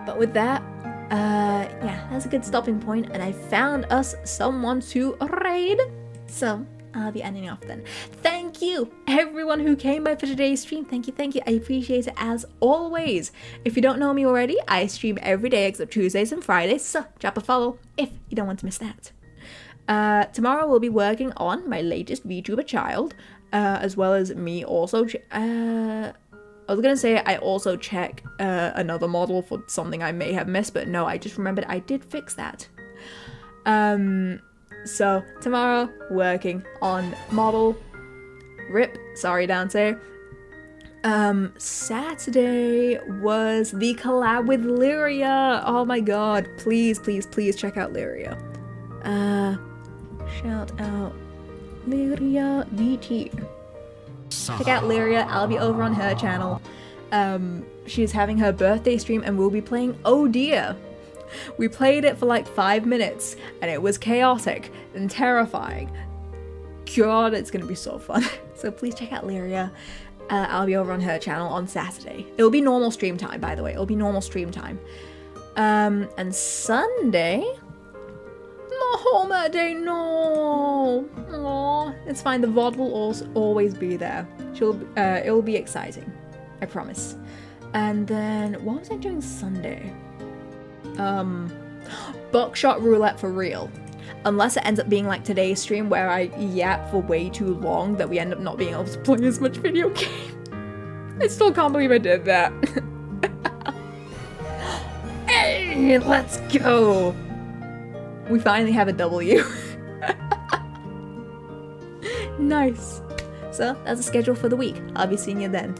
But with that, yeah, that's a good stopping point, and I found us someone to raid. So I'll be ending off then. Thank you, everyone who came by for today's stream. Thank you. I appreciate it as always. If you don't know me already, I stream every day except Tuesdays and Fridays, so drop a follow if you don't want to miss that. Tomorrow we'll be working on my latest VTuber child, as well as me also... I was gonna say I also check another model for something I may have missed, but no, I just remembered I did fix that. So tomorrow, working on model. RIP, sorry Dante. Saturday was the collab with Lyria. Oh my god, please check out Lyria. Shout out Lyria VT. Check out Lyria, I'll be over on her channel. She's having her birthday stream and we'll be playing Oh Dear. We played it for like 5 minutes and it was chaotic and terrifying. God, it's gonna be so fun. So please check out Lyria. I'll be over on her channel on Saturday. It'll be normal stream time, by the way. It'll be normal stream time. And Sunday... Not home that day, no. Aww, it's fine. The VOD will always be there. It'll be exciting, I promise. And then what was I doing Sunday? Buckshot roulette for real. Unless it ends up being like today's stream where I yap for way too long that we end up not being able to play as much video game. I still can't believe I did that. Hey, let's go. We finally have a W. Nice. So that's the schedule for the week. I'll be seeing you then.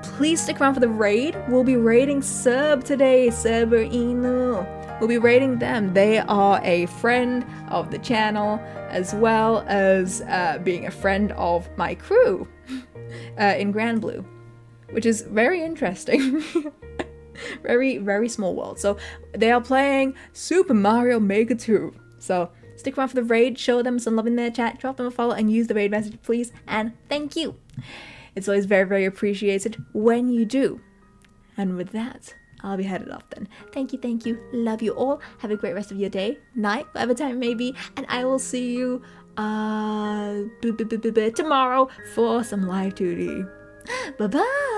Please stick around for the raid. We'll be raiding Serb today, Serber Inu. We'll be raiding them. They are a friend of the channel as well as being a friend of my crew in Grand Blue, which is very interesting. Very small world. So they are playing Super Mario Maker 2. So stick around for the raid, show them some love in their chat, drop them a follow, and use the raid message, please. And thank you. It's always very appreciated when you do. And with that, I'll be headed off then. Thank you. Love you all. Have a great rest of your day, night, whatever time it may be. And I will see you tomorrow for some live duty. Bye-bye.